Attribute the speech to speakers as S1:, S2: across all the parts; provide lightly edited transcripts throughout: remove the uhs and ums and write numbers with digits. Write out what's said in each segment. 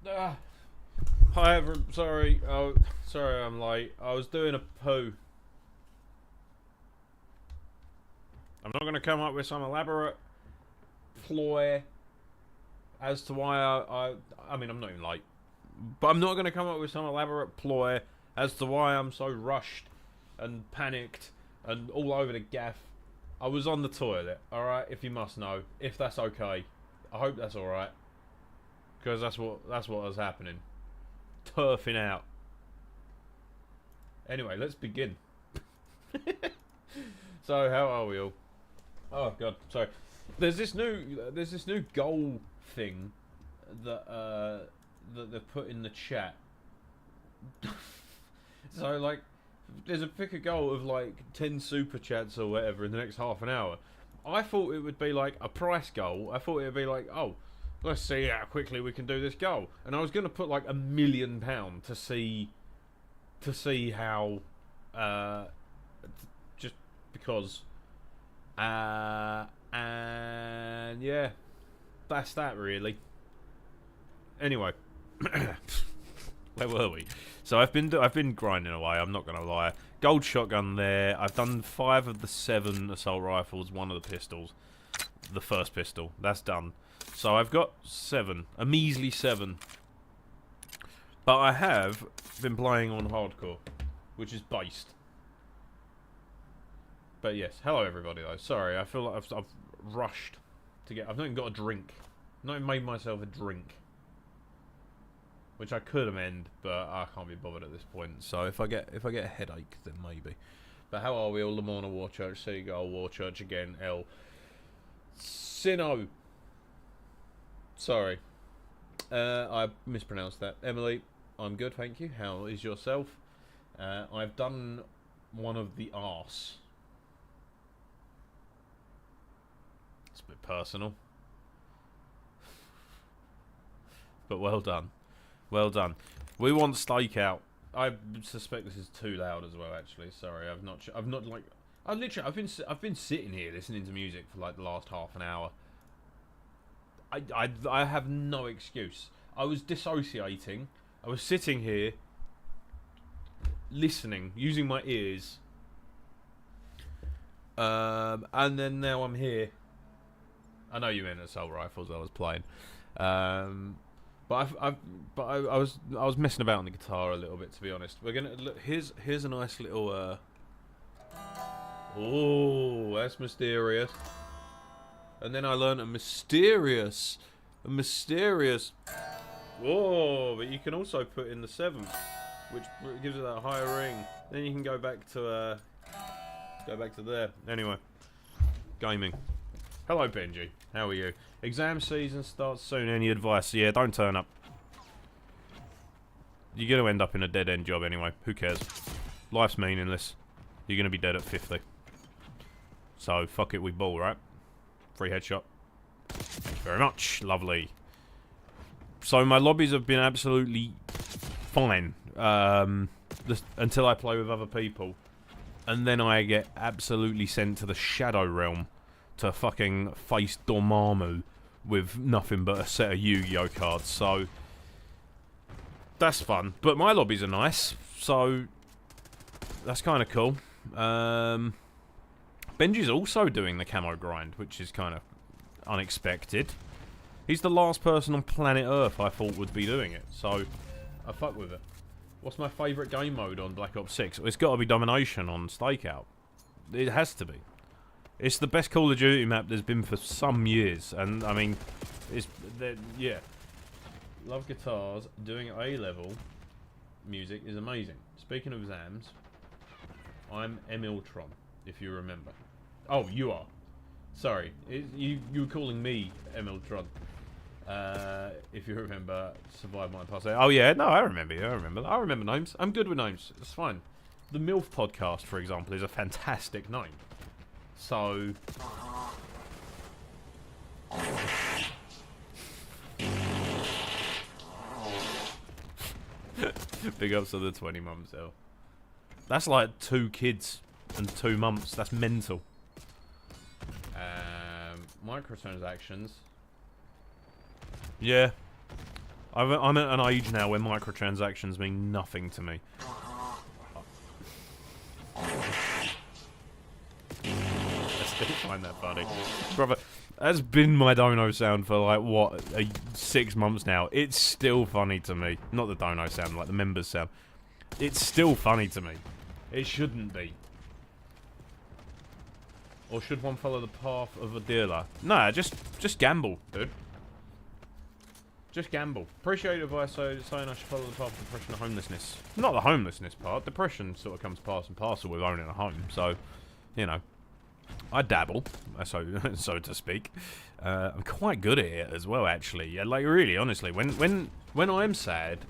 S1: Hi everyone, sorry. Oh, sorry I'm late. I was doing a poo. I'm not going to come up with some elaborate ploy as to why I mean, I'm not even late. But I'm not going to come up with some elaborate ploy as to why I'm so rushed and panicked and all over the gaff. I was on the toilet, alright, if you must know. If that's okay. I hope that's alright. Because that's what was happening. Turfing out. Anyway, let's begin. So, how are we all? Oh god, sorry. There's this new goal thing that they've put in the chat. So like, there's a pick a goal of like 10 super chats or whatever in the next half an hour. I thought it would be like a price goal. I thought it would be like, oh, let's see how quickly we can do this goal. And I was going to put like £1,000,000 to see how, just because. And yeah, that's that really. Anyway, where were we? So I've been grinding away. I'm not gonna lie. Gold shotgun there. I've done 5 of the 7 assault rifles, 1 of the pistols. The first pistol, that's done. So I've got 7, a measly 7. But I have been playing on hardcore, which is based. But yes, hello everybody though. Sorry, I feel like I've rushed to get. I've not even got a drink. I've not even made myself a drink, which I could amend, but I can't be bothered at this point. So if I get a headache, then maybe. But how are we all? Lamorna Warchurch, Seagull Warchurch again. El Sino. Sorry, I mispronounced that. Emily, I'm good, thank you. How is yourself? I've done one of the arse. It's a bit personal, but well done. Well done. We want stakeout. I suspect this is too loud as well. Actually, sorry. I've been sitting here listening to music for like the last half an hour. I have no excuse. I was dissociating. I was sitting here listening, using my ears, and then now I'm here. I know you meant assault rifles. I was playing. But I was messing about on the guitar a little bit, to be honest. We're gonna look. Here's a nice little. Oh, that's mysterious. And then I learned a mysterious. Whoa! But you can also put in the 7th, which gives it that higher ring. Then you can go back to there. Anyway, gaming. Hello, Benji. How are you? Exam season starts soon. Any advice? Yeah, don't turn up. You're going to end up in a dead-end job anyway. Who cares? Life's meaningless. You're going to be dead at 50. So, fuck it, we ball, right? Free headshot. Thank you very much. Lovely. So, my lobbies have been absolutely fine. Until I play with other people. And then I get absolutely sent to the Shadow Realm to fucking face Dormammu with nothing but a set of Yu-Gi-Oh cards, so that's fun. But my lobbies are nice, so that's kind of cool. Benji's also doing the camo grind, which is kind of unexpected. He's the last person on planet Earth I thought would be doing it, so I fuck with it. What's my favourite game mode on Black Ops 6? It's got to be Domination on Stakeout. It has to be. It's the best Call of Duty map there's been for some years, and I mean, yeah. Love guitars. Doing A-level music is amazing. Speaking of Zams, I'm Emiltron, if you remember. Oh, you are. Sorry, you were calling me Emiltron. If you remember, Survive My Past. Oh yeah, no, I remember you. I remember names. I'm good with names. It's fine. The MILF podcast, for example, is a fantastic name. So, big ups to the 20 mums, L. That's like 2 kids and 2 months. That's mental. Microtransactions. Yeah, I'm at an age now where microtransactions mean nothing to me. I still find that funny. Brother, that's been my dono sound for like, what, 6 months now. It's still funny to me. Not the dono sound, like the members sound. It's still funny to me. It shouldn't be. Or should one follow the path of a dealer? Nah, just gamble, dude. Just gamble. Appreciate advice saying I should follow the path of depression and homelessness. Not the homelessness part. Depression sort of comes part and parcel with owning a home. So, you know, I dabble, so to speak. I'm quite good at it as well, actually. Yeah, like really, honestly, when I'm sad,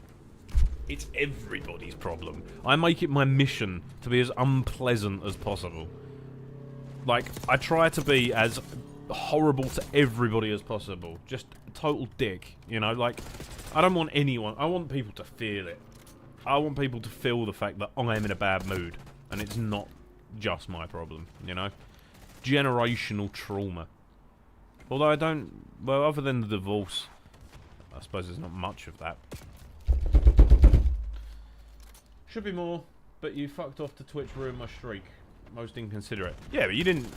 S1: it's everybody's problem. I make it my mission to be as unpleasant as possible. Like, I try to be as horrible to everybody as possible. Just a total dick, you know? Like, I don't want anyone... I want people to feel it. I want people to feel the fact that I am in a bad mood. And it's not just my problem, you know? Generational trauma. Although I don't... Well, other than the divorce, I suppose there's not much of that. Should be more, but you fucked off to Twitch, ruined my streak. Most inconsiderate. Yeah, but you didn't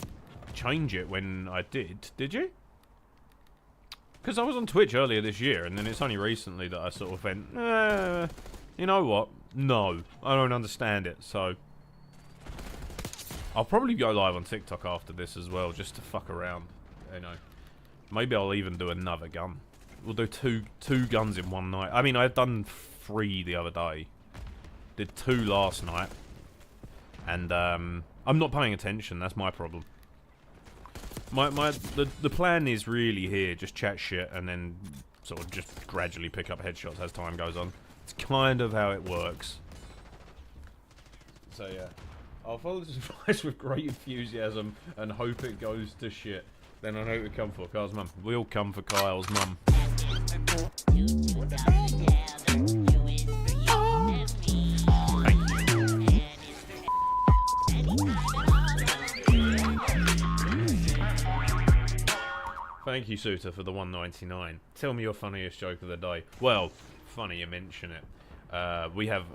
S1: change it when I did you? Because I was on Twitch earlier this year, and then it's only recently that I sort of went, you know what? No, I don't understand it, so... I'll probably go live on TikTok after this as well, just to fuck around, you know. Maybe I'll even do another gun. We'll do two guns in one night. I mean, I've done 3 the other day. Did 2 last night. And, I'm not paying attention, that's my problem. The plan is really here, just chat shit and then sort of just gradually pick up headshots as time goes on. It's kind of how it works. So yeah. I'll follow this advice with great enthusiasm and hope it goes to shit. Then I know who to come for, Kyle's mum. We'll come for Kyle's mum. Thank you, Suter, for the $1.99. Tell me your funniest joke of the day. Well, funny you mention it. We have,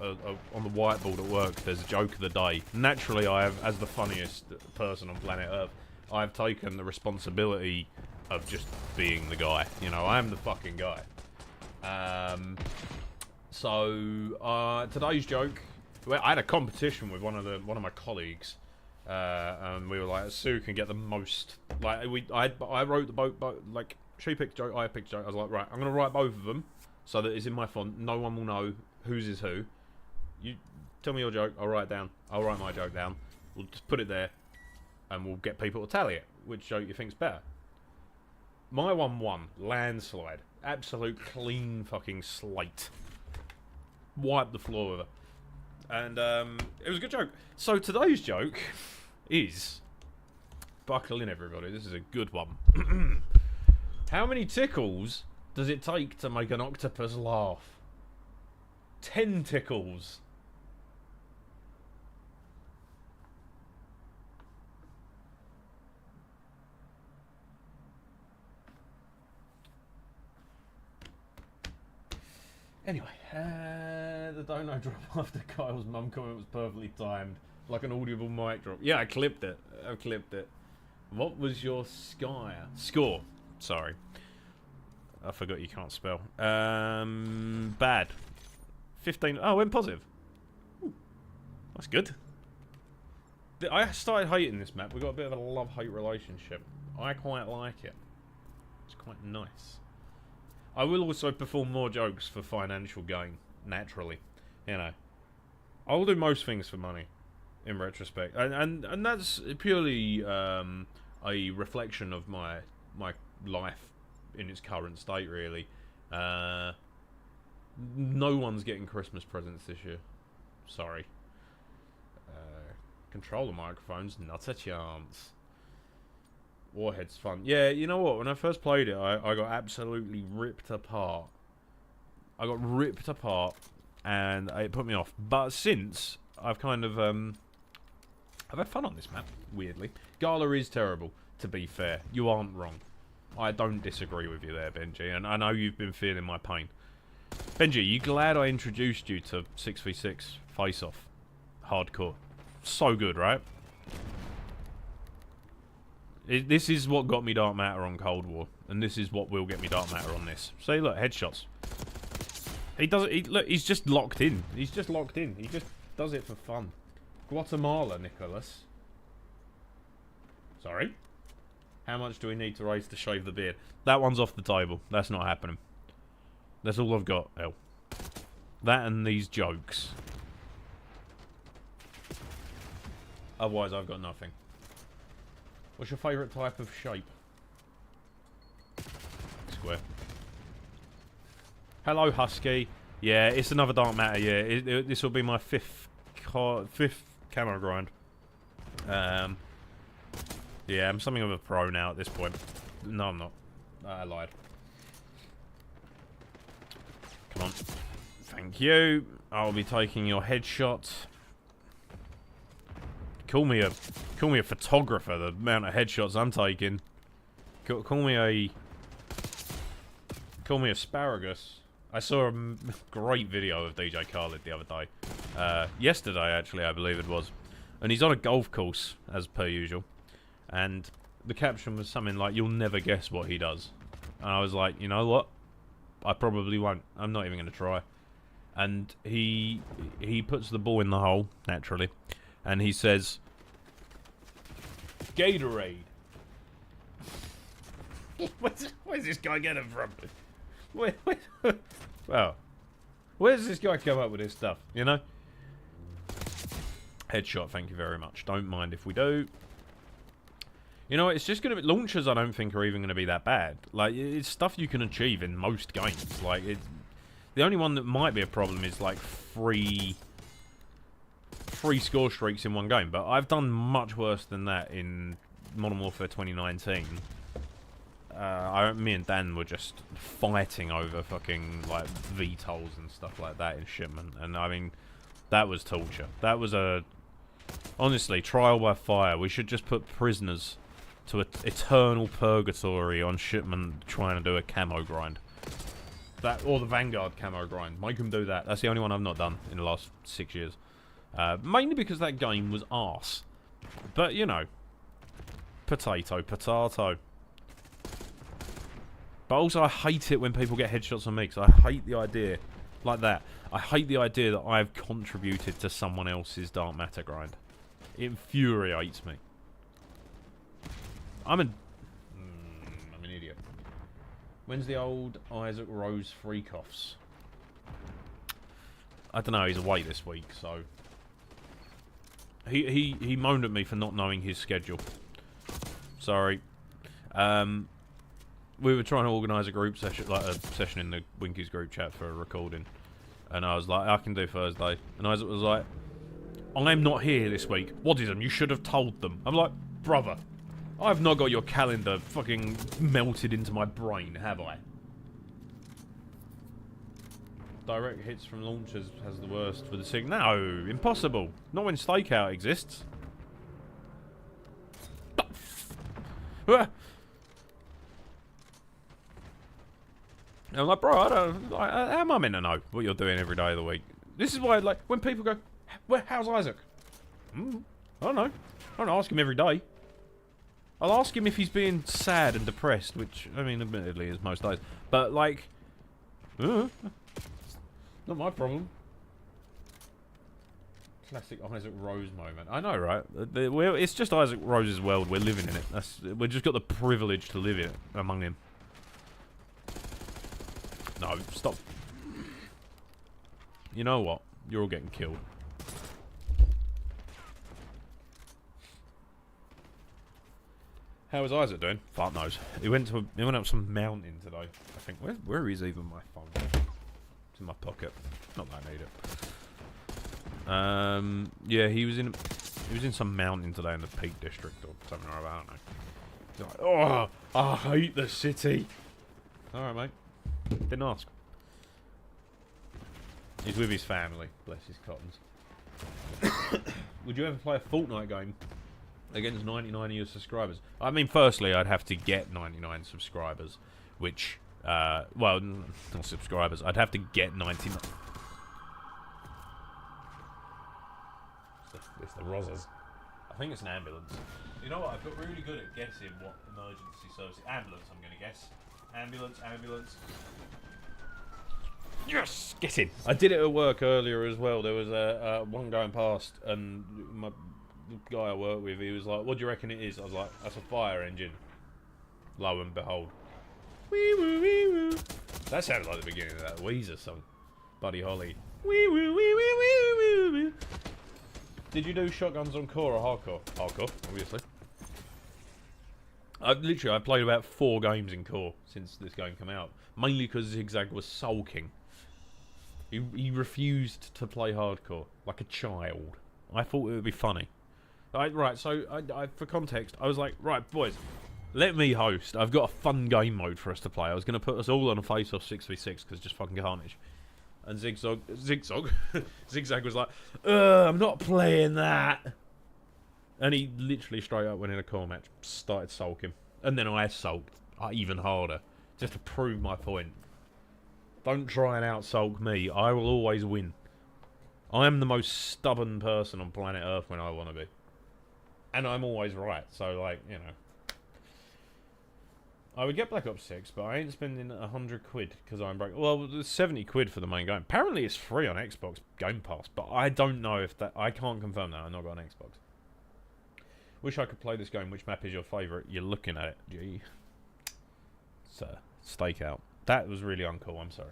S1: on the whiteboard at work, there's a joke of the day. Naturally, I have, as the funniest person on planet Earth, I've taken the responsibility of just being the guy. You know, I am the fucking guy. Today's joke, well, I had a competition with one of my colleagues. And we were like, Sue can get the most. Like I wrote the both. Like she picked a joke, I picked a joke. I was like, right, I'm gonna write both of them so that it's in my font. No one will know whose is who. You tell me your joke. I'll write it down. I'll write my joke down. We'll just put it there, and we'll get people to tally it. Which joke you think's better? My one won, landslide, absolute clean fucking slate. Wiped the floor with it. And it was a good joke. So today's joke is, buckle in everybody, this is a good one. How many tickles does it take to make an octopus laugh? 10 tickles. Anyway, the dono drop after Kyle's mum comment was perfectly timed. Like an audible mic drop. Yeah, I clipped it. What was your score? Sorry. I forgot you can't spell. Bad. 15. Oh, went positive. Ooh, that's good. I started hating this map. We got a bit of a love-hate relationship. I quite like it. It's quite nice. I will also perform more jokes for financial gain, naturally. You know, I'll do most things for money, in retrospect, and that's purely a reflection of my life in its current state. Really, no one's getting Christmas presents this year. Sorry. Controller microphones, not a chance. Warhead's fun. Yeah, you know what? When I first played it, I got absolutely ripped apart. And it put me off. But since, I've kind of, I've had fun on this map, weirdly. Gala is terrible, to be fair. You aren't wrong. I don't disagree with you there, Benji. And I know you've been feeling my pain. Benji, you glad I introduced you to 6v6 face-off? Hardcore. So good, right? This is what got me Dark Matter on Cold War, and this is what will get me Dark Matter on this. See, look, headshots. He does it. Look, he's just locked in. He's just locked in. He just does it for fun. Guatemala, Nicholas. Sorry? How much do we need to raise to shave the beard? That one's off the table. That's not happening. That's all I've got, El. That and these jokes. Otherwise, I've got nothing. What's your favourite type of shape? Square. Hello, Husky. Yeah, it's another Dark Matter, yeah. This will be my fifth camo grind. Yeah, I'm something of a pro now at this point. No, I'm not. I lied. Come on. Thank you. I'll be taking your headshot. Call me a photographer, the amount of headshots I'm taking. Call me asparagus. I saw a great video of DJ Khaled the other day. Yesterday, actually, I believe it was. And he's on a golf course, as per usual. And the caption was something like, "You'll never guess what he does." And I was like, you know what? I probably won't. I'm not even going to try. And he puts the ball in the hole, naturally. And he says, "Gatorade." Where's this guy getting from? Well, where's this guy come up with this stuff, you know? Headshot, thank you very much. Don't mind if we do. You know, it's just going to be... Launchers, I don't think, are even going to be that bad. Like, it's stuff you can achieve in most games. Like, the only one that might be a problem is, like, free score streaks in one game. But I've done much worse than that in Modern Warfare 2019. Me and Dan were just fighting over fucking, like, VTOLs and stuff like that in shipment. And, I mean, that was torture. That was honestly, trial by fire. We should just put prisoners to an eternal purgatory on shipment trying to do a camo grind. Or the Vanguard camo grind. Make them do that. That's the only one I've not done in the last 6 years. Mainly because that game was arse. But, you know, potato. But also, I hate it when people get headshots on me, because I hate the idea, like that, I hate the idea that I've contributed to someone else's Dark Matter grind. It infuriates me. I'm an idiot. When's the old Isaac Rose freak-offs? I don't know, he's away this week, so... He moaned at me for not knowing his schedule. Sorry. We were trying to organise a group session, like a session in the Winkies group chat for a recording. And I was like, I can do Thursday. And Isaac was like, I'm not here this week. What is them? You should have told them. I'm like, brother, I've not got your calendar fucking melted into my brain, have I? Direct hits from launchers has the worst for the sig. No, impossible. Not when Stakeout exists. I'm like, bro, how am I meant to know what you're doing every day of the week? This is why, like, when people go, how's Isaac? I don't know. I don't ask him every day. I'll ask him if he's being sad and depressed, which, I mean, admittedly is most days. But, like, not my problem. Classic Isaac Rose moment. I know, right? It's just Isaac Rose's world. We're living in it. We've just got the privilege to live in it among him. No, stop. You know what? You're all getting killed. How was Isaac doing? Fuck knows. He went up some mountain today. I think. Where is even my phone? It's in my pocket. Not that I need it. Yeah, he was in some mountain today in the Peak District or something like that. I don't know. He's like, oh, I hate the city. All right, mate. Didn't ask. He's with his family. Bless his cottons. Would you ever play a Fortnite game against 99 of your subscribers? I mean, firstly, I'd have to get 99 subscribers, which Well, not subscribers. I'd have to get 90. It's the Rozzers. I think it's an ambulance. You know what? I've got really good at guessing what emergency service. Ambulance, I'm going to guess. Ambulance. Yes! Get in! I did it at work earlier as well. There was one going past, and the guy I work with, he was like, "What do you reckon it is?" I was like, "That's a fire engine." Lo and behold. Wee woo wee woo. That sounded like the beginning of that Weezer song. Buddy Holly. Wee woo wee wee wee wee wee. Did you do shotguns on core or hardcore? Hardcore, obviously. I played about 4 games in core since this game came out. Mainly because Zigzag was sulking. He refused to play hardcore like a child. I thought it would be funny. Right, so for context, I was like, right, boys, let me host. I've got a fun game mode for us to play. I was going to put us all on a face-off 6v6 because just fucking carnage. And Zigzag was like, I'm not playing that. And he literally straight up went in a core match, started sulking. And then I sulked even harder, just to prove my point. Don't try and out-sulk me. I will always win. I am the most stubborn person on planet Earth when I want to be. And I'm always right, so, like, you know. I would get Black Ops 6, but I ain't spending 100 quid because I'm broke. Well, there's 70 quid for the main game. Apparently it's free on Xbox Game Pass, but I don't know if that... I can't confirm that. I've not got an Xbox. Wish I could play this game. Which map is your favourite? You're looking at it. Gee. It's a stakeout. That was really uncool. I'm sorry.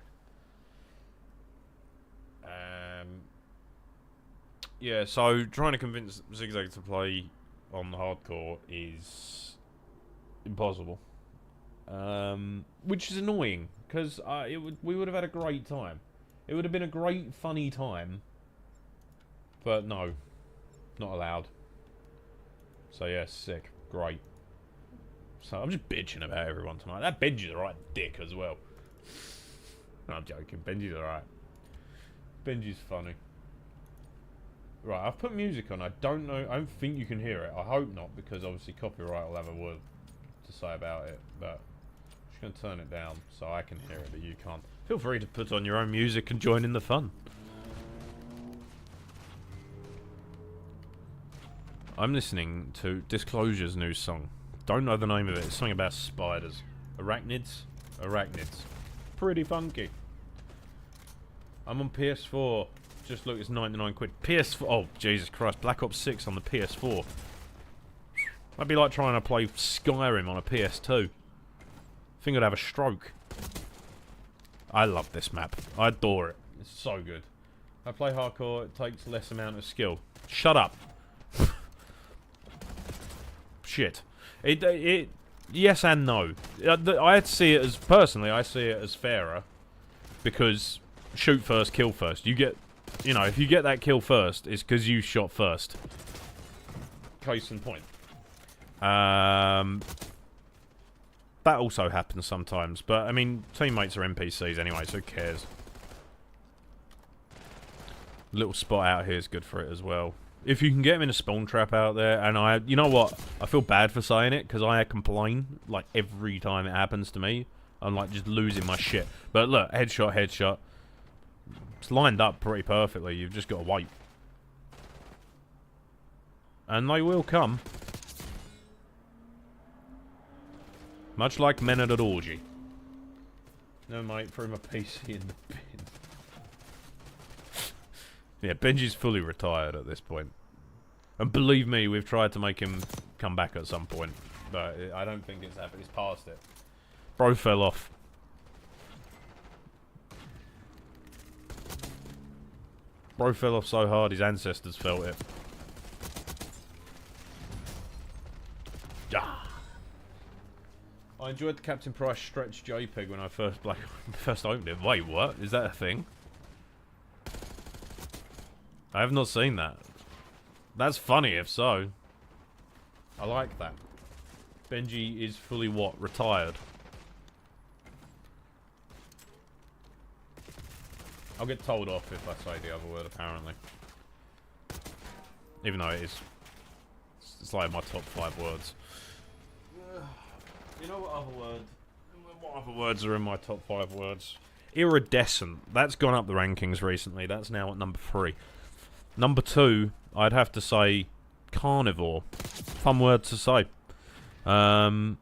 S1: Yeah, so trying to convince Zigzag to play on the hardcore is impossible. Which is annoying, because we would have had a great time. It would have been a great, funny time. But no. Not allowed. So yeah, sick. Great. So I'm just bitching about everyone tonight. That Benji's a right dick as well. No, I'm joking. Benji's alright. Benji's funny. Right, I've put music on. I don't know. I don't think you can hear it. I hope not, because obviously copyright will have a word to say about it. But I'm just going to turn it down so I can hear it, but you can't. Feel free to put on your own music and join in the fun. I'm listening to Disclosure's new song. Don't know the name of it. It's something about spiders. Arachnids? Arachnids. Pretty funky. I'm on PS4. Just look, it's 99 quid. PS4. Oh, Jesus Christ. Black Ops 6 on the PS4. That'd be like trying to play Skyrim on a PS2. I think I'd have a stroke. I love this map. I adore it. It's so good. I play hardcore. It takes less amount of skill. Shut up. Shit. Yes and no. I see it as, personally, I see it as fairer. Because shoot first, kill first. You get, you know, if you get that kill first, it's because you shot first. Case in point. That also happens sometimes, but I mean, teammates are NPCs anyway, so who cares? Little spot out here is good for it as well. If you can get him in a spawn trap out there, and you know what? I feel bad for saying it, because I complain, like, every time it happens to me. I'm, like, just losing my shit. But look, headshot, headshot. It's lined up pretty perfectly. You've just got to wait. And they will come. Much like men at an orgy. No, mate, threw my PC in the bin. Yeah, Benji's fully retired at this point. And believe me, we've tried to make him come back at some point. But I don't think it's happened. He's past it. Bro fell off. Bro fell off so hard his ancestors felt it. Ah. I enjoyed the Captain Price stretch JPEG when I first opened it. Wait, what? Is that a thing? I have not seen that. That's funny if so. I like that. Benji is fully what? Retired. I'll get told off if I say the other word, apparently. Even though it's like my top 5 words. You know what other word? What other words are in my top 5 words? Iridescent. That's gone up the rankings recently. That's now at number 3. Number 2, I'd have to say carnivore. Fun word to say. And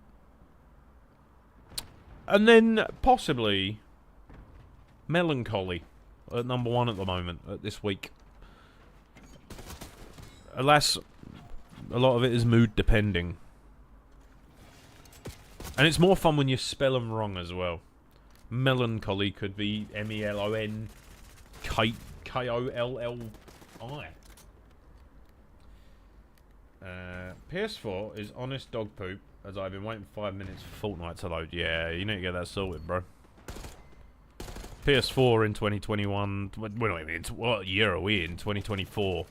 S1: then possibly melancholy at number 1 at the moment, this week. Alas, a lot of it is mood depending. And it's more fun when you spell them wrong as well. Melancholy could be M-E-L-O-N-K-O-L-L-I. PS4 is honest dog poop, as I've been waiting 5 minutes for Fortnite to load. Yeah, you need to get that sorted, bro. PS4 in 2021. We're not even what year are we in? 2024.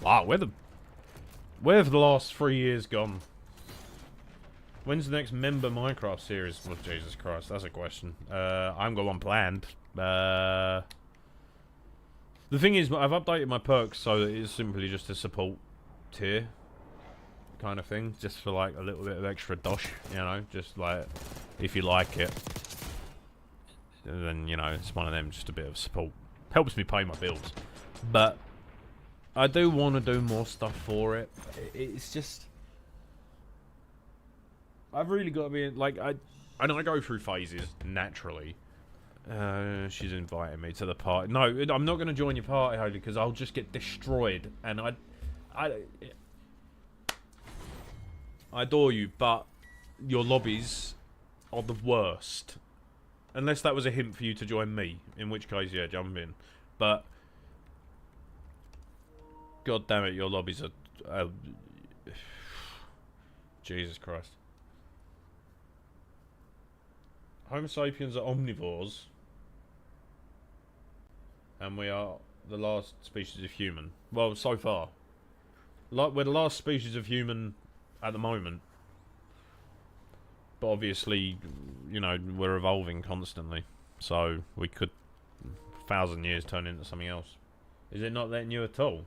S1: Wow, where have the last 3 years gone? When's the next member Minecraft series? Oh, Jesus Christ, that's a question. I haven't got one planned. The thing is, I've updated my perks so that it's simply just a support tier kind of thing, just for like a little bit of extra dosh, you know, just like if you like it, then you know it's one of them, just a bit of support. Helps me pay my bills, but I do want to do more stuff for it. It's just I've really got to be like I know I go through phases naturally. She's inviting me to the party. No, I'm not going to join your party, Holy, because I'll just get destroyed. And I adore you, but your lobbies are the worst. Unless that was a hint for you to join me, in which case, yeah, jump in. But God damn it, your lobbies are Jesus Christ. Homo sapiens are omnivores, and we are the last species of human. Well, so far. We're the last species of human at the moment. But obviously, you know, we're evolving constantly. So, we could, 1,000 years, turn into something else. Is it not letting you at all?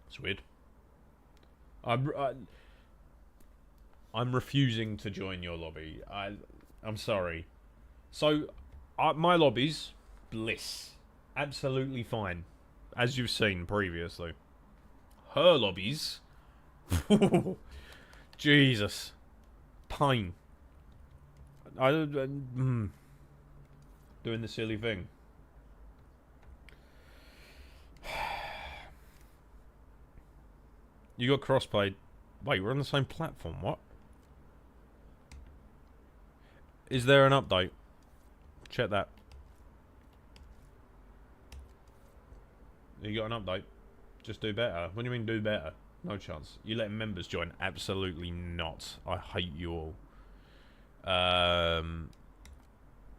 S1: It's weird. I'm refusing to join your lobby. I'm sorry. So, my lobby's bliss. Absolutely fine. As you've seen previously. Her lobbies... Jesus. Pain. Doing the silly thing. You got crossplay. Wait, we're on the same platform. What? Is there an update? Check that. You got an update? Just do better. What do you mean do better? No chance. You letting members join? Absolutely not. I hate you all. I'm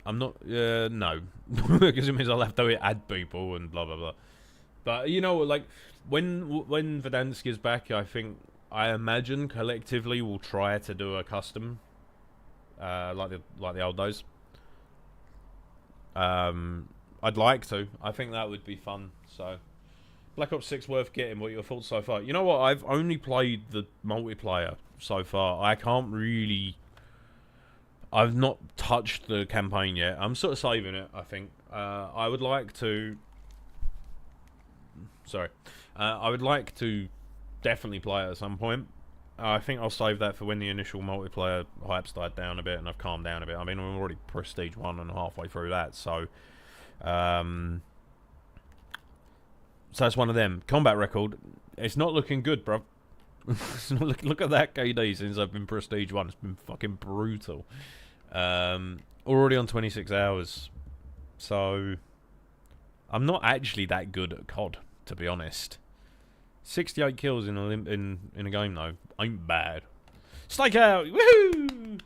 S1: not. No, because it means I'll have to add people and blah blah blah. But you know, like when Verdansk is back, I imagine collectively we'll try to do a custom, like the old days. I'd like to. I think that would be fun. So, Black Ops 6 worth getting. What are your thoughts so far? You know what? I've only played the multiplayer so far. I can't really. I've not touched the campaign yet. I'm sort of saving it. I think. I would like to. Sorry. I would like to definitely play it at some point. I think I'll save that for when the initial multiplayer hype's died down a bit and I've calmed down a bit. I mean, I'm already Prestige 1 and halfway through that, so... so that's one of them. Combat record, it's not looking good, bro. Look at that KD since I've been Prestige 1. It's been fucking brutal. Already on 26 hours. So... I'm not actually that good at COD, to be honest. 68 kills in a game though ain't bad. Stake out, woohoo!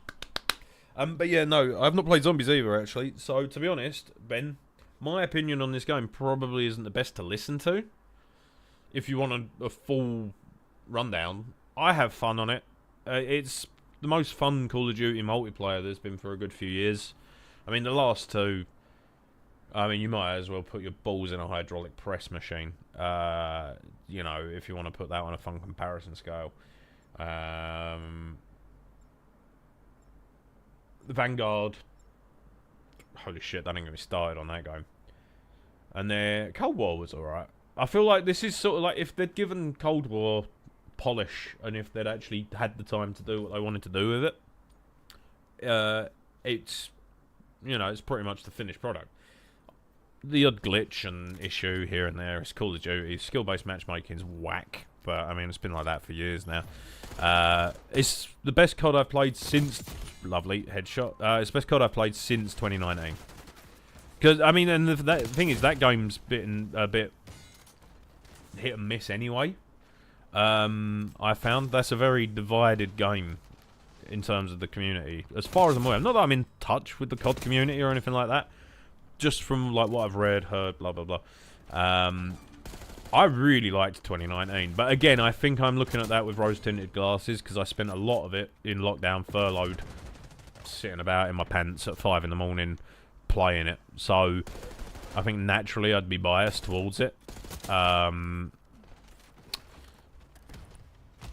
S1: But yeah, no, I've not played zombies either actually. So to be honest, Ben, my opinion on this game probably isn't the best to listen to. If you want a full rundown, I have fun on it. It's the most fun Call of Duty multiplayer there's been for a good few years. I mean, the last two. I mean, you might as well put your balls in a hydraulic press machine. You know, if you want to put that on a fun comparison scale. Vanguard. Holy shit, that ain't gonna be started on that game. And their Cold War was alright. I feel like this is sort of like if they'd given Cold War polish and if they'd actually had the time to do what they wanted to do with it, it's, you know, it's pretty much the finished product. The odd glitch and issue here and there is Call of Duty. Skill-based matchmaking's whack, but I mean, it's been like that for years now. It's the best COD I've played since... Lovely, headshot. It's the best COD I've played since 2019. Because, I mean, and the thing is, that game's a bit hit and miss anyway. I found that's a very divided game in terms of the community. As far as I'm aware, not that I'm in touch with the COD community or anything like that. Just from like what I've read, heard, blah blah blah. I really liked 2019, but again, I think I'm looking at that with rose-tinted glasses because I spent a lot of it in lockdown, furloughed, sitting about in my pants at 5 in the morning, playing it. So I think naturally I'd be biased towards it. And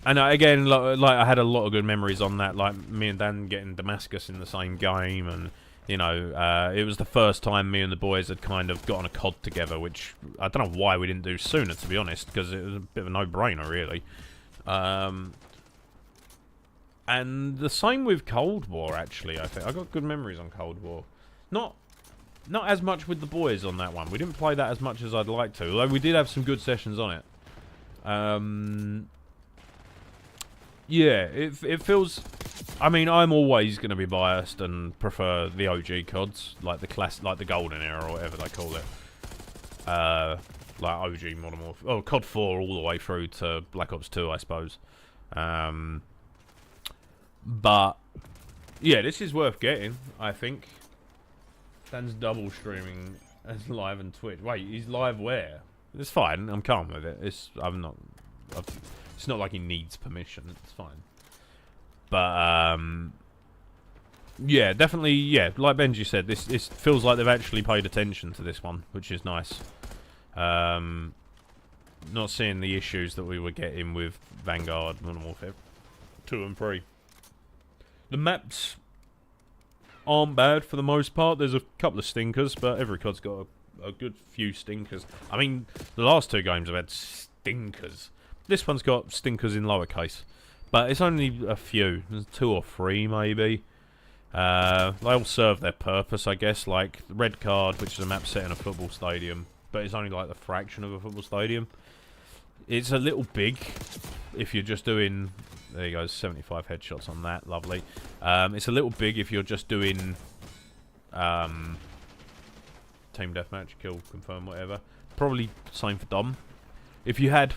S1: again, like I had a lot of good memories on that, like me and Dan getting Damascus in the same game, and you know, it was the first time me and the boys had kind of gotten a COD together, which I don't know why we didn't do sooner, to be honest, because it was a bit of a no-brainer, really. And the same with Cold War, actually, I think. I got good memories on Cold War. Not as much with the boys on that one. We didn't play that as much as I'd like to, although we did have some good sessions on it. Yeah, it feels... I mean, I'm always going to be biased and prefer the OG CODs, like the Golden Era or whatever they call it. Like OG Modern Warfare, oh, COD 4 all the way through to Black Ops 2, I suppose. But yeah, this is worth getting, I think. Dan's double streaming as live on Twitch. Wait, he's live where? It's fine. I'm calm with it. It's not like he needs permission. It's fine. But, yeah, definitely, yeah, like Benji said, this feels like they've actually paid attention to this one, which is nice. Not seeing the issues that we were getting with Vanguard, Modern Warfare 2 and 3. The maps aren't bad for the most part. There's a couple of stinkers, but every COD's got a good few stinkers. I mean, the last two games have had stinkers. This one's got stinkers in lowercase. But it's only a few. There's 2 or 3, maybe. They all serve their purpose, I guess. Like, Red Card, which is a map set in a football stadium. But it's only like the fraction of a football stadium. It's a little big if you're just doing... There you go, 75 headshots on that. Lovely. It's a little big if you're just doing... Team deathmatch, kill, confirm, whatever. Probably same for Dom. If you had...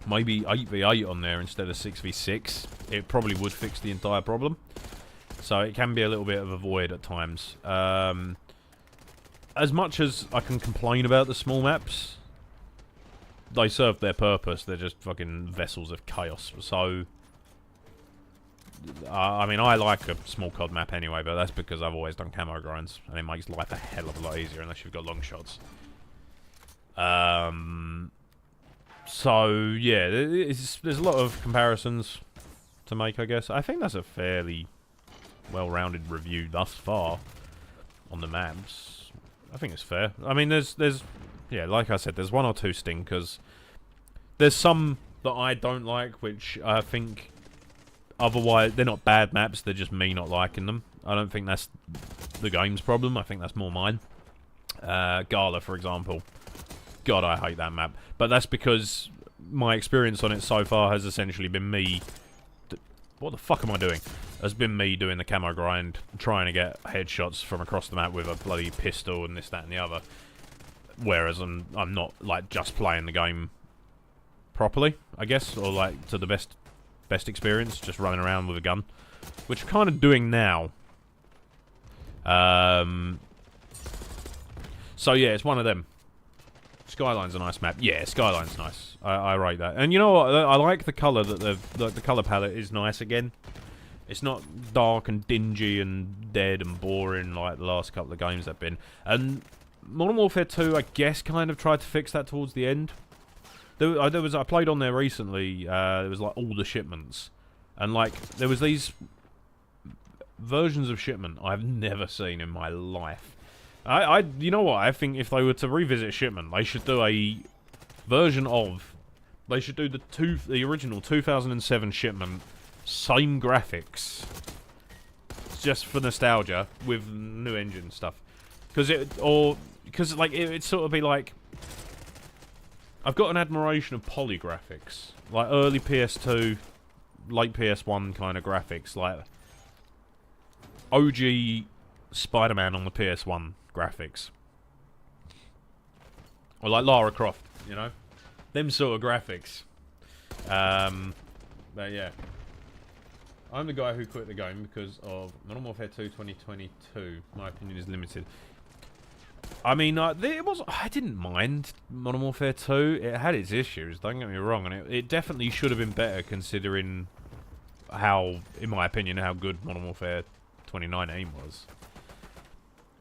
S1: maybe 8v8 on there instead of 6v6, it probably would fix the entire problem. So it can be a little bit of a void at times. As much as I can complain about the small maps, they serve their purpose. They're just fucking vessels of chaos. So, I mean, I like a small COD map anyway, but that's because I've always done camo grinds, and it makes life a hell of a lot easier unless you've got long shots. So, yeah, there's a lot of comparisons to make, I guess. I think that's a fairly well-rounded review thus far on the maps. I think it's fair. I mean, there's yeah, like I said, there's 1 or 2 stinkers. There's some that I don't like, which I think otherwise, they're not bad maps, they're just me not liking them. I don't think that's the game's problem, I think that's more mine. Gala, for example. God, I hate that map. But that's because my experience on it so far has essentially been me... What the fuck am I doing? Has been me doing the camo grind, trying to get headshots from across the map with a bloody pistol and this, that and the other. Whereas I'm not, like, just playing the game properly, I guess. Or, like, to the best experience, just running around with a gun. Which I'm kind of doing now. So, yeah, it's one of them. Skyline's a nice map. Yeah, Skyline's nice. I rate that. And you know what? I like the colour that the colour palette is nice again. It's not dark and dingy and dead and boring like the last couple of games have been. And Modern Warfare 2, I guess, kind of tried to fix that towards the end. I played on there recently. There was like all the shipments, and like there was these versions of Shipment I've never seen in my life. You know what? I think if they were to revisit Shipment, they should do a version of. They should do the original 2007 Shipment, same graphics, just for nostalgia with new engine stuff. Because it'd sort of be like, I've got an admiration of polygraphics, like early PS2, late PS1 kind of graphics, like OG Spider-Man on the PS1 graphics, or like Lara Croft, you know, them sort of graphics. But yeah, I'm the guy who quit the game because of Modern Warfare 2 2022. My opinion is limited. I mean, I didn't mind Modern Warfare 2. It had its issues, don't get me wrong, and it definitely should have been better considering how, in my opinion, how good Modern Warfare 2019 was.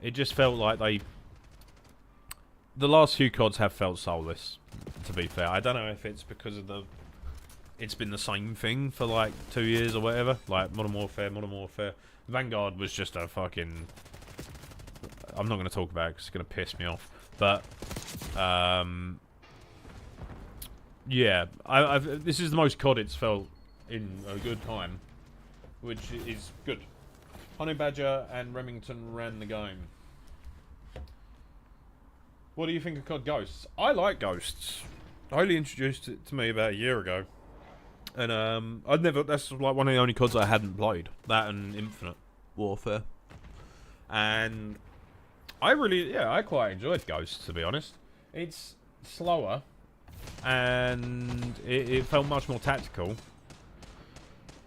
S1: It just felt like the last few CODs have felt soulless, to be fair. I don't know if it's because of it's been the same thing for like 2 years or whatever. Like Modern Warfare. Vanguard was just a fucking... I'm not going to talk about it because it's going to piss me off. But, yeah. This is the most COD it's felt in a good time, which is good. Honey Badger and Remington ran the game. What do you think of COD Ghosts? I like Ghosts. Holly introduced it to me about a year ago. And, that's like one of the only CODs I hadn't played. That and Infinite Warfare. And I quite enjoyed Ghosts, to be honest. It's slower, and it felt much more tactical,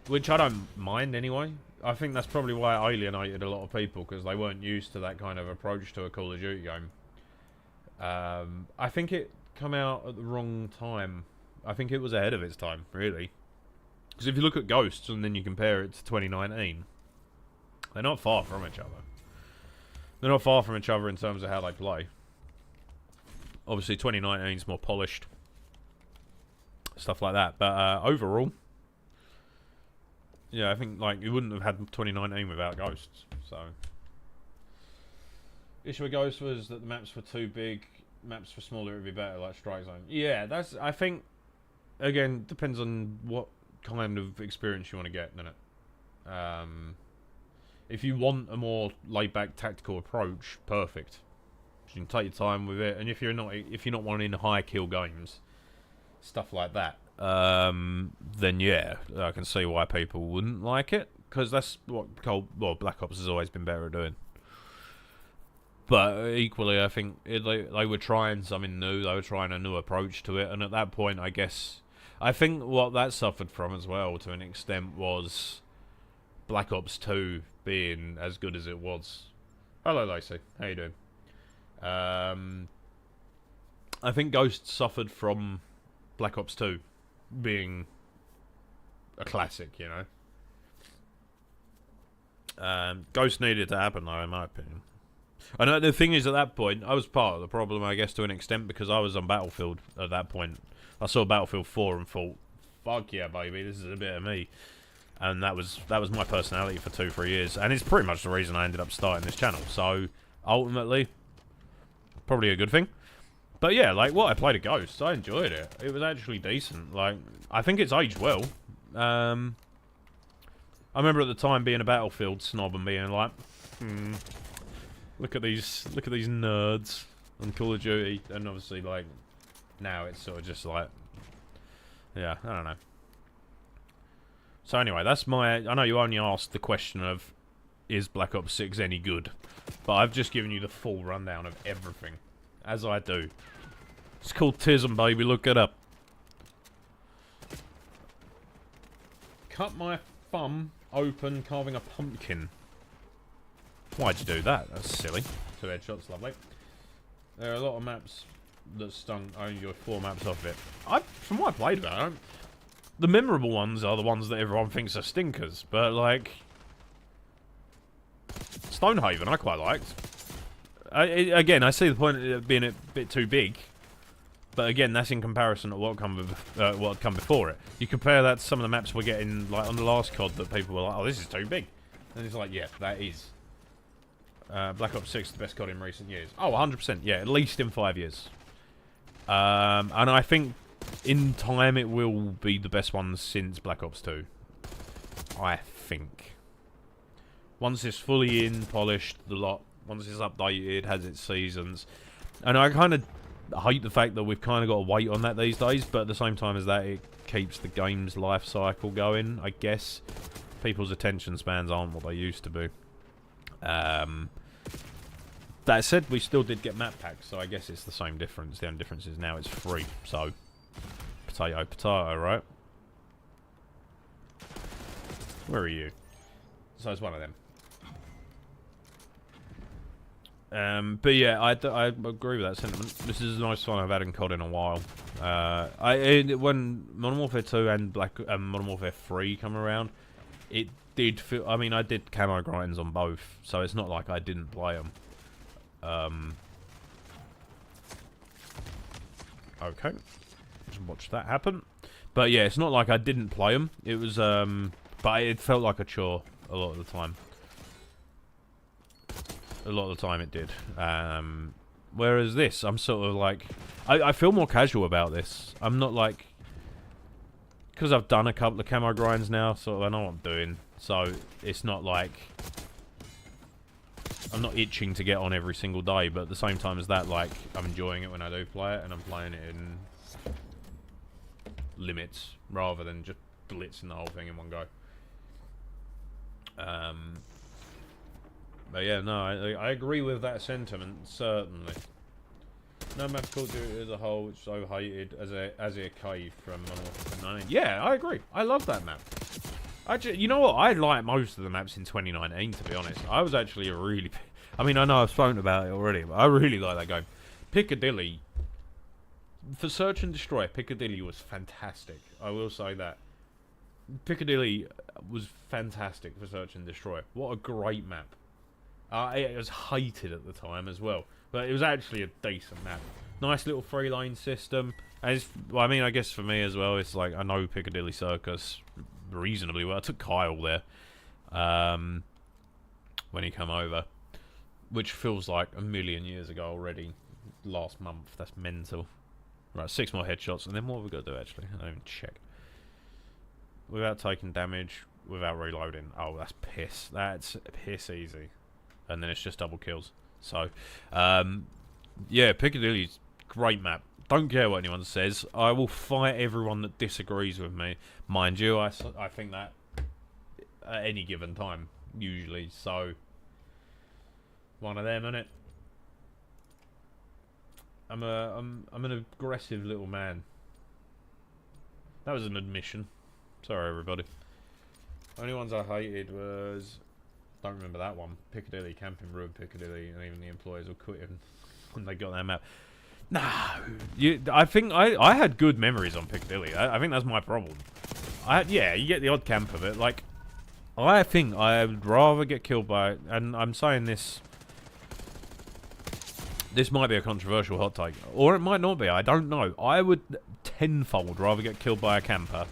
S1: which I don't mind anyway. I think that's probably why it alienated a lot of people, because they weren't used to that kind of approach to a Call of Duty game. I think it came out at the wrong time. I think it was ahead of its time, really. Because if you look at Ghosts and then you compare it to 2019, they're not far from each other. They're not far from each other in terms of how they play. Obviously, 2019 is more polished. Stuff like that. But overall, yeah, I think like you wouldn't have had 2019 without Ghosts. So, issue with Ghosts was that the maps were too big. Maps were smaller, it would be better, like Strike Zone. Yeah, I think, again, depends on what kind of experience you want to get, doesn't it? If you want a more laid-back tactical approach, perfect. You can take your time with it, and if you're not wanting high kill games, stuff like that, then yeah, I can see why people wouldn't like it, because that's what Black Ops has always been better at doing. But equally, I think they were trying something new. They were trying a new approach to it, and at that point, I think what that suffered from as well, to an extent, was Black Ops 2 being as good as it was. Hello, Lacey. How you doing? I think Ghost suffered from Black Ops 2 being a classic, you know. Ghost needed to happen, though, in my opinion. I know the thing is, at that point, I was part of the problem, I guess, to an extent, because I was on Battlefield at that point. I saw Battlefield 4 and thought, fuck yeah, baby, this is a bit of me. And that was my personality for 2-3 years, and it's pretty much the reason I ended up starting this channel. So ultimately, probably a good thing. But yeah, like I played a Ghost, I enjoyed it. It was actually decent. Like, I think it's aged well. I remember at the time being a Battlefield snob and being like, look at these nerds on Call of Duty, and obviously like now it's sort of just like, yeah, I don't know. So anyway, that's I know you only asked the question of, is Black Ops 6 any good? But I've just given you the full rundown of everything, as I do. It's called Tism, baby, look it up. Cut my thumb open carving a pumpkin. Why'd you do that? That's silly. 2 headshots, lovely. There are a lot of maps that stung. I only got 4 maps off it. From what I played about it, the memorable ones are the ones that everyone thinks are stinkers, but like Stonehaven, I quite liked. Again, I see the point of it being a bit too big, but again, that's in comparison to what come before it. You compare that to some of the maps we're getting, like on the last COD, that people were like, "Oh, this is too big," And it's like, yeah, that is. Black Ops 6 the best COD in recent years. Oh, 100%. Yeah, at least in 5 years. And I think in time it will be the best one since Black Ops 2. I think. Once it's fully in, polished, the lot. Once it's updated, has its seasons. And I kind of hate the fact that we've kind of got to wait on that these days, but at the same time as that, it keeps the game's life cycle going, I guess. People's attention spans aren't what they used to be. That said, we still did get map packs, so I guess it's the same difference. The only difference is now it's free, so potato, potato, right? Where are you? So it's one of them. But yeah, I agree with that sentiment. This is the most fun I've had in COD in a while. When Modern Warfare 2 and Modern Warfare 3 come around, it did feel... I mean, I did camo grinds on both, so it's not like I didn't play them. Okay. Just watch that happen. But yeah, it's not like I didn't play them. It was, but it felt like a chore a lot of the time. A lot of the time it did. Whereas this, I'm sort of like... I feel more casual about this. I'm not like... Because I've done a couple of camo grinds now, so I know what I'm doing. So, it's not like... I'm not itching to get on every single day, but at the same time as that, like, I'm enjoying it when I do play it, and I'm playing it in limits, rather than just blitzing the whole thing in one go. But yeah, no, I agree with that sentiment, certainly. No map Call of Duty as a whole, which is overhated as a cave from Modern Warfare 9. Yeah, I agree. I love that map. You know what? I like most of the maps in 2019, to be honest. I was actually a really... I mean, I know I've spoken about it already, but I really like that game. Piccadilly... For Search and Destroy, Piccadilly was fantastic. I will say that. Piccadilly was fantastic for Search and Destroy. What a great map. It was hated at the time as well. But it was actually a decent map. Nice little 3-lane system. Well, I mean, I guess for me as well, it's like, I know Piccadilly Circus reasonably well. I took Kyle there when he came over, which feels like a million years ago already. Last month. That's mental. Right, 6 more headshots, and then what have we got to do actually? I don't even check. Without taking damage, without reloading. Oh, that's piss. That's piss easy. And then it's just double kills. So, yeah, Piccadilly's great map. Don't care what anyone says. I will fight everyone that disagrees with me. Mind you, I think that at any given time, usually. So, one of them, innit? I'm an aggressive little man. That was an admission. Sorry, everybody. Only ones I hated was... Don't remember that one. Piccadilly, Camping Room, Piccadilly, and even the employees were quitting when they got that map. No, I think I had good memories on Piccadilly. I think that's my problem. Yeah, you get the odd camp of it. Like, I think I would rather get killed by, and I'm saying this. This might be a controversial hot take, or it might not be. I don't know. I would tenfold rather get killed by a camper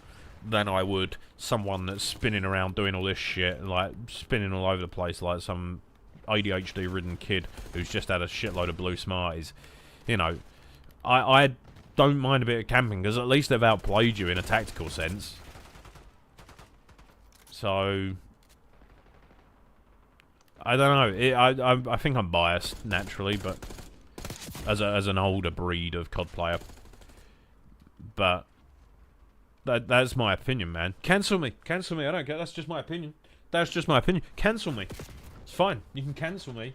S1: than I would someone that's spinning around doing all this shit, like spinning all over the place like some ADHD-ridden kid who's just had a shitload of blue Smarties. You know, I don't mind a bit of camping because at least they've outplayed you in a tactical sense. So I don't know. I think I'm biased naturally, but as an older breed of COD player, but. That's my opinion, man. Cancel me. Cancel me. I don't care. That's just my opinion. That's just my opinion. Cancel me. It's fine. You can cancel me.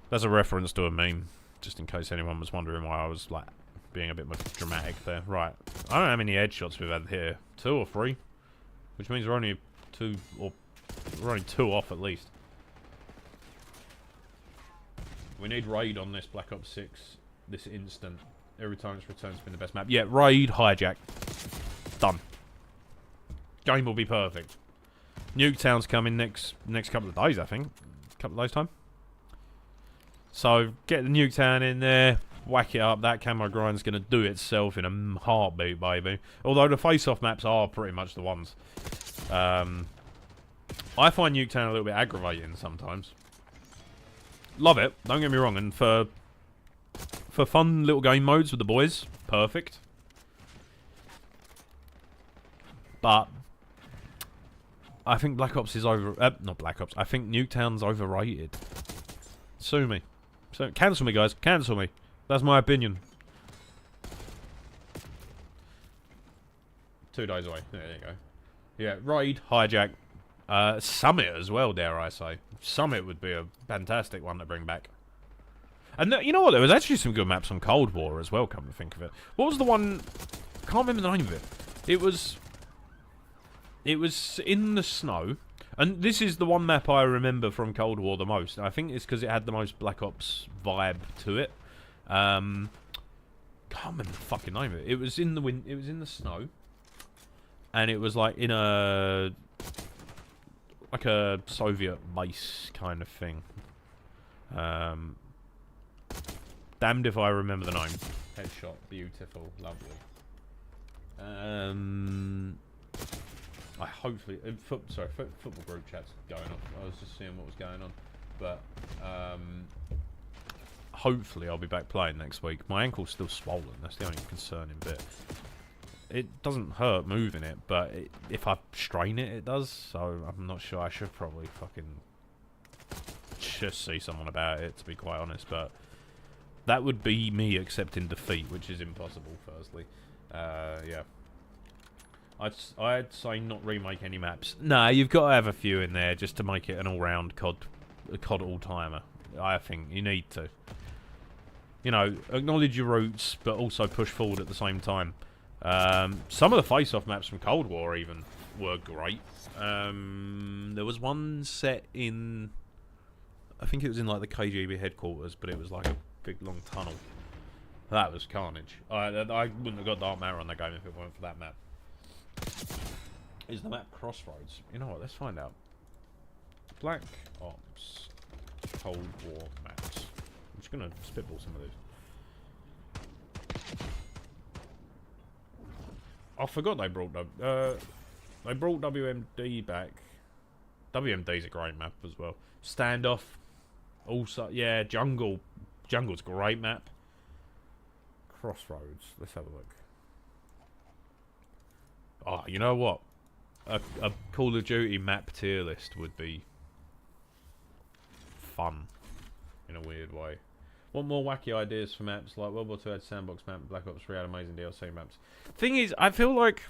S1: That's a reference to a meme, just in case anyone was wondering why I was, like, being a bit more dramatic there. Right. I don't know how many headshots we've had here. 2 or 3? Which means we're only 2 off at least. We need raid on this Black Ops 6 this instant. Every time it's returned, it's been the best map. Yeah, raid, hijack. Done. Game will be perfect. Nuketown's coming next couple of days, I think. Couple of days' time. So, get the Nuketown in there. Whack it up. That camo grind's going to do itself in a heartbeat, baby. Although the face-off maps are pretty much the ones. I find Nuketown a little bit aggravating sometimes. Love it, don't get me wrong, and for fun little game modes with the boys, perfect. But I think Black Ops is not Black Ops. I think Nuketown's overrated. Sue me. So cancel me, guys. Cancel me. That's my opinion. 2 days away. There you go. Yeah, Raid, Hijack, Summit as well, dare I say. Summit would be a fantastic one to bring back. And you know what? There was actually some good maps on Cold War as well, come to think of it. What was the one... I can't remember the name of it. It was in the snow. And this is the one map I remember from Cold War the most. I think it's because it had the most Black Ops vibe to it. Can't remember the fucking name of it. It was in the it was in the snow. And it was like in a Soviet base kind of thing. Damned if I remember the name. Headshot, beautiful, lovely. I hopefully football group chat's going on. I was just seeing what was going on, but hopefully I'll be back playing next week. My ankle's still swollen. That's the only concerning bit. It doesn't hurt moving it, but if I strain it, it does. So I'm not sure. I should probably fucking just see someone about it, to be quite honest. But that would be me accepting defeat, which is impossible. Firstly, yeah. I'd say not remake any maps. Nah, you've got to have a few in there just to make it an all-round COD all-timer. I think you need to. You know, acknowledge your roots, but also push forward at the same time. Some of the face-off maps from Cold War even were great. There was one set in... I think it was in like the KGB headquarters, but it was like a big long tunnel. That was carnage. I wouldn't have got Dark Matter on that game if it weren't for that map. Is the map Crossroads? You know what, let's find out. Black Ops Cold War maps. I'm just gonna spitball some of these. I forgot they brought WMD back. WMD's a great map as well. Standoff. Also, yeah, Jungle. Jungle's a great map. Crossroads. Let's have a look. Oh, you know what? A Call of Duty map tier list would be fun in a weird way. Want more wacky ideas for maps? Like World War II had sandbox map, Black Ops 3 had amazing DLC maps. Thing is, I feel like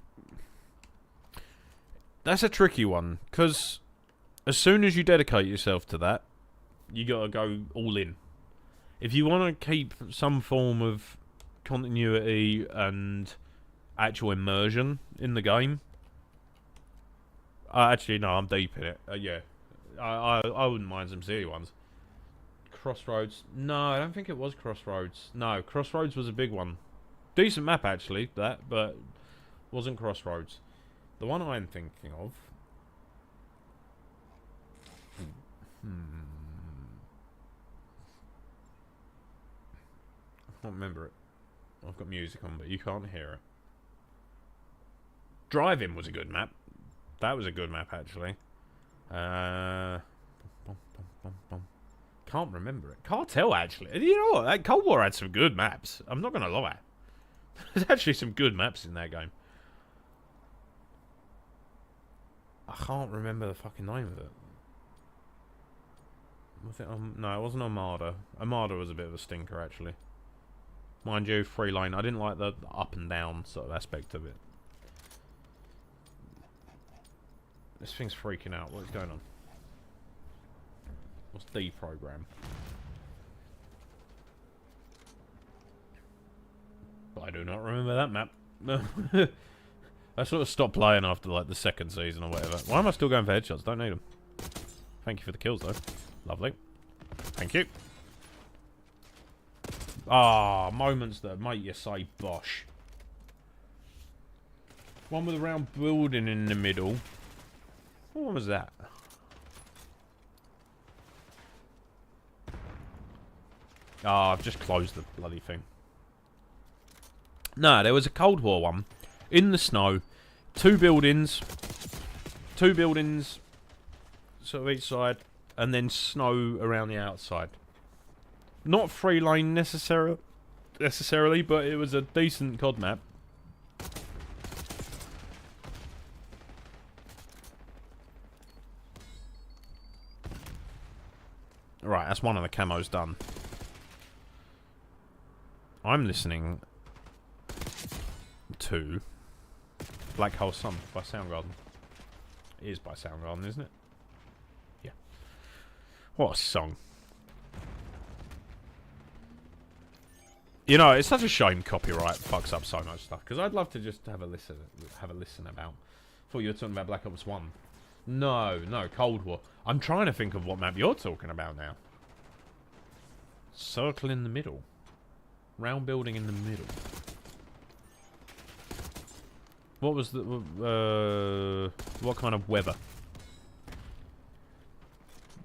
S1: that's a tricky one, because as soon as you dedicate yourself to that, you gotta go all in. If you want to keep some form of continuity and actual immersion in the game, actually no, I'm deep in it. Yeah, I wouldn't mind some silly ones. Crossroads, no, I don't think it was Crossroads. No, Crossroads was a big one. Decent map actually, that, but wasn't Crossroads. The one I'm thinking of. I can't remember it. I've got music on, but you can't hear it. Drive-In was a good map. That was a good map, actually. Can't remember it. Cartel, actually. You know what? Cold War had some good maps. I'm not going to lie. There's actually some good maps in that game. I can't remember the fucking name of it. Was it no, it wasn't Armada. Armada was a bit of a stinker, actually. Mind you, 3 lane. I didn't like the up and down sort of aspect of it. This thing's freaking out. What's going on? What's deprogram? I do not remember that map. I sort of stopped playing after like the 2nd season or whatever. Why am I still going for headshots? Don't need them. Thank you for the kills though. Lovely. Thank you. Ah, moments that make you say bosh. One with a round building in the middle. What was that? Ah, I've just closed the bloody thing. No, there was a Cold War one. In the snow. 2 buildings. 2 buildings sort of each side, and then snow around the outside. Not 3-lane necessarily, but it was a decent COD map. Right, that's one of the camos done. I'm listening to Black Hole Sun by Soundgarden. It is by Soundgarden, isn't it? Yeah. What a song. You know, it's such a shame copyright fucks up so much stuff, because I'd love to just have a listen about. Thought you were talking about Black Ops 1. No, Cold War. I'm trying to think of what map you're talking about now. Circle in the middle. Round building in the middle. What was the... what kind of weather?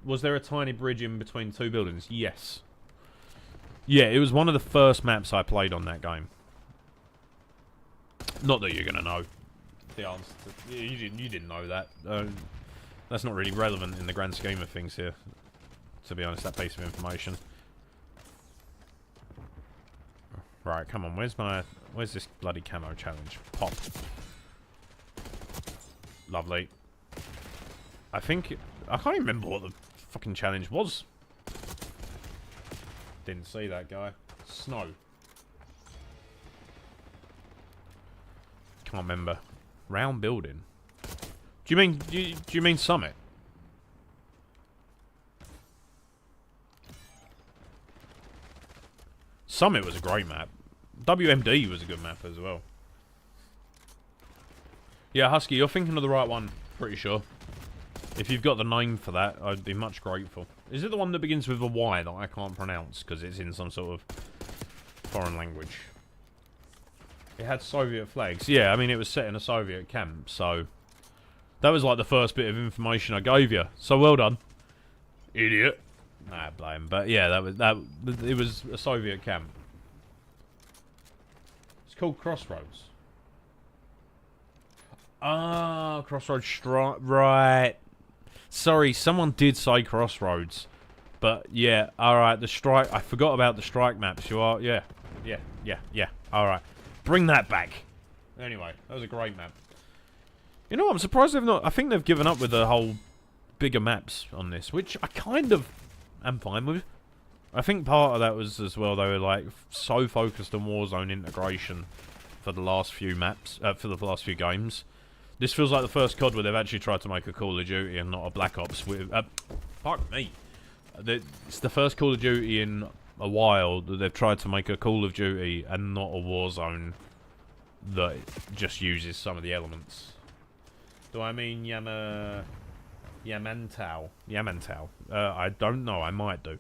S1: Was there a tiny bridge in between two buildings? Yes. Yeah, it was one of the first maps I played on that game. Not that you're going to know the answer. You didn't know that. That's not really relevant in the grand scheme of things here. To be honest, that piece of information. Right, come on. Where's this bloody camo challenge? Pop. Lovely. I can't even remember what the fucking challenge was. Didn't see that guy. Snow. Can't remember. Round building. Do you mean Summit? Summit was a great map. WMD was a good map as well. Yeah, Husky, you're thinking of the right one. Pretty sure. If you've got the name for that, I'd be much grateful. Is it the one that begins with a Y that I can't pronounce because it's in some sort of foreign language? It had Soviet flags. Yeah, I mean, it was set in a Soviet camp, so... That was like the first bit of information I gave you. So well done. Idiot. Nah, blame. But yeah, it was a Soviet camp. It's called Crossroads. Ah, Crossroads Strike. Right. Sorry, someone did say Crossroads. But yeah, alright, the strike. I forgot about the strike maps. You are, yeah. Alright. Bring that back. Anyway, that was a great map. You know what, I'm surprised they've not... I think they've given up with the whole bigger maps on this, which I kind of am fine with. I think part of that was as well, they were like so focused on Warzone integration for the last few maps, for the last few games. This feels like the first COD where they've actually tried to make a Call of Duty and not a Black Ops with... fuck me. It's the first Call of Duty in a while that they've tried to make a Call of Duty and not a Warzone that just uses some of the elements. Do I mean Yamantau? I don't know. I might do.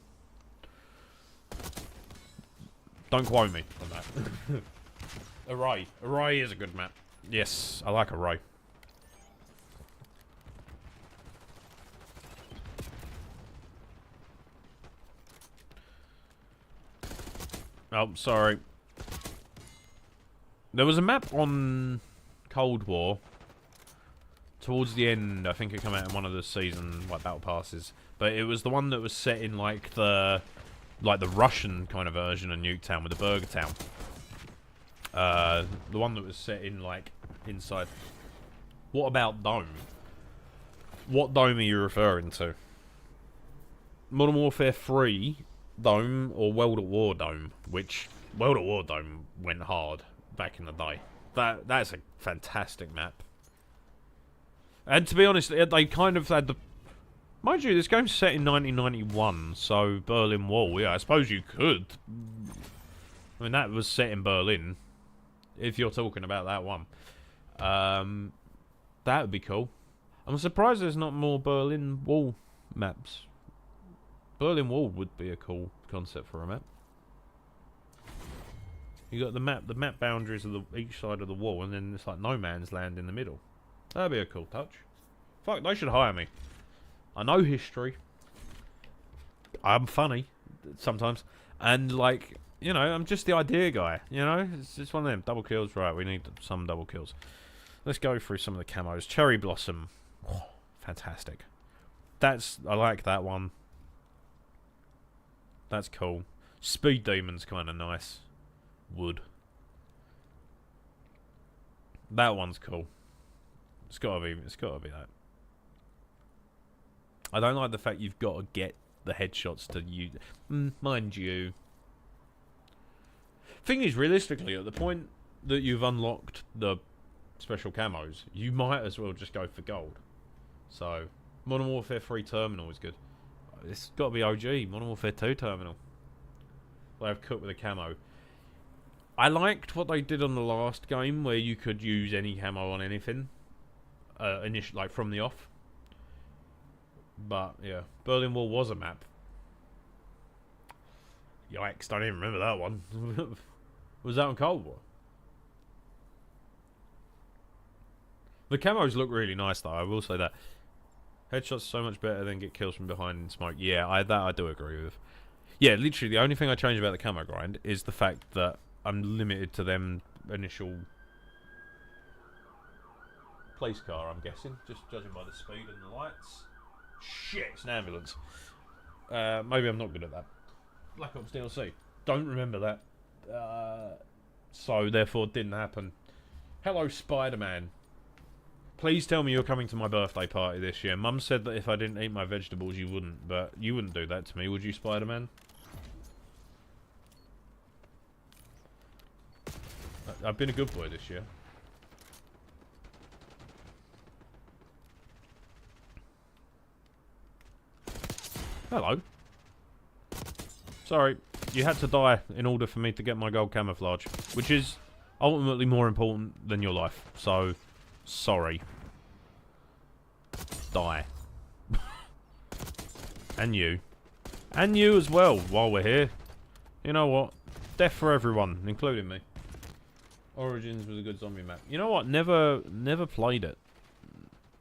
S1: Don't quote me on that. Array. Array is a good map. Yes, I like Array. Oh, sorry. There was a map on Cold War. Towards the end, I think it came out in one of the season battle passes, but it was the one that was set in like the Russian kind of version of Nuketown with the Burger Town. The one that was set in like inside. What about Dome? What Dome are you referring to? Modern Warfare 3 Dome or World at War Dome? Which World at War Dome went hard back in the day. That's a fantastic map. And to be honest, they kind of had the... Mind you, this game's set in 1991, so Berlin Wall, yeah, I suppose you could. I mean, that was set in Berlin, if you're talking about that one. That would be cool. I'm surprised there's not more Berlin Wall maps. Berlin Wall would be a cool concept for a map. You got the map boundaries of each side of the wall, and then it's like no man's land in the middle. That'd be a cool touch. Fuck, they should hire me. I know history. I'm funny sometimes, and like, you know, I'm just the idea guy. You know, it's just one of them double kills. Right, we need some double kills. Let's go through some of the camos. Cherry Blossom, oh, fantastic. I like that one. That's cool. Speed Demon's kind of nice. Wood. That one's cool. It's gotta be that. I don't like the fact you've got to get the headshots to use. Mind you. Thing is, realistically, at the point that you've unlocked the special camos, you might as well just go for gold. So, Modern Warfare 3 Terminal is good. It's got to be OG, Modern Warfare 2 Terminal. They have cooked with a camo. I liked what they did on the last game, where you could use any camo on anything, like from the off. But yeah, Berlin Wall was a map. Yikes! Don't even remember that one. Was that on Cold War? The camos look really nice, though. I will say that. Headshots so much better than get kills from behind in smoke. Yeah, I do agree with. Yeah, literally the only thing I change about the camo grind is the fact that I'm limited to them initial police car, I'm guessing, just judging by the speed and the lights. Shit, it's an ambulance. Maybe I'm not good at that. Black Ops DLC. Don't remember that. So therefore it didn't happen. Hello, Spider-Man. Please tell me you're coming to my birthday party this year. Mum said that if I didn't eat my vegetables you wouldn't, but you wouldn't do that to me, would you, Spider-Man? I've been a good boy this year. Hello. Sorry, you had to die in order for me to get my gold camouflage, which is ultimately more important than your life, so sorry. Die. And you. And you as well, while we're here. You know what? Death for everyone, including me. Origins was a good zombie map. You know what? Never played it.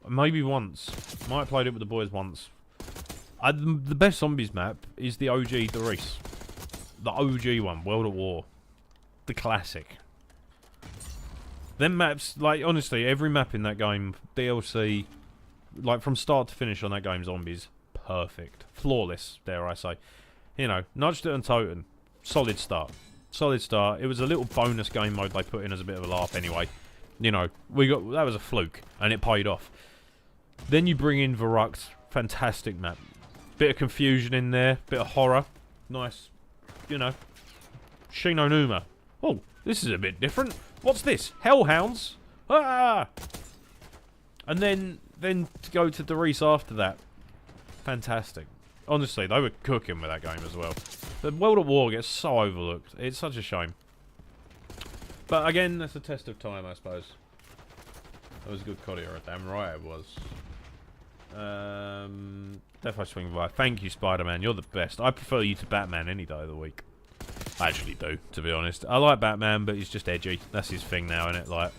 S1: Maybe once. Might have played it with the boys once. The best zombies map is the OG Doris. The OG one, World at War. The classic. Them maps, like, honestly, every map in that game, DLC, like, from start to finish on that game, zombies, perfect. Flawless, dare I say. You know, Nudged It and Toten, solid start. Solid start. It was a little bonus game mode they put in as a bit of a laugh anyway. You know, that was a fluke, and it paid off. Then you bring in Verrückt, fantastic map. Bit of confusion in there, bit of horror. Nice, you know. Shi No Numa. Oh, this is a bit different. What's this? Hellhounds? Ah! And then to go to Doris after that. Fantastic. Honestly, they were cooking with that game as well. The World at War gets so overlooked. It's such a shame. But again, that's a test of time, I suppose. That was a good Cottier, damn right it was. Defo Swing by. Thank you, Spider-Man. You're the best. I prefer you to Batman any day of the week. I actually do, to be honest. I like Batman, but he's just edgy. That's his thing now, isn't it? Like,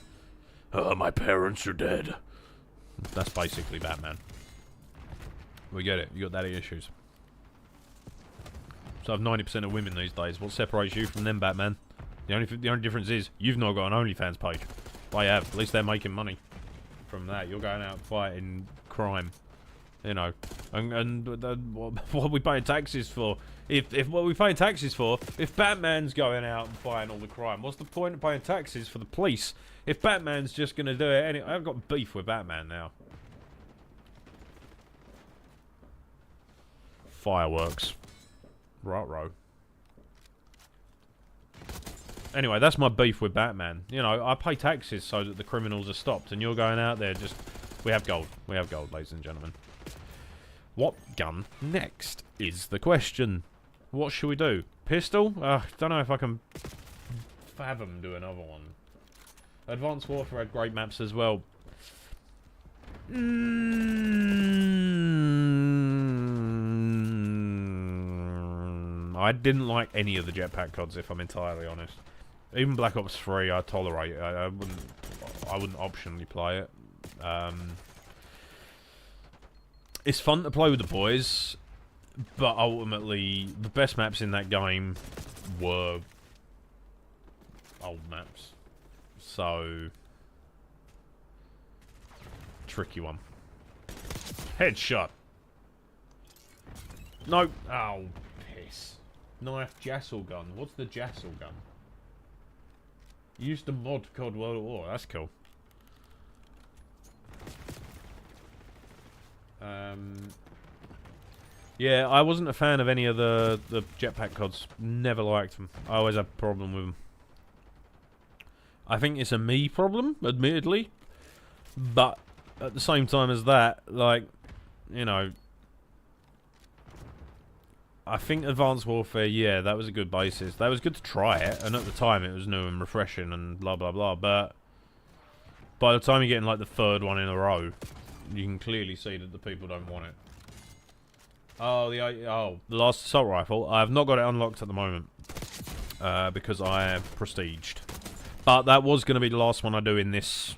S1: oh, my parents are dead. That's basically Batman. We get it. You got daddy issues. So I have 90% of women these days. What separates you from them, Batman? The only difference is you've not got an OnlyFans page. They have. At least they're making money from that. You're going out fighting crime. You know, and what are we paying taxes for? If what we paying taxes for, if Batman's going out and fighting all the crime, what's the point of paying taxes for the police? If Batman's just going to do it anyway, I've got beef with Batman now. Fireworks. Right-ro. Anyway, that's my beef with Batman. You know, I pay taxes so that the criminals are stopped, and you're going out there just... We have gold. We have gold, ladies and gentlemen. What gun next is the question. What should we do? Pistol? Don't know if I can fathom do another one. Advanced Warfare had great maps as well. I didn't like any of the jetpack CODs, if I'm entirely honest. Even Black Ops 3, I tolerate it. I wouldn't optionally play it. It's fun to play with the boys, but ultimately, the best maps in that game were old maps. So, tricky one. Headshot. No. Oh, piss. Knife Jassel gun. What's the Jassel gun? Used to mod COD World at War. That's cool. Yeah, I wasn't a fan of any of the jetpack CODs. Never liked them. I always had a problem with them. I think it's a me problem, admittedly. But at the same time as that, like, you know, I think Advanced Warfare, yeah, that was a good basis. That was good to try it, and at the time it was new and refreshing and blah blah blah, but by the time you're getting like the third one in a row, you can clearly see that the people don't want it. Oh, the last assault rifle. I have not got it unlocked at the moment because I have prestiged. But that was going to be the last one I do in this.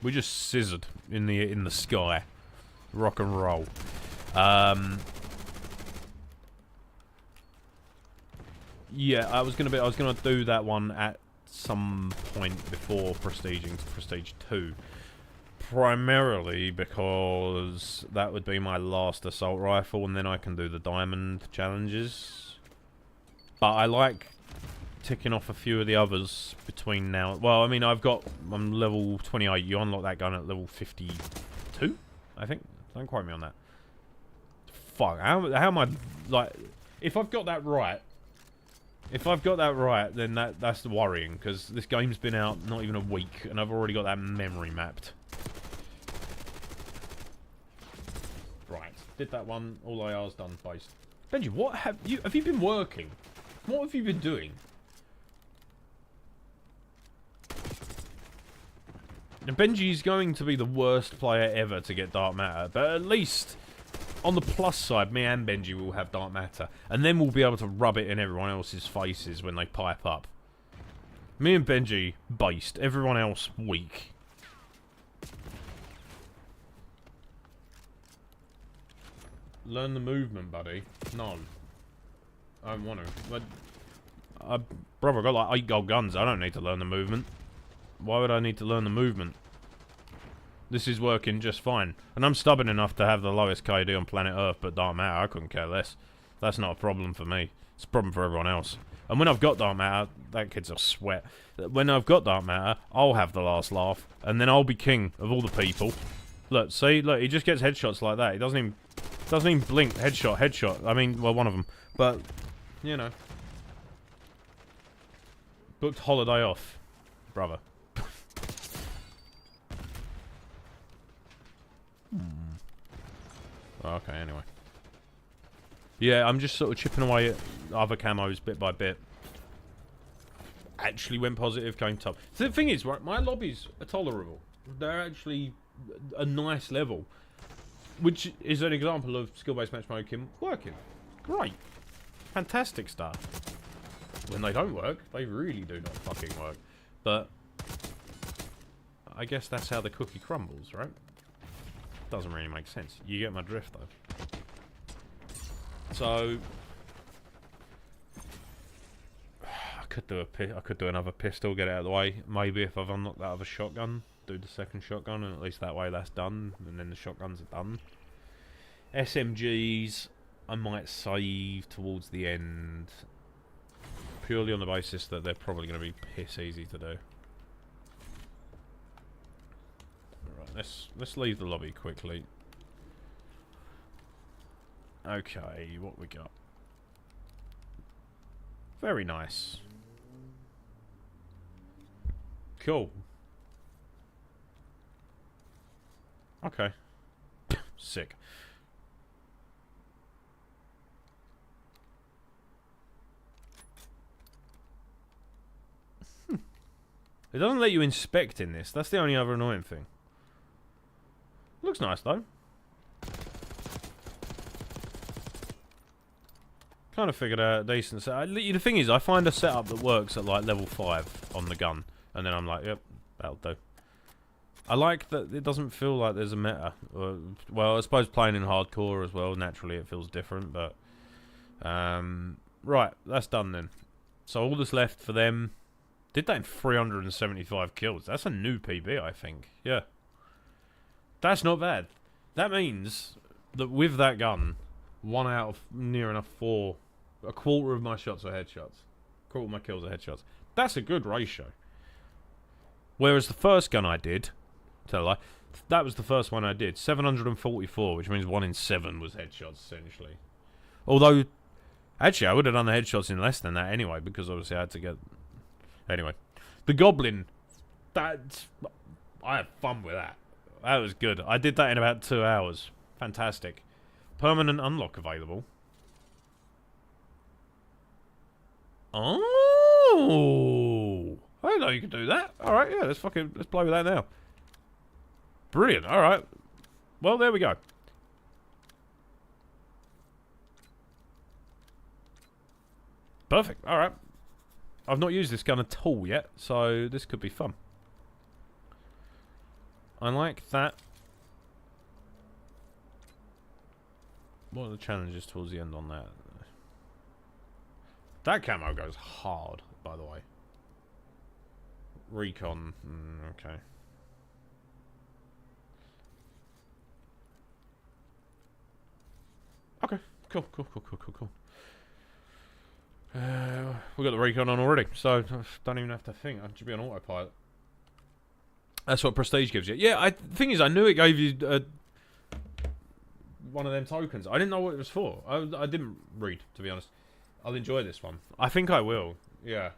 S1: We just scissored in the sky, rock and roll. Yeah, I was gonna do that one at some point before prestiging to Prestige 2. Primarily because that would be my last assault rifle, and then I can do the diamond challenges. But I like ticking off a few of the others between now. Well, I mean, I'm level 28. You unlock that gun at level 52, I think. Don't quote me on that. Fuck. How am I, like, if I've got that right, then that's worrying, because this game's been out not even a week, and I've already got that memory mapped. Right, did that one. All IR's done, based. Benji, what have you been working? What have you been doing? Now, Benji's going to be the worst player ever to get Dark Matter, but at least on the plus side, me and Benji will have Dark Matter, and then we'll be able to rub it in everyone else's faces when they pipe up. Me and Benji, based. Everyone else, weak. Learn the movement, buddy. No. I don't want to. But, brother, I got like 8 gold guns. I don't need to learn the movement. Why would I need to learn the movement? This is working just fine. And I'm stubborn enough to have the lowest KD on planet Earth, but Dark Matter, I couldn't care less. That's not a problem for me. It's a problem for everyone else. And when I've got Dark Matter, that kid's a sweat. When I've got Dark Matter, I'll have the last laugh, and then I'll be king of all the people. Look, see? Look, he just gets headshots like that. He doesn't even blink. Headshot, headshot. I mean, well, one of them. But, you know. Booked holiday off. Brother. Okay, anyway. Yeah, I'm just sort of chipping away at other camos bit by bit. Actually went positive, came top. So the thing is, right, my lobbies are tolerable. They're actually a nice level. Which is an example of skill-based matchmaking working. Great. Fantastic stuff. When they don't work, they really do not fucking work. But I guess that's how the cookie crumbles, right? Doesn't really make sense. You get my drift, though. So I could do another pistol, get it out of the way. Maybe if I've unlocked that other shotgun, do the second shotgun, and at least that way that's done, and then the shotguns are done. SMGs I might save towards the end, purely on the basis that they're probably going to be piss easy to do. Right, let's leave the lobby quickly. Okay, what we got? Very nice. Cool. Okay. Sick. It doesn't let you inspect in this. That's the only other annoying thing. Looks nice though. Kind of figured out a decent set. The thing is, I find a setup that works at like level 5 on the gun, and then I'm like, yep, that'll do. I like that it doesn't feel like there's a meta. Well, I suppose playing in hardcore as well, naturally it feels different, but right, that's done then. So all that's left for them, did that in 375 kills. That's a new PB, I think. Yeah. That's not bad. That means that with that gun, 1 out of near enough 4. A quarter of my shots are headshots. A quarter of my kills are headshots. That's a good ratio. Whereas the first gun I did, tell a lie, that was the first one I did. 744, which means 1 in 7 was headshots, essentially. Although, actually, I would have done the headshots in less than that anyway, because obviously I had to get... Anyway. The Goblin, that's... I had fun with that. That was good. I did that in about 2 hours. Fantastic. Permanent unlock available. Oh! I didn't know you could do that. Alright, yeah, let's play with that now. Brilliant, alright. Well, there we go. Perfect, alright. I've not used this gun at all yet, so this could be fun. I like that. What are the challenges towards the end on that? That camo goes hard, by the way. Recon, okay. Okay, cool. We got the recon on already, so I don't even have to think. I should be on autopilot. That's what prestige gives you. Yeah, the thing is, I knew it gave you one of them tokens. I didn't know what it was for. I didn't read, to be honest. I'll enjoy this one. I think I will. Yeah.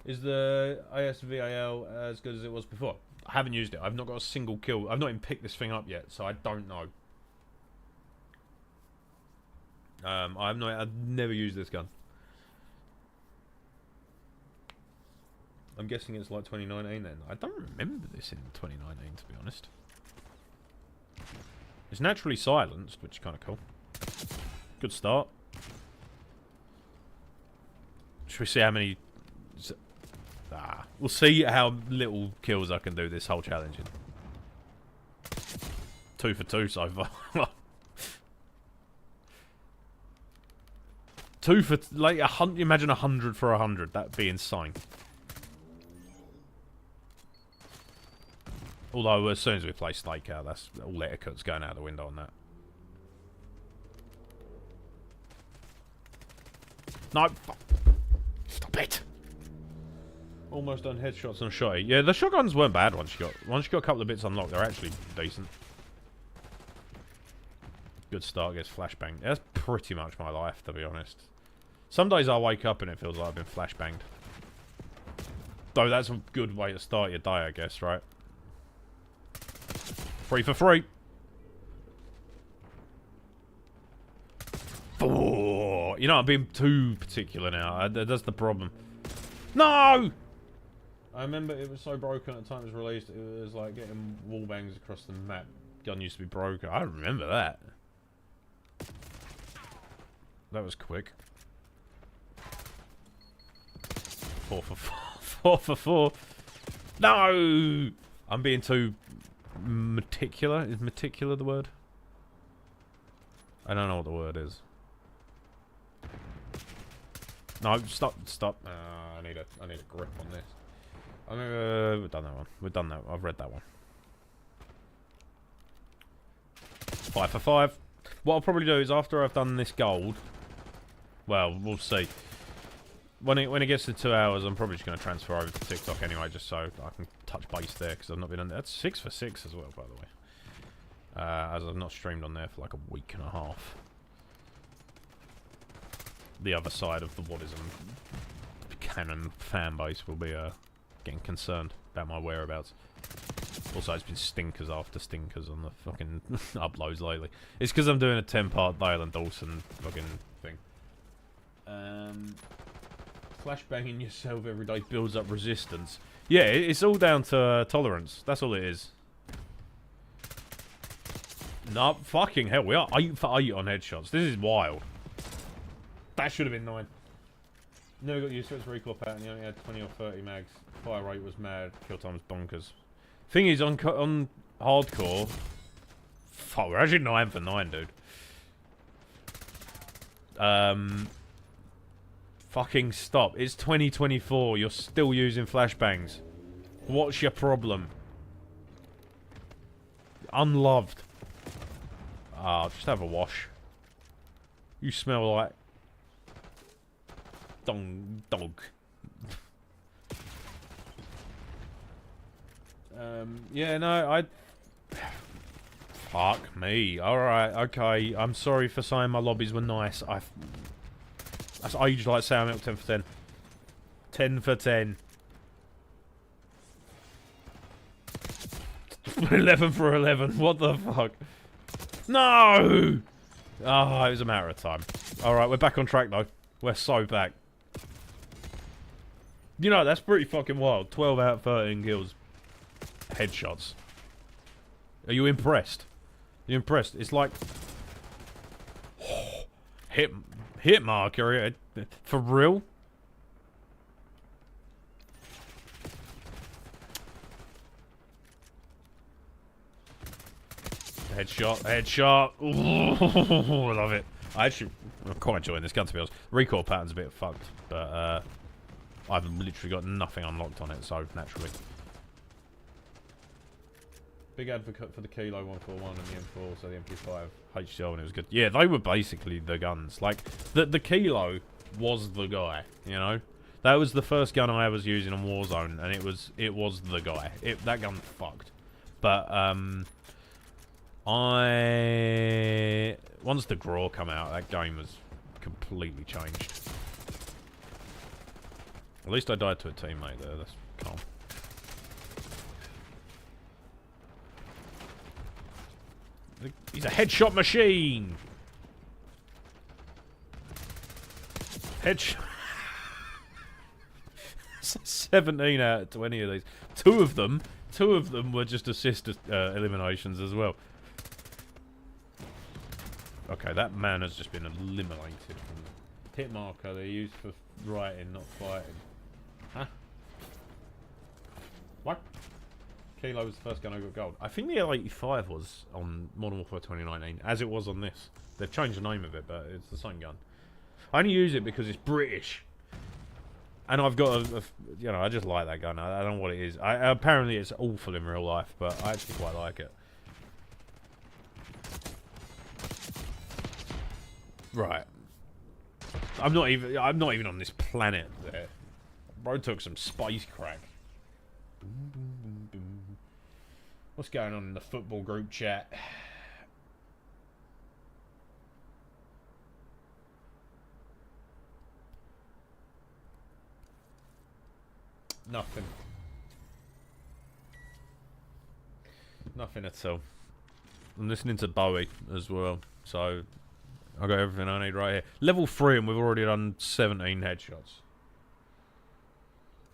S1: Is the ASVAL as good as it was before? I haven't used it. I've not got a single kill. I've not even picked this thing up yet, so I don't know. I've never used this gun. I'm guessing it's like 2019 then. I don't remember this in 2019, to be honest. It's naturally silenced, which is kind of cool. Good start. Should we see how many... we'll see how little kills I can do this whole challenge in. 2 for 2 so far. 2 for... like, imagine 100 for 100. That'd be insane. Although, as soon as we play Stakeout, that's all etiquette's going out the window on that. No! Stop it! Almost done headshots on a shotty. Yeah, the shotguns weren't bad once you got a couple of bits unlocked. They're actually decent. Good start, gets flashbanged. That's pretty much my life, to be honest. Some days I wake up and it feels like I've been flashbanged. Though that's a good way to start your day, I guess, right? 3 for 3. Oh, you know, I'm being too particular now. That's the problem. No! I remember it was so broken at the time it was released. It was like getting wall bangs across the map. Gun used to be broken. I remember that. That was quick. 4 for 4. 4 for 4. No! I'm being too meticulous. Is meticulous the word? I don't know what the word is. No, stop. I need a grip on this. We've done that one. We've done that. I've read that one. 5 for 5. What I'll probably do is after I've done this gold. Well, we'll see. When it gets to 2 hours, I'm probably just going to transfer over to TikTok anyway, just so I can touch base there, because I've not been on there. That's 6 for 6 as well, by the way. As I've not streamed on there for like a week and a half. The other side of the Wadism Canon fan base will be getting concerned about my whereabouts. Also, it's been stinkers after stinkers on the fucking uploads lately. It's because I'm doing a 10-part Dale and Dawson fucking thing. Flashbanging yourself every day builds up resistance. Yeah, it's all down to tolerance. That's all it is. No, fucking hell, we are 8 for 8 on headshots. This is wild. That should have been 9. Never got used to its recoil pattern. You only had 20 or 30 mags. Fire rate was mad. Kill time was bonkers. Thing is, on hardcore... Fuck, we're actually 9 for 9, dude. Fucking stop. It's 2024. You're still using flashbangs. What's your problem? Unloved. I'll just have a wash. You smell like... dog. Yeah, no, I... Fuck me. Alright, okay. I'm sorry for saying my lobbies were nice. That's aged like sour milk. 10 for 10. 10 for 10. 11 for 11. What the fuck? No! Oh, it was a matter of time. Alright, we're back on track though. We're so back. You know, that's pretty fucking wild. 12 out of 13 kills. Headshots. Are you impressed? You impressed? It's like... hit marker. For real? Headshot. Ooh, I love it. I'm quite enjoying this gun, to be honest. Recoil pattern's a bit fucked, but I've literally got nothing unlocked on it, so naturally. Big advocate for the Kilo 141 and the M4, so the MP5 HCL, and it was good. Yeah, they were basically the guns. Like, the Kilo was the guy, you know? That was the first gun I was using on Warzone, and it was the guy. That gun fucked. But, once the Graw come out, that game was completely changed. At least I died to a teammate there, that's calm. He's a headshot machine! Headshot... 17 out of 20 of these. Two of them were just assist eliminations as well. Okay, that man has just been eliminated from the hit marker they used for writing, not fighting. Huh? What? Kilo was the first gun I got gold. I think the L85 was on Modern Warfare 2019, as it was on this. They've changed the name of it, but it's the same gun. I only use it because it's British. And I've got you know, I just like that gun. I don't know what it is. Apparently it's awful in real life, but I actually quite like it. Right. I'm not even on this planet there. Bro took some space crack. What's going on in the football group chat? Nothing. Nothing at all. I'm listening to Bowie as well, so I got everything I need right here. Level 3 and we've already done 17 headshots.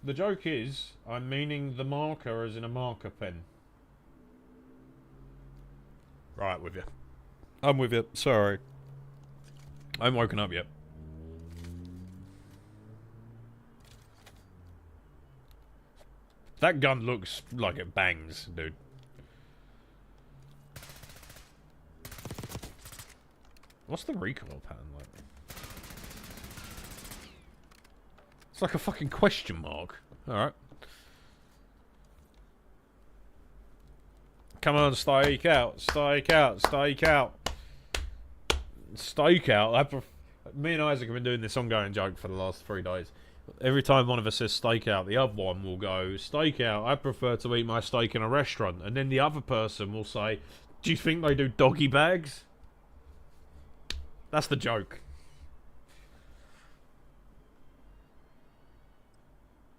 S1: The joke is, I'm meaning the marker as in a marker pen. Right, with you. I'm with you. Sorry. I haven't woken up yet. That gun looks like it bangs, dude. What's the recoil pattern like? It's like a fucking question mark. Alright. Come on, stake out. Stake out. Stake out. Stake out. Me and Isaac have been doing this ongoing joke for the last 3 days. Every time one of us says steak out, the other one will go, steak out, I prefer to eat my steak in a restaurant. And then the other person will say, do you think they do doggy bags? That's the joke.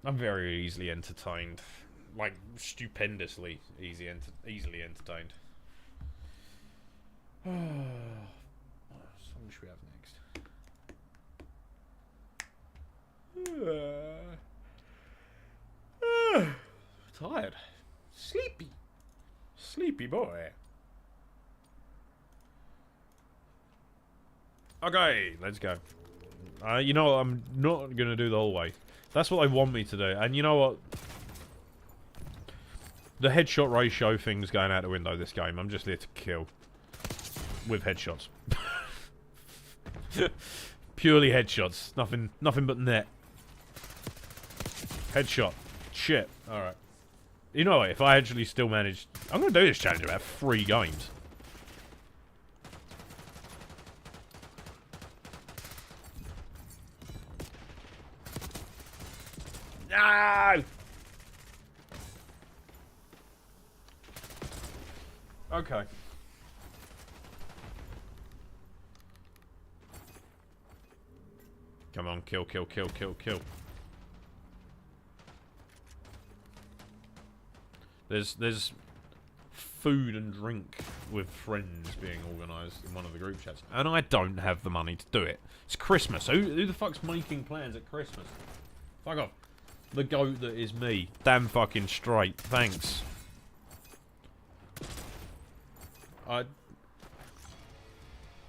S1: I'm very easily entertained. Like, stupendously easily entertained. What song should we have next? Tired. Sleepy. Sleepy boy. Okay, let's go. You know what? I'm not going to do the whole way. That's what they want me to do. And you know what? The headshot ratio thing's going out the window this game. I'm just here to kill. With headshots. Purely headshots. Nothing but net. Headshot. Shit. Alright. You know what? If I actually still manage... I'm going to do this challenge about 3 games. No! Okay. Come on, kill, kill, kill, kill, kill. There's food and drink with friends being organised in one of the group chats, and I don't have the money to do it. It's Christmas. Who the fuck's making plans at Christmas? Fuck off. The goat that is me. Damn fucking straight. Thanks.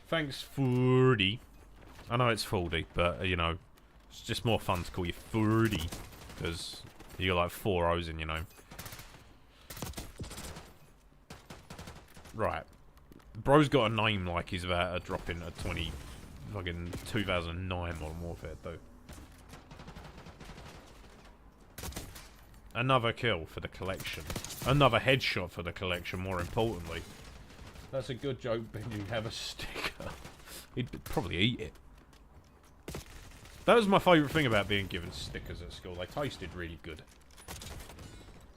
S1: Thanks, 40. I know it's 40, but, you know, it's just more fun to call you 40. Because you got like 4 O's in your name. Right. Bro's got a name like he's about to drop in a 2009 Modern Warfare, though. Another kill for the collection. Another headshot for the collection, more importantly. That's a good joke, Benji. Have a sticker. He'd probably eat it. That was my favourite thing about being given stickers at school. They tasted really good.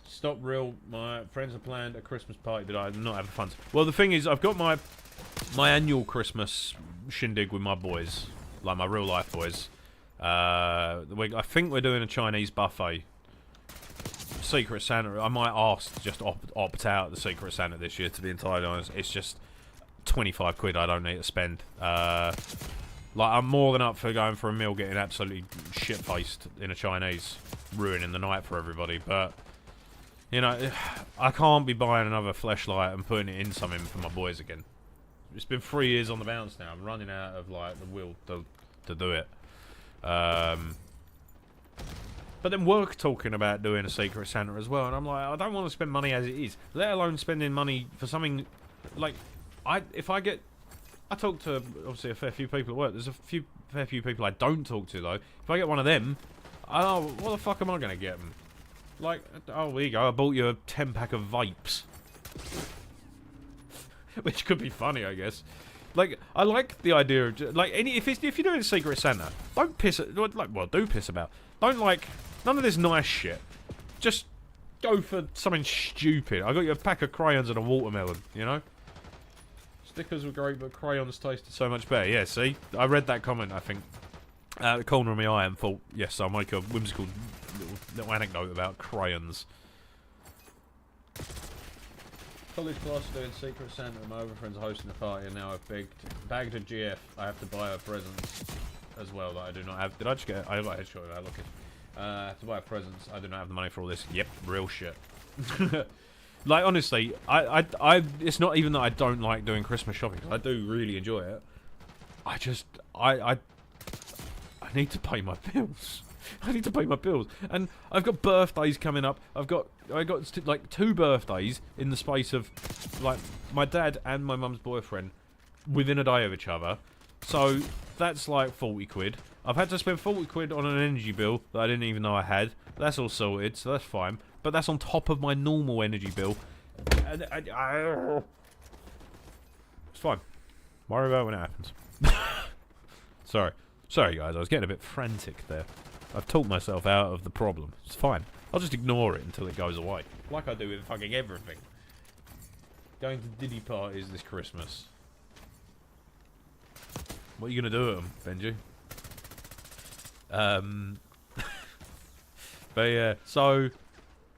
S1: Stop real. My friends have planned a Christmas party, but I'm not having fun. Well, the thing is, I've got my annual Christmas shindig with my boys. Like my real life boys. I think we're doing a Chinese buffet. Secret Santa, I might ask to just opt out the Secret Santa this year, to be entirely honest. It's just 25 quid I don't need to spend. Like, I'm more than up for going for a meal, getting absolutely shit-faced in a Chinese, ruining the night for everybody, but, you know, I can't be buying another fleshlight and putting it in something for my boys again. It's been 3 years on the bounce now. I'm running out of, like, the will to do it. But then we're talking about doing a Secret Santa as well, and I'm like, I don't want to spend money as it is, let alone spending money for something, like, I talk to, obviously, a fair few people at work. There's a fair few people I don't talk to, though. If I get one of them, what the fuck am I going to get them? Like, oh, here you go, I bought you a 10-pack of vapes. Which could be funny, I guess. Like, I like the idea of, like, if you're doing a Secret Santa, don't piss, do piss about. Don't, like, none of this nice shit. Just go for something stupid. I got you a pack of crayons and a watermelon, you know? Stickers were great, but crayons tasted so much better. Yeah, see? I read that comment, I think, out of the corner of my eye and thought, yes, I'll make a whimsical little anecdote about crayons. College class are doing Secret Santa, and my other friends are hosting a party, and now I've bagged a GF. I have to buy her presents as well that I do not have. Did I just get? I got a headshot without looking. I have to buy presents. I do not have the money for all this. Yep, real shit. Like, honestly, it's not even that I don't like doing Christmas shopping, because I do really enjoy it. I need to pay my bills. I need to pay my bills, and I've got birthdays coming up. I got like 2 birthdays in the space of, like, my dad and my mum's boyfriend within a day of each other. So that's like 40 quid. I've had to spend 40 quid on an energy bill that I didn't even know I had. That's all sorted, so that's fine. But that's on top of my normal energy bill. And it's fine. Worry about it when it happens. Sorry guys, I was getting a bit frantic there. I've talked myself out of the problem. It's fine. I'll just ignore it until it goes away. Like I do with fucking everything. Going to Diddy parties this Christmas. What are you going to do at them, Benji? But yeah, so,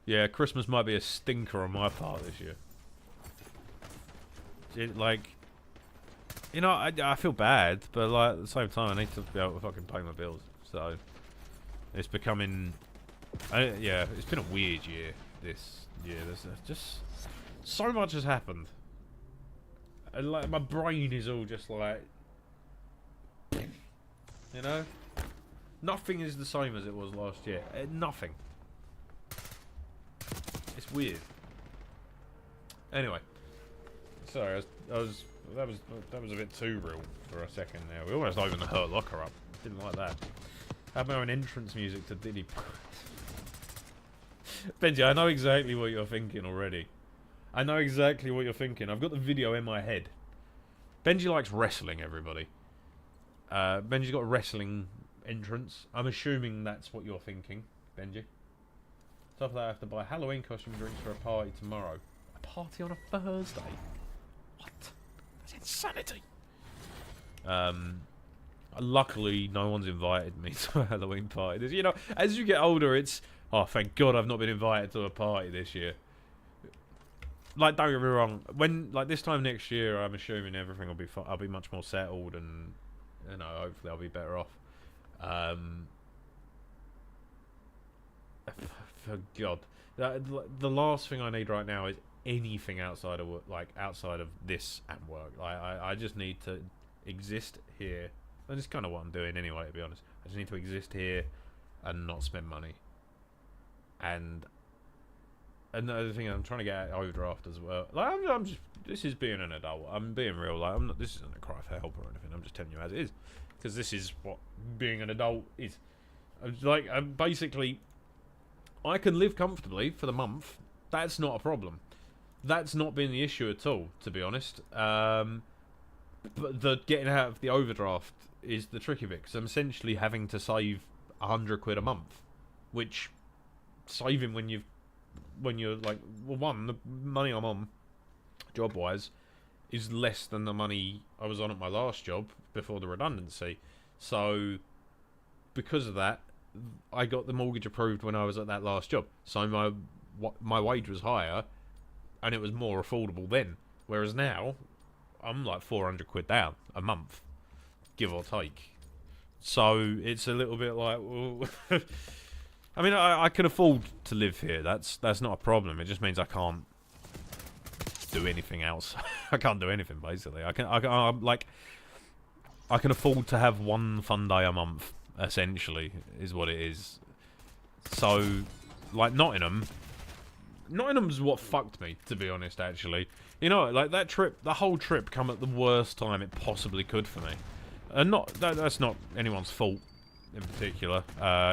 S1: yeah, Christmas might be a stinker on my part this year. Like, you know, I feel bad, but like at the same time, I need to be able to fucking pay my bills. So it's becoming, yeah, it's been a weird year. This year, there's just so much has happened, and like my brain is all just like, you know, nothing is the same as it was last year. Nothing. It's weird. Anyway, sorry, that was a bit too real for a second there. We almost opened the Hurt Locker up. Didn't like that. Had my own entrance music to Diddy. Benji, I know exactly what you're thinking already. I know exactly what you're thinking. I've got the video in my head. Benji likes wrestling, everybody. Benji's got a wrestling entrance. I'm assuming that's what you're thinking, Benji. Top of that, I have to buy Halloween costume drinks for a party tomorrow. A party on a Thursday? What? That's insanity. Luckily, no one's invited me to a Halloween party. You know, as you get older, it's... Oh, thank God I've not been invited to a party this year. Like, don't get me wrong. When, like, this time next year, I'm assuming everything will be fine. I'll be much more settled and, you know, hopefully I'll be better off. For God. The last thing I need right now is anything outside of work, like, outside of this and work. I just need to exist here. And it's kind of what I'm doing anyway, to be honest. I just need to exist here and not spend money. And another thing, I'm trying to get out overdraft as well. Like, I'm just, this is being an adult. I'm being real. Like, I'm not. This isn't a cry for help or anything. I'm just telling you as it is, because this is what being an adult is. Like, basically, I can live comfortably for the month. That's not a problem. That's not been the issue at all, to be honest. But the getting out of the overdraft is the tricky bit, because I'm essentially having to save £100 a month, which saving when you're like, well, one, the money I'm on job wise is less than the money I was on at my last job before the redundancy. So because of that, I got the mortgage approved when I was at that last job, so my wage was higher and it was more affordable then, whereas now I'm like £400 down a month, give or take. So it's a little bit like, well, I mean, I can afford to live here. That's not a problem. It just means I can't do anything else. I can't do anything basically. I can afford to have one fun day a month. Essentially, is what it is. So, like Nottingham's what fucked me, to be honest. Actually, you know, like that trip, the whole trip, come at the worst time it possibly could for me. And that's not anyone's fault in particular.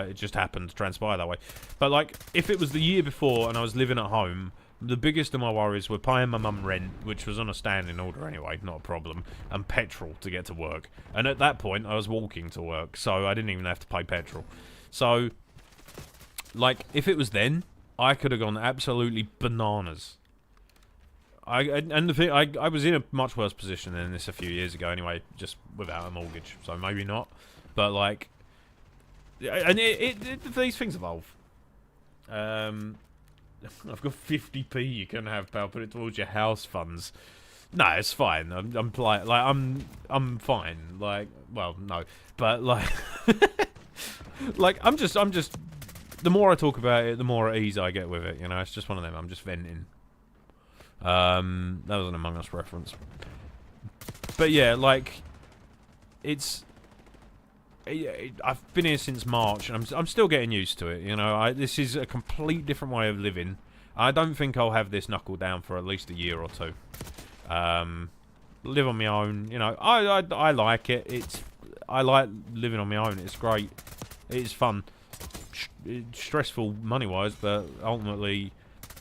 S1: It just happened to transpire that way. But like, if it was the year before and I was living at home, the biggest of my worries were paying my mum rent, which was on a standing order anyway, not a problem, and petrol to get to work. And at that point, I was walking to work, so I didn't even have to pay petrol. So, like, if it was then, I could have gone absolutely bananas. And the thing, I was in a much worse position than this a few years ago anyway, just without a mortgage, so maybe not. But like, and these things evolve. I've got 50p you can have, pal. Put it towards your house funds. No, it's fine. I'm fine. Like, well, no, but like, like I'm just. The more I talk about it, the more at ease I get with it. You know, it's just one of them. I'm just venting. That was an Among Us reference. But yeah, like, it's. I've been here since March, and I'm still getting used to it. You know, this is a complete different way of living. I don't think I'll have this knuckled down for at least a year or two. Live on my own. You know, I like it. I like living on my own. It's great. It's fun. It's stressful money-wise, but ultimately,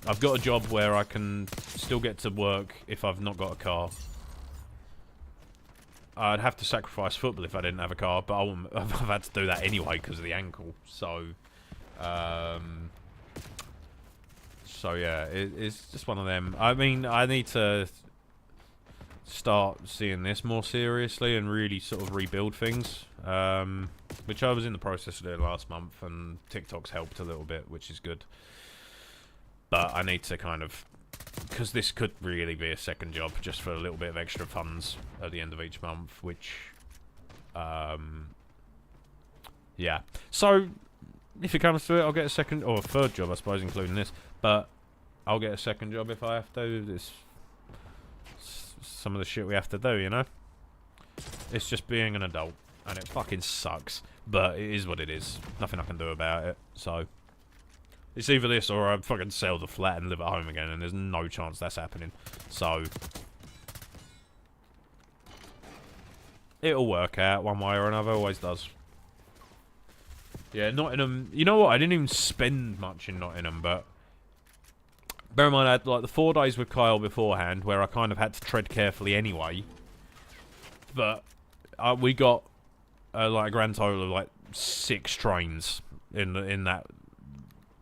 S1: I've got a job where I can still get to work if I've not got a car. I'd have to sacrifice football if I didn't have a car, but I've had to do that anyway because of the ankle. So, yeah, it's just one of them. I mean, I need to start seeing this more seriously and really sort of rebuild things, which I was in the process of doing last month, and TikTok's helped a little bit, which is good. But I need to kind of, because this could really be a second job just for a little bit of extra funds at the end of each month, which, yeah. So, if it comes to it, I'll get a second, or a third job, I suppose, including this, but I'll get a second job if I have to. This, some of the shit we have to do, you know? It's just being an adult, and it fucking sucks, but it is what it is. Nothing I can do about it, so. It's either this or I fucking sell the flat and live at home again, and there's no chance that's happening. So, it'll work out one way or another, always does. Yeah, Nottingham, you know what, I didn't even spend much in Nottingham, but bear in mind I had like the 4 days with Kyle beforehand, where I kind of had to tread carefully anyway. But we got like a grand total of like 6 trains in that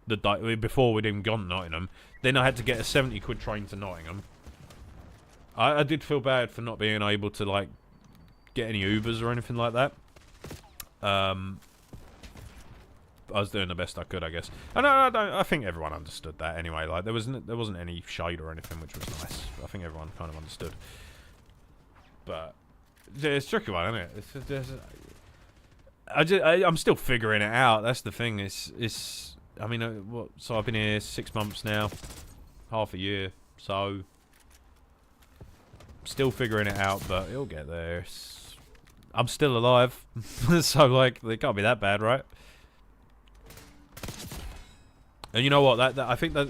S1: the day before we'd even gone to Nottingham. Then I had to get a 70 quid train to Nottingham. I did feel bad for not being able to, like, get any Ubers or anything like that. I was doing the best I could, I guess. And I think everyone understood that anyway. Like, there wasn't any shade or anything, which was nice. I think everyone kind of understood. But yeah, it's a tricky one, isn't it? I'm still figuring it out. That's the thing. I mean, what? So I've been here 6 months now, half a year. So still figuring it out, but it'll get there. I'm still alive, so like, it can't be that bad, right? And you know what? That I think that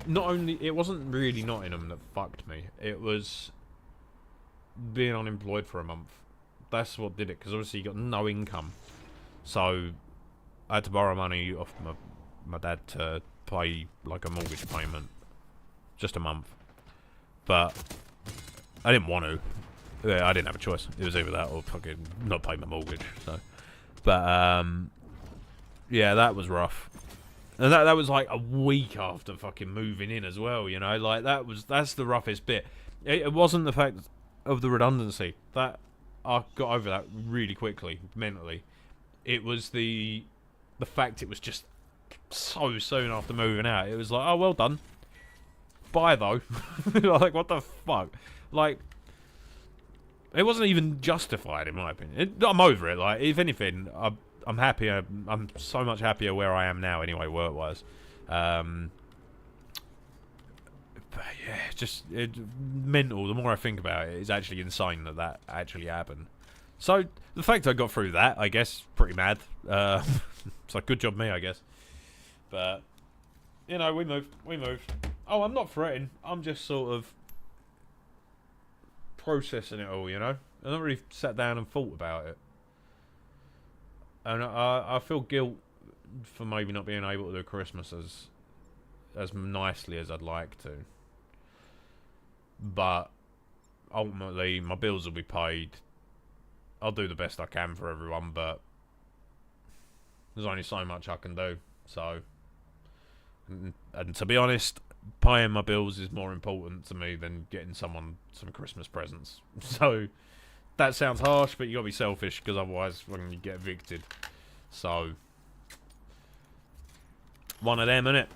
S1: not only it wasn't really Nottingham that fucked me. It was being unemployed for a month. That's what did it, because obviously you got no income. So I had to borrow money off my dad to pay like a mortgage payment, just a month. But I didn't want to. Yeah, I didn't have a choice. It was either that or fucking not pay my mortgage. So, but yeah, that was rough. And that was like a week after fucking moving in as well. You know, like that's the roughest bit. It wasn't the fact of the redundancy that I got over that really quickly mentally. It was the fact it was just so soon after moving out. It was like, oh, well done. Bye though. Like, what the fuck? Like, it wasn't even justified in my opinion. I'm over it. Like, if anything, I'm happier. I'm so much happier where I am now anyway, work-wise. But yeah, just mental. The more I think about it, it's actually insane that actually happened. So the fact I got through that, I guess, pretty mad. It's like, good job me, I guess. But you know, we moved. Oh, I'm not fretting. I'm just sort of processing it all. You know, I not really sat down and thought about it. And I feel guilt for maybe not being able to do Christmas as nicely as I'd like to. But ultimately, my bills will be paid. I'll do the best I can for everyone, but there's only so much I can do. So, and to be honest, paying my bills is more important to me than getting someone some Christmas presents. So, that sounds harsh, but you gotta be selfish, because otherwise when you get evicted. So, one of them, innit?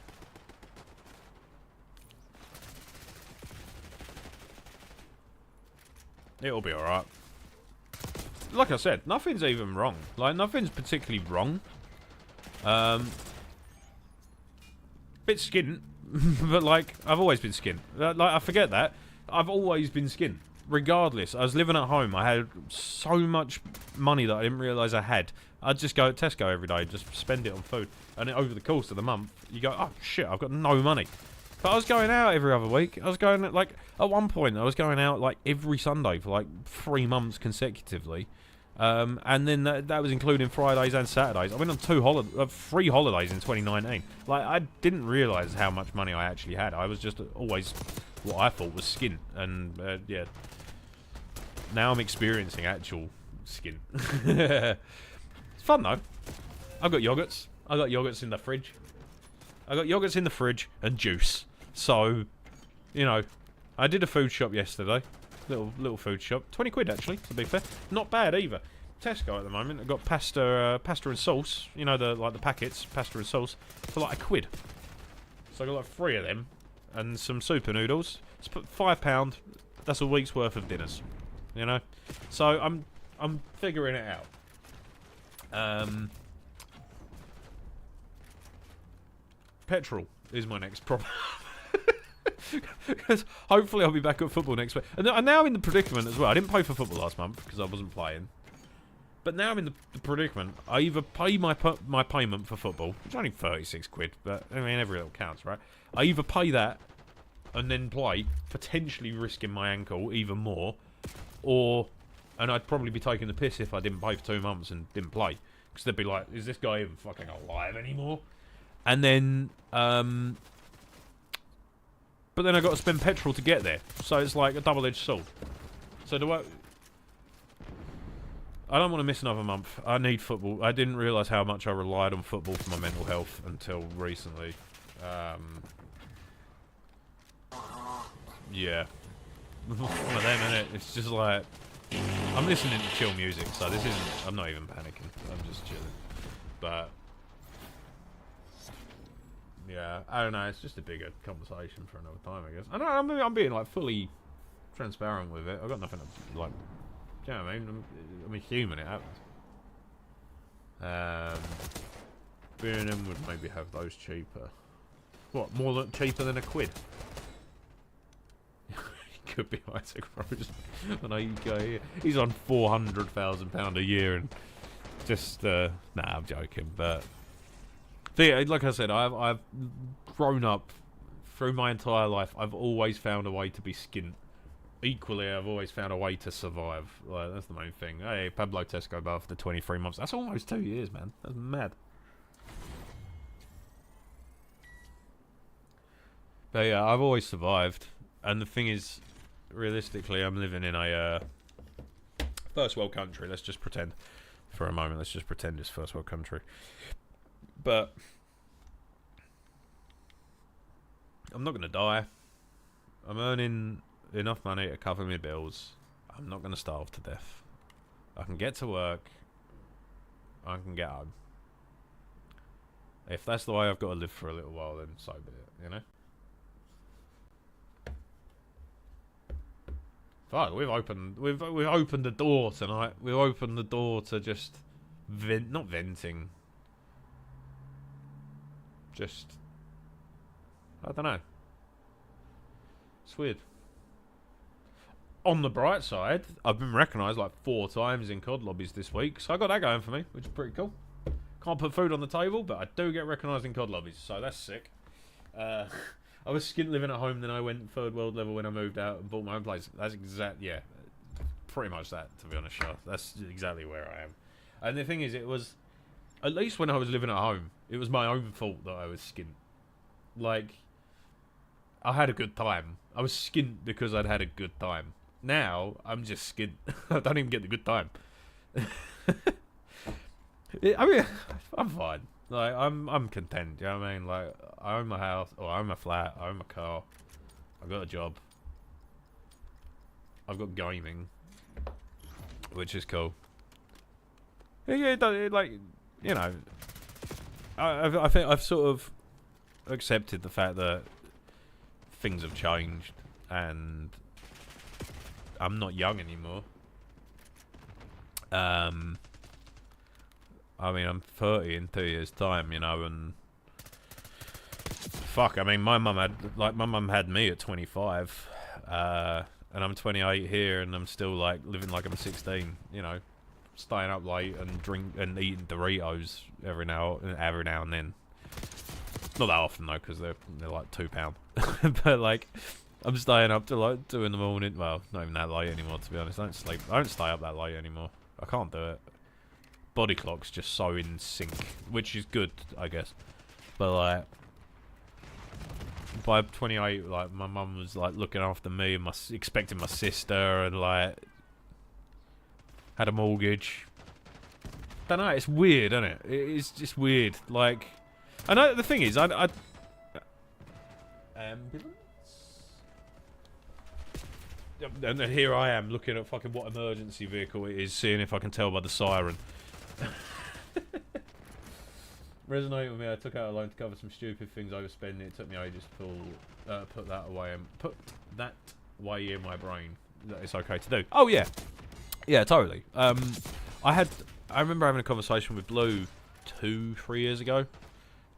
S1: It'll be alright. Like I said, nothing's even wrong. Like, nothing's particularly wrong. Bit skint, but like, I've always been skint. Like, I forget that. I've always been skint. Regardless, I was living at home. I had so much money that I didn't realise I had. I'd just go to Tesco every day, just spend it on food. And over the course of the month, you go, oh shit, I've got no money. But I was going out every other week. I was going, like, at one point, I was going out, like, every Sunday for, like, 3 months consecutively. And then that was including Fridays and Saturdays. I went on 3 holidays in 2019. Like, I didn't realise how much money I actually had. I was just always what I thought was skin. And, yeah. Now I'm experiencing actual skin. It's fun, though. I've got yogurts. I got yogurts in the fridge. I got yogurts in the fridge and juice. So, you know, I did a food shop yesterday. Little food shop. 20 quid, actually, to be fair. Not bad, either. Tesco at the moment. I've got pasta and sauce. You know, the packets, pasta and sauce, for like £1. So I got like 3 of them. And some super noodles. It's £5. That's a week's worth of dinners. You know? So, I'm figuring it out. Petrol is my next problem. Because hopefully I'll be back at football next week. And I'm now in the predicament as well. I didn't pay for football last month because I wasn't playing. But now I'm in the predicament. I either pay my payment for football, which is only 36 quid, but I mean, every little counts, right? I either pay that and then play, potentially risking my ankle even more, and I'd probably be taking the piss if I didn't pay for 2 months and didn't play. Because they'd be like, is this guy even fucking alive anymore? And then, but then I got to spend petrol to get there. So it's like a double-edged sword. So do I... I don't want to miss another month. I need football. I didn't realise how much I relied on football for my mental health until recently. Yeah. One of them, innit? It's just like... I'm listening to chill music, so this isn't... I'm not even panicking. I'm just chilling. But... yeah, I don't know. It's just a bigger conversation for another time, I guess. I know, I'm being, like, fully transparent with it. I've got nothing to, like... do you know what I mean? I'm a human, it happens. B&M would maybe have those cheaper. What, more cheaper than £1? Could be Isaac Rose. I know you go here. He's on £400,000 a year and just nah, I'm joking, but yeah, like I said, I've grown up through my entire life. I've always found a way to be skint. Equally, I've always found a way to survive. Like, that's the main thing. Hey, Pablo Escobar after 23 months. That's almost 2 years, man. That's mad. But yeah, I've always survived. And the thing is, realistically, I'm living in a first world country. Let's just pretend for a moment. Let's just pretend it's first world country. But I'm not going to die. I'm earning enough money to cover my bills. I'm not going to starve to death. I can get to work. I can get home. If that's the way I've got to live for a little while, then so be it, you know? Fuck, we've opened the door tonight. We've opened the door to just not venting. Just, I don't know. It's weird. On the bright side, I've been recognised like 4 times in COD lobbies this week, so I got that going for me, which is pretty cool. Can't put food on the table, but I do get recognised in COD lobbies, so that's sick. I was skint living at home, then I went third world level when I moved out and bought my own place. That's yeah, pretty much that, to be honest, Shah. That's exactly where I am. And the thing is, it was, at least when I was living at home, it was my own fault that I was skint. Like, I had a good time. I was skint because I'd had a good time. Now, I'm just skint. I don't even get the good time. I mean, I'm fine. Like, I'm content, you know what I mean? Like, I own my house, or I own my flat, I own my car, I've got a job, I've got gaming, which is cool. Yeah, like, you know, I think I've sort of accepted the fact that things have changed, and I'm not young anymore. I mean, I'm 30 in 2 years' time, you know, and fuck, I mean, my mum had me at 25, and I'm 28 here, and I'm still like living like I'm 16, you know, staying up late and eating Doritos every now and then. Not that often though, because they're like £2, but like, I'm staying up till like 2 in the morning. Well, not even that late anymore, to be honest. I don't stay up that late anymore. I can't do it. Body clock's just so in sync, which is good, I guess. But like, by 28, like, my mum was like looking after me and expecting my sister, and like had a mortgage. Don't know. It's weird, isn't it? It's just weird. Like, I know the thing is, ambulance. And here I am looking at fucking what emergency vehicle it is, seeing if I can tell by the siren. Resonate with me. I took out a loan to cover some stupid things, overspending. It took me ages to put that way in my brain that it's okay to do. Oh yeah, yeah, totally. I remember having a conversation with Blue 2-3 years ago.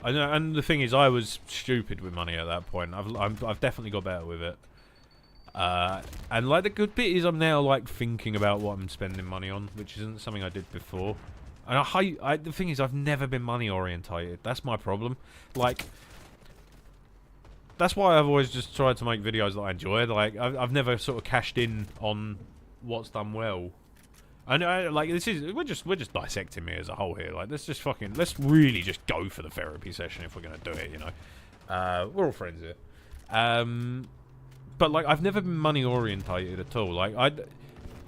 S1: I know, and the thing is, I was stupid with money at that point. I've definitely got better with it. And like, the good bit is I'm now like thinking about what I'm spending money on, which isn't something I did before. And the thing is, I've never been money orientated. That's my problem. Like, that's why I've always just tried to make videos that I enjoy. Like, I've never sort of cashed in on what's done well. And like, we're just dissecting me as a whole here. Like, let's really just go for the therapy session if we're gonna do it. You know, we're all friends here. But like, I've never been money orientated at all. Like,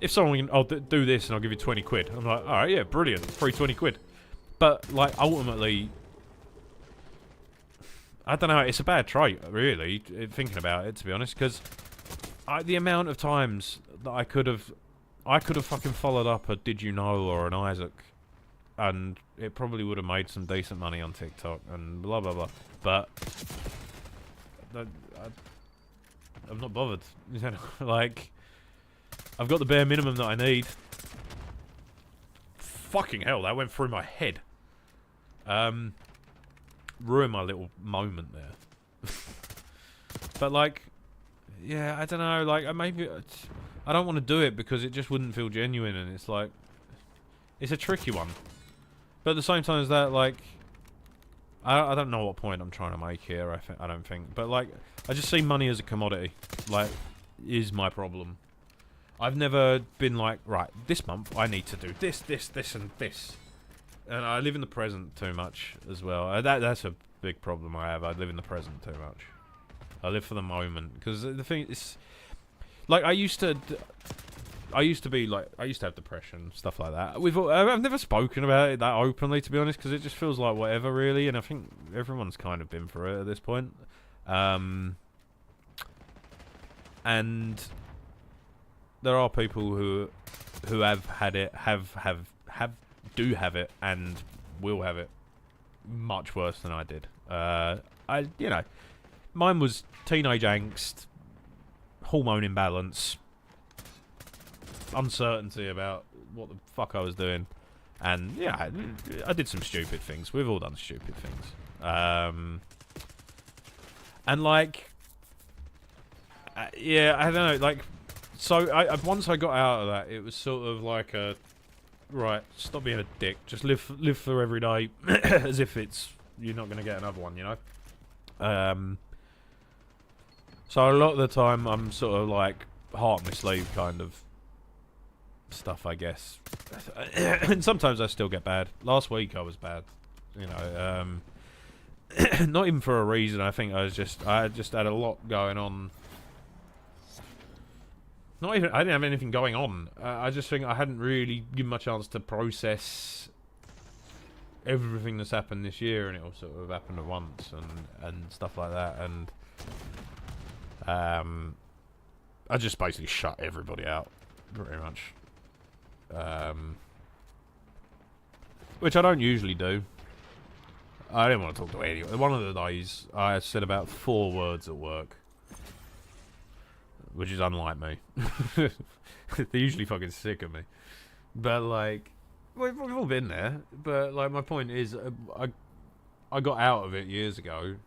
S1: if someone, I'll do this and I'll give you 20 quid. I'm like, alright, yeah, brilliant, free 20 quid. But, like, ultimately, I don't know, it's a bad trait, really, thinking about it, to be honest, because the amount of times that I could have fucking followed up a Did You Know or an Isaac, and it probably would have made some decent money on TikTok, and blah, blah, blah. But, I'm not bothered, you know, like, I've got the bare minimum that I need. Fucking hell, that went through my head. Ruined my little moment there. But like, yeah, I don't know, like, maybe, I don't want to do it because it just wouldn't feel genuine, and it's like, it's a tricky one. But at the same time as that, like, I don't know what point I'm trying to make here, I don't think. But like, I just see money as a commodity, like, is my problem. I've never been like, right, this month I need to do this, this, this, and this. And I live in the present too much as well. That's a big problem I have. I live in the present too much. I live for the moment. Because the thing is, like, I used to be like, I used to have depression, stuff like that. I've never spoken about it that openly, to be honest, because it just feels like whatever, really. And I think everyone's kind of been through it at this point. And there are people who have had it, do have it, and will have it much worse than I did. You know, mine was teenage angst, hormone imbalance, uncertainty about what the fuck I was doing, and yeah, I did some stupid things. We've all done stupid things. And like, yeah, I don't know, like, so once I got out of that, it was sort of like a, right, stop being a dick. Just live for every day as if you're not going to get another one, you know? So a lot of the time, I'm sort of like heart on my sleeve kind of stuff, I guess. And sometimes I still get bad. Last week I was bad, you know. Not even for a reason. I think I just had a lot going on. I didn't have anything going on. I just think I hadn't really given my chance to process everything that's happened this year, and it all sort of happened at once, and stuff like that. And I just basically shut everybody out, pretty much. Which I don't usually do. I didn't want to talk to anyone. One of the days, I said about 4 words at work. Which is unlike me. They're usually fucking sick of me. But, like, we've all been there. But, like, my point is, I got out of it years ago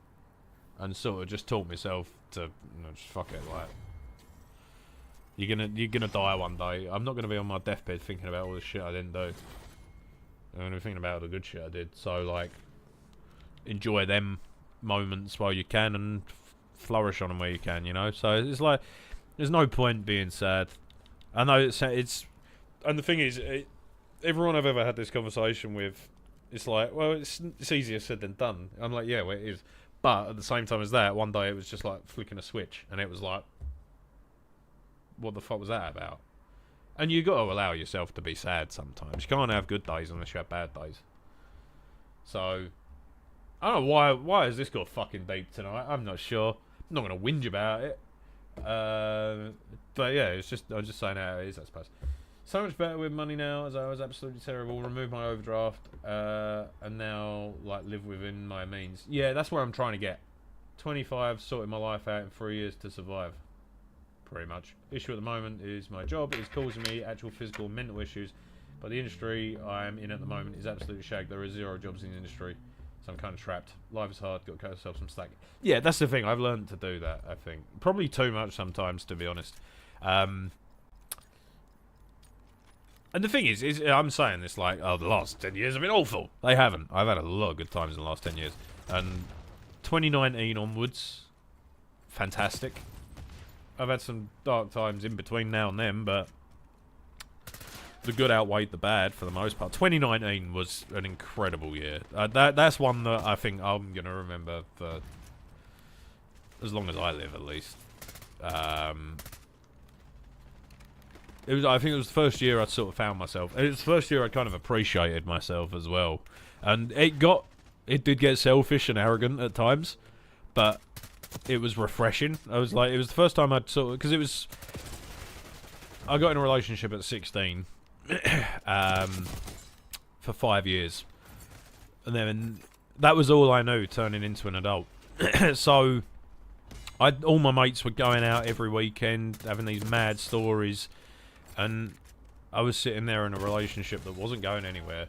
S1: and sort of just taught myself to, you know, just fuck it, like, you're gonna die one day. I'm not gonna be on my deathbed thinking about all the shit I didn't do. I'm gonna be thinking about all the good shit I did. So, like, enjoy them moments while you can and flourish on them where you can, you know? So, it's like, there's no point being sad. I know it's and the thing is, everyone I've ever had this conversation with, it's like, well, it's easier said than done. I'm like, yeah, well, it is. But at the same time as that, one day it was just like flicking a switch, and it was like, what the fuck was that about? And you got to allow yourself to be sad sometimes. You can't have good days unless you have bad days. So, I don't know why has this got fucking deep tonight? I'm not sure. I'm not gonna whinge about it. But yeah, it's just, I'm just saying how it is, I suppose. So much better with money now, as I was absolutely terrible. Remove my overdraft, and now, like, live within my means. Yeah, that's where I'm trying to get. 25, sorting my life out in 3 years to survive. Pretty much. Issue at the moment is my job is causing me actual physical and mental issues, but the industry I'm in at the moment is absolutely shagged. There are 0 jobs in the industry, so I'm kind of trapped. Life is hard, got to cut yourself some slack. Yeah, that's the thing. I've learned to do that, I think. Probably too much sometimes, to be honest. And the thing is I'm saying this like, oh, the last 10 years have been awful. They haven't. I've had a lot of good times in the last 10 years. And 2019 onwards, fantastic. I've had some dark times in between now and then, but the good outweighed the bad for the most part. 2019 was an incredible year. That's one that I think I'm going to remember for as long as I live, at least. I think it was the first year I sort of found myself. It was the first year I kind of appreciated myself as well, and it did get selfish and arrogant at times, but it was refreshing. I was like, it was the first time I'd sort of, because I got in a relationship at 16, for 5 years, and then that was all I knew turning into an adult. So all my mates were going out every weekend, having these mad stories, and I was sitting there in a relationship that wasn't going anywhere.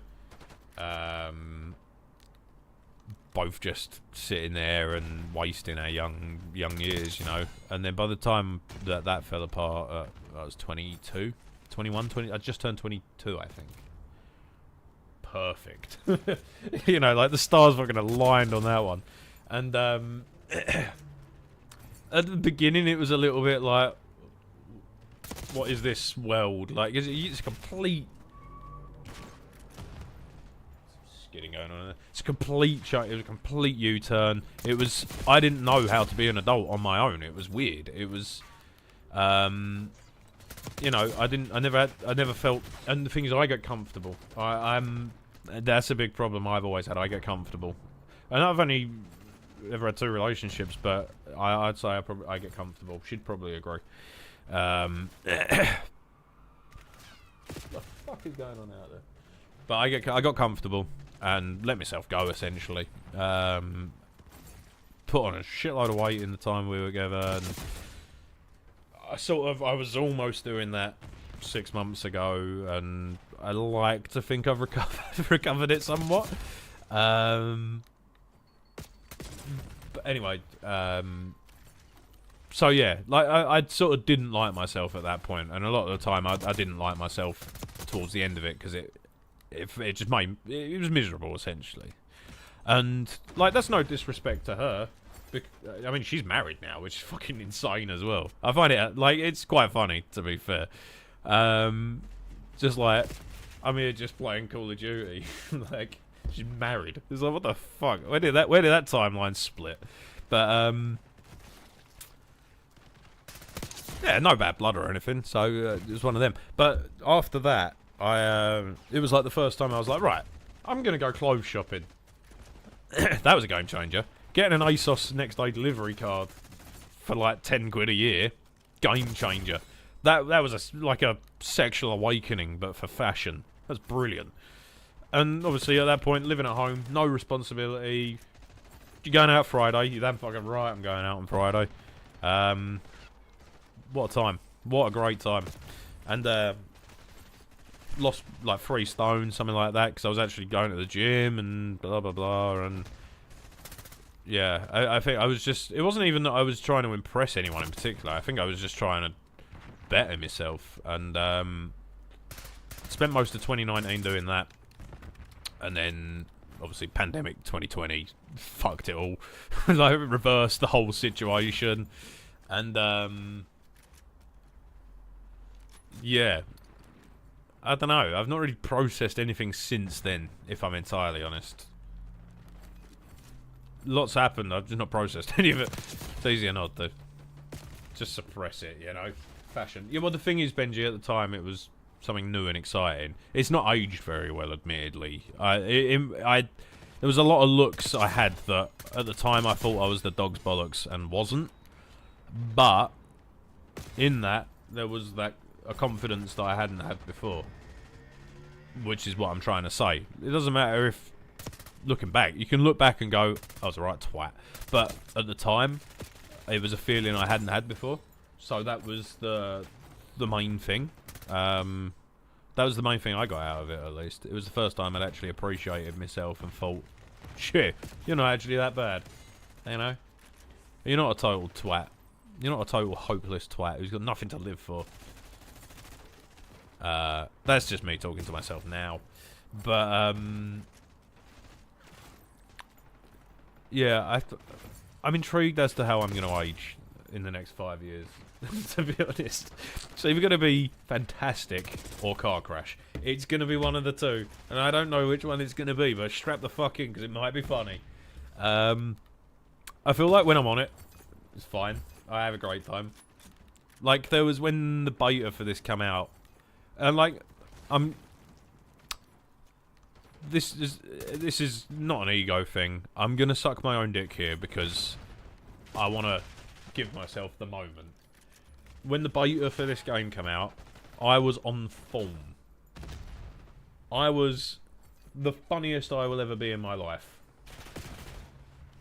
S1: Both just sitting there and wasting our young years, you know. And then by the time that fell apart, I was 22, 21, 20. I just turned 22, I think. Perfect. You know, like the stars fucking aligned on that one. And at the beginning, it was a little bit like, what is this world? Like, it's a complete skidding going on there. It's a complete it was a complete U-turn. It was, I didn't know how to be an adult on my own. It was weird. It was, you know, I never felt, and the thing is, I get comfortable. That's a big problem I've always had. I get comfortable, and I've only ever had 2 relationships, but I'd say I get comfortable. She'd probably agree. What the fuck is going on out there? But I got comfortable and let myself go, essentially. Put on a shitload of weight in the time we were together, and I was almost doing that 6 months ago, and I like to think I've recovered it somewhat. But anyway, so yeah, like I sort of didn't like myself at that point, and a lot of the time I didn't like myself towards the end of it, because it just made it was miserable, essentially. And like, that's no disrespect to her. I mean, she's married now, which is fucking insane as well. I find it, like, it's quite funny, to be fair. Just like, I'm here just playing Call of Duty. Like, she's married. It's like, what the fuck? Where did that timeline split? But, yeah, no bad blood or anything, so it was one of them. But after that, it was like the first time I was like, right, I'm going to go clothes shopping. That was a game changer. Getting an ASOS next day delivery card for like 10 quid a year, game changer. That was like a sexual awakening, but for fashion. That's brilliant. And obviously at that point, living at home, no responsibility. You're going out Friday, you're damn fucking right, I'm going out on Friday. What a time. What a great time. And lost like 3 stone, something like that, because I was actually going to the gym and blah blah blah. And yeah, I think I was just, it wasn't even that I was trying to impress anyone in particular. I think I was just trying to better myself, and spent most of 2019 doing that. And then obviously pandemic 2020 fucked it all. Like, reversed the whole situation. And yeah, I don't know, I've not really processed anything since then, if I'm entirely honest. Lots happened, I've just not processed any of it. It's easier not to just suppress it, you know. Fashion. Yeah, well, the thing is, Benji, at the time it was something new and exciting. It's not aged very well, admittedly. There was a lot of looks I had that at the time I thought I was the dog's bollocks and wasn't. But in that, there was a confidence that I hadn't had before, which is what I'm trying to say. It doesn't matter if, looking back, you can look back and go, I was a right twat, but at the time it was a feeling I hadn't had before. So that was the main thing. That was the main thing I got out of it, at least. It was the first time I'd actually appreciated myself and thought, shit, you're not actually that bad, you know. You're not a total twat. You're not a total hopeless twat who's got nothing to live for. That's just me talking to myself now. But, yeah, I'm intrigued as to how I'm going to age in the next 5 years, to be honest. It's either going to be fantastic or car crash. It's going to be one of the two. And I don't know which one it's going to be, but strap the fuck in, because it might be funny. I feel like when I'm on it, it's fine. I have a great time. Like, there was when the beta for this came out, And like, I'm. This is not an ego thing. I'm gonna suck my own dick here because I want to give myself the moment. When the beta for this game came out, I was on form. I was the funniest I will ever be in my life.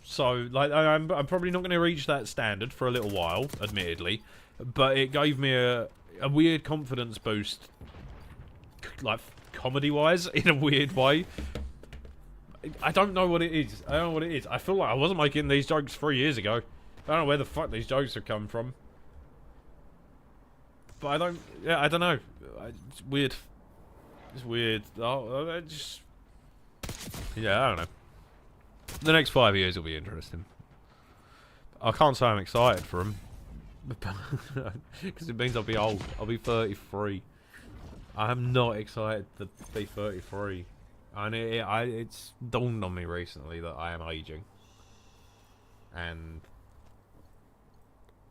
S1: So, like, I'm probably not going to reach that standard for a little while, admittedly, but it gave me a weird confidence boost, like, comedy-wise, in a weird way. I don't know what it is. I don't know what it is. I feel like I wasn't making these jokes 3 years ago. I don't know where the fuck these jokes have come from. But I don't... Yeah, I don't know. It's weird. It's weird. Oh, just... Yeah, I don't know. The next 5 years will be interesting. I can't say I'm excited for them. Because it means I'll be old. I'll be 33. I'm not excited to be 33. And it's dawned on me recently that I am aging. And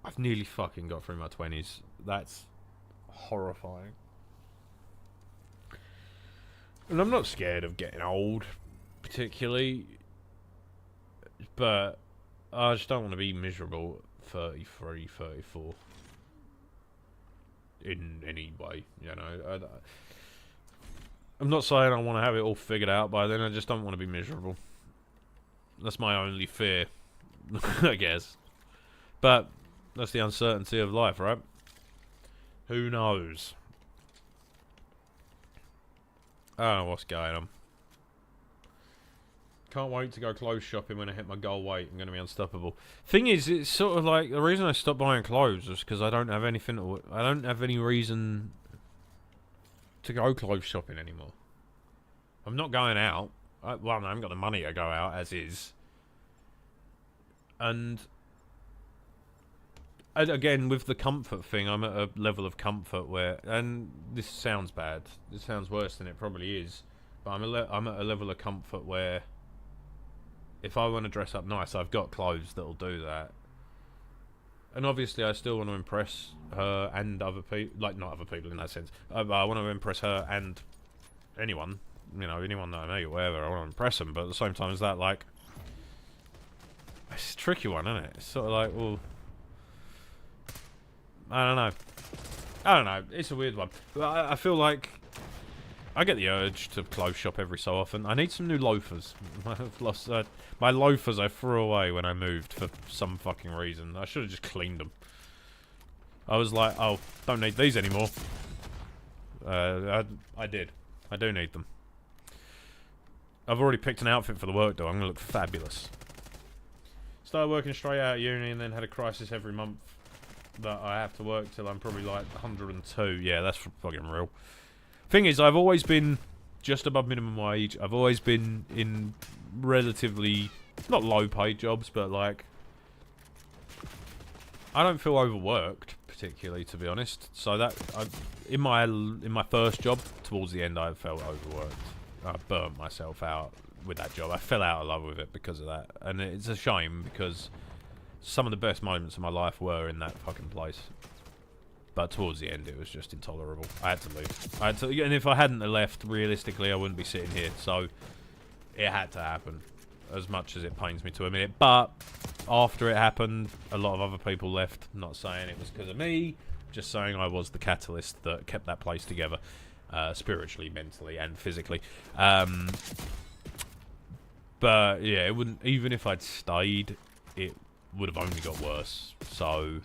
S1: I've nearly fucking got through my 20s. That's horrifying. And I'm not scared of getting old, particularly. But I just don't want to be miserable at 33, 34. In any way, you know. I'm not saying I want to have it all figured out by then, I just don't want to be miserable. That's my only fear, I guess. But that's the uncertainty of life, right? Who knows? I don't know what's going on. Can't wait to go clothes shopping when I hit my goal weight. I'm going to be unstoppable. Thing is, it's sort of like the reason I stopped buying clothes is because I don't have anything to. I don't have any reason to go clothes shopping anymore. I'm not going out. Well, I haven't got the money to go out as is. And again, with the comfort thing, I'm at a level of comfort where, and this sounds bad. This sounds worse than it probably is. But I'm at a level of comfort where, if I want to dress up nice, I've got clothes that'll do that. And obviously, I still want to impress her and other people. Like, not other people in that sense. I want to impress her and anyone. You know, anyone that I meet or whatever. I want to impress them. But at the same time as that, like... It's a tricky one, isn't it? It's sort of like, well... I don't know. It's a weird one. But I feel like... I get the urge to clothes shop every so often. I need some new loafers. I've lost my loafers I threw away when I moved for some fucking reason. I should have just cleaned them. I was like, oh, don't need these anymore. I did. I do need them. I've already picked an outfit for the work though. I'm gonna look fabulous. Started working straight out of uni and then had a crisis every month that I have to work till I'm probably like 102. Yeah, that's fucking real. Thing is, I've always been just above minimum wage. I've always been in relatively, not low paid jobs, but like, I don't feel overworked particularly, to be honest. So that, in my first job, towards the end, I felt overworked. I burnt myself out with that job. I fell out of love with it because of that. And it's a shame because some of the best moments of my life were in that fucking place. But towards the end, it was just intolerable. I had to leave. And if I hadn't left, realistically, I wouldn't be sitting here. So, it had to happen. As much as it pains me to admit it. But, after it happened, a lot of other people left. I'm not saying it was because of me. Just saying I was the catalyst that kept that place together. Spiritually, mentally, and physically. But, yeah, it wouldn't... Even if I'd stayed, it would have only got worse. So...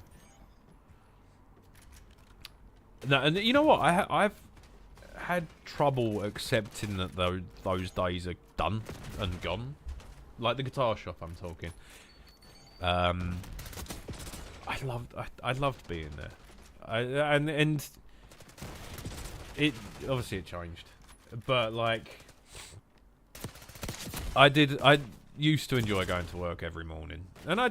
S1: No, and you know what? I've had trouble accepting that those days are done and gone. Like the guitar shop, I'm talking. I loved being there. And it obviously it changed, but like I used to enjoy going to work every morning, and I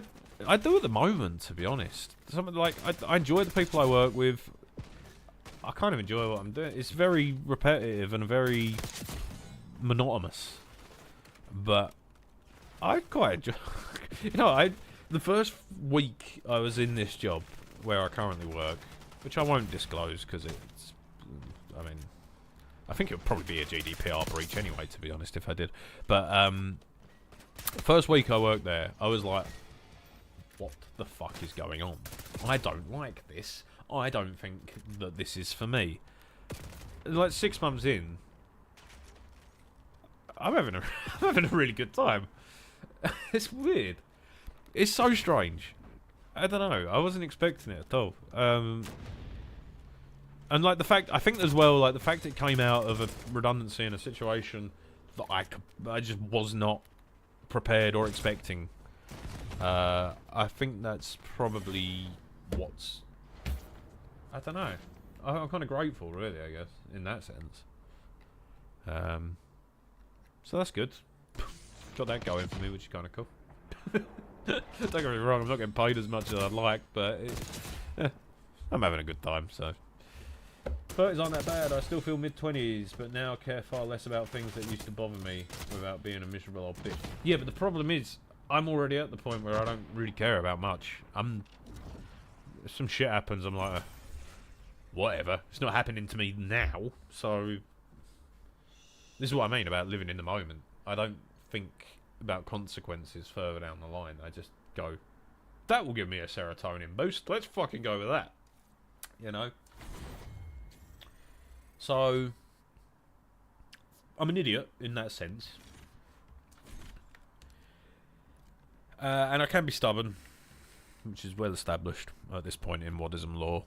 S1: do at the moment, to be honest. Something like I enjoy the people I work with. I kind of enjoy what I'm doing. It's very repetitive and very monotonous. But I quite enjoy... You know, the first week I was in this job where I currently work, which I won't disclose because it's I mean, I think it would probably be a GDPR breach anyway, to be honest, if I did. But first week I worked there, I was like, what the fuck is going on? I don't like this. I don't think that this is for me. Like 6 months in, I'm having a really good time. It's weird. It's so strange. I don't know. I wasn't expecting it at all. And like the fact, I think as well, like the fact it came out of a redundancy in a situation that I just was not prepared or expecting. I think that's probably what's, I don't know. I'm kind of grateful, really, I guess, in that sense. So that's good. Got that going for me, which is kind of cool. Don't get me wrong, I'm not getting paid as much as I'd like, but I'm having a good time, so. 30s aren't that bad. I still feel mid-20s, but now care far less about things that used to bother me without being a miserable old bitch. Yeah, but the problem is, I'm already at the point where I don't really care about much. If some shit happens, I'm like, whatever. It's not happening to me now, so. This is what I mean about living in the moment. I don't think about consequences further down the line. I just go, that will give me a serotonin boost. Let's fucking go with that. You know? So, I'm an idiot in that sense. And I can be stubborn, which is well established at this point in Wadism law.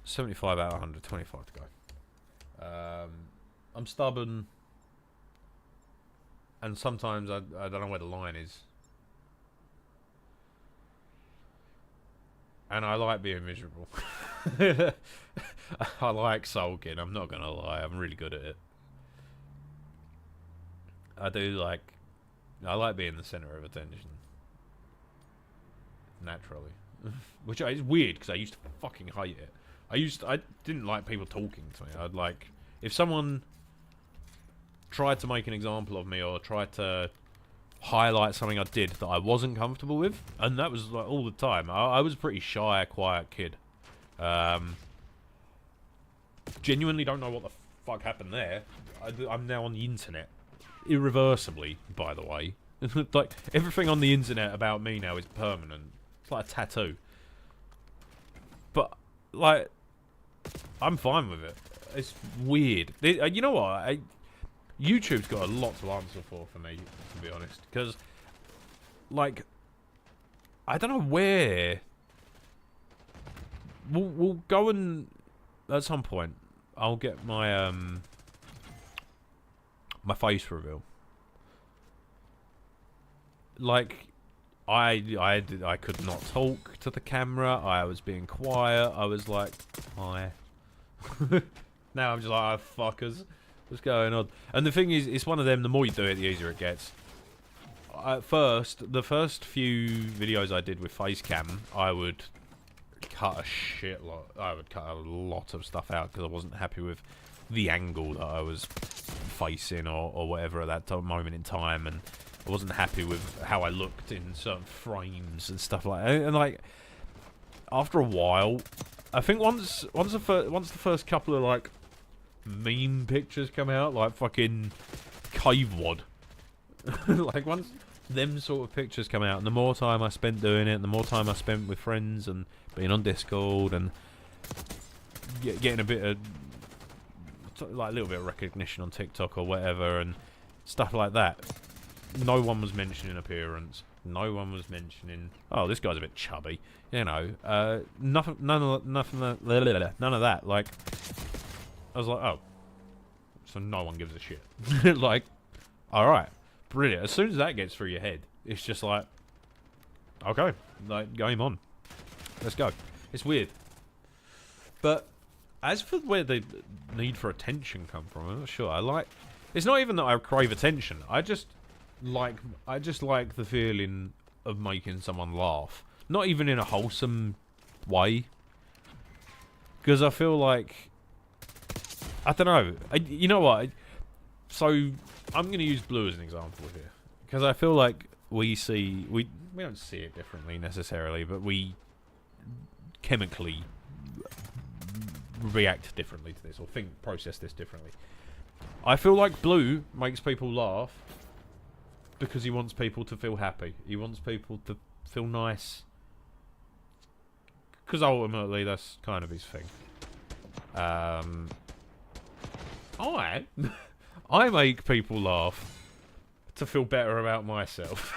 S1: 75 out of 100, 25 to go. I'm stubborn, and sometimes I don't know where the line is. And I like being miserable. I like sulking, I'm not gonna lie, I'm really good at it. I like being the centre of attention. Naturally. Which is weird, because I used to fucking hate it. I didn't like people talking to me. I'd like, if someone tried to make an example of me or tried to highlight something I did that I wasn't comfortable with, and that was like all the time. I was a pretty shy, quiet kid. Genuinely don't know what the fuck happened there. I'm now on the internet. Irreversibly, by the way. Like, everything on the internet about me now is permanent. It's like a tattoo. But, like, I'm fine with it. It's weird. You know what? YouTube's got a lot to answer for me, to be honest. Because, like, I don't know where. We'll go and, at some point, I'll get my my face reveal. Like, I could not talk to the camera. I was being quiet. I was like, hi. Now I'm just like, oh, fuckers. What's going on? And the thing is, it's one of them, the more you do it, the easier it gets. At first, the first few videos I did with Facecam, I would cut a shit lot. I would cut a lot of stuff out because I wasn't happy with the angle that I was facing or whatever at that moment in time, and I wasn't happy with how I looked in certain frames and stuff like that. And like, after a while, I think once the first couple of like meme pictures come out, like fucking Cave Wad, like once them sort of pictures come out, and the more time I spent doing it, and the more time I spent with friends and being on Discord and getting a bit of like a little bit of recognition on TikTok or whatever and stuff like that, no one was mentioning appearance. No one was mentioning, oh, this guy's a bit chubby, you know. None of that. Like, I was like, oh, so no one gives a shit. Like, all right, brilliant. As soon as that gets through your head, it's just like, okay, like, game on. Let's go. It's weird. But as for where the need for attention come from, I'm not sure. It's not even that I crave attention. I just like the feeling of making someone laugh. Not even in a wholesome way. Because I feel like, I don't know. You know what? So I'm going to use Blue as an example here. Because I feel like we don't see it differently necessarily, but we chemically react differently to this or process this differently. I feel like Blue makes people laugh because he wants people to feel happy. He wants people to feel nice. Because ultimately, that's kind of his thing. I make people laugh to feel better about myself.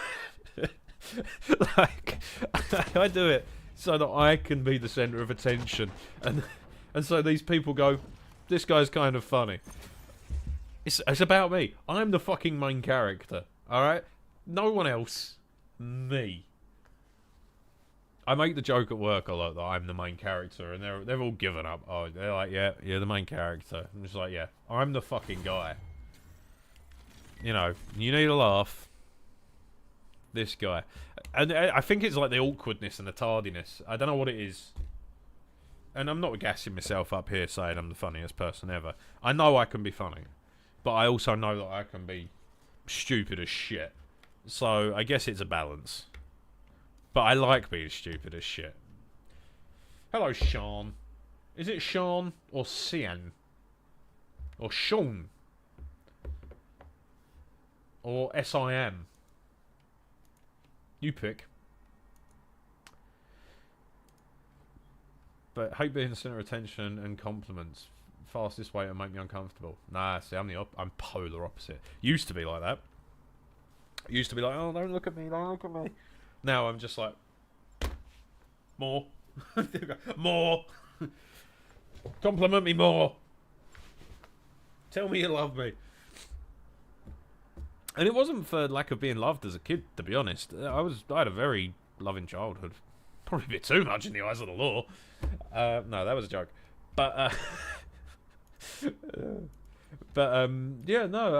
S1: Like, I do it so that I can be the centre of attention. And so these people go, this guy's kind of funny. It's about me. I'm the fucking main character. Alright? No one else. Me. I make the joke at work a lot that I'm the main character, and they've all given up. Oh, they're like, yeah, you're the main character. I'm just like, yeah, I'm the fucking guy. You know, you need a laugh. This guy. And I think it's like the awkwardness and the tardiness. I don't know what it is. And I'm not gassing myself up here saying I'm the funniest person ever. I know I can be funny. But I also know that I can be stupid as shit. So I guess it's a balance. But I like being stupid as shit. Hello, Sean. Is it Sean or Sian? Or Sean? Or SIM? You pick. But hate being the centre of attention and compliments. Fastest way to make me uncomfortable. Nah, see, I'm polar opposite. Used to be like that. Used to be like, oh, don't look at me, don't look at me. Now I'm just like, more. More. Compliment me more. Tell me you love me. And it wasn't for lack of being loved as a kid, to be honest. I had a very loving childhood. Probably a bit too much in the eyes of the law. No, that was a joke. But, yeah, no,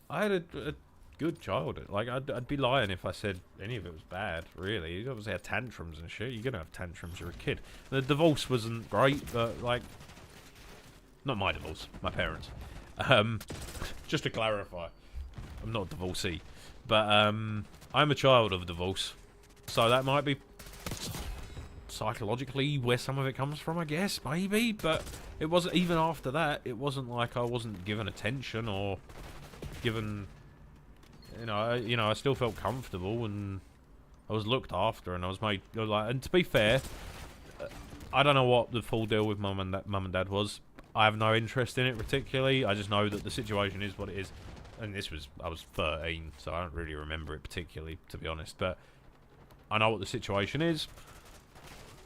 S1: I had a good childhood. Like, I'd be lying if I said any of it was bad, really. You obviously had tantrums and shit. You're gonna have tantrums, you're a kid. The divorce wasn't great, but, like, not my divorce, my parents. Just to clarify. I'm not a divorcee, but I'm a child of divorce, so that might be psychologically where some of it comes from, I guess, maybe. But it wasn't even after that. It wasn't like I wasn't given attention or given, you know, I still felt comfortable and I was looked after and I was made like. And to be fair, I don't know what the full deal with mum and dad was. I have no interest in it particularly. I just know that the situation is what it is. And I was 13, so I don't really remember it particularly, to be honest. But I know what the situation is.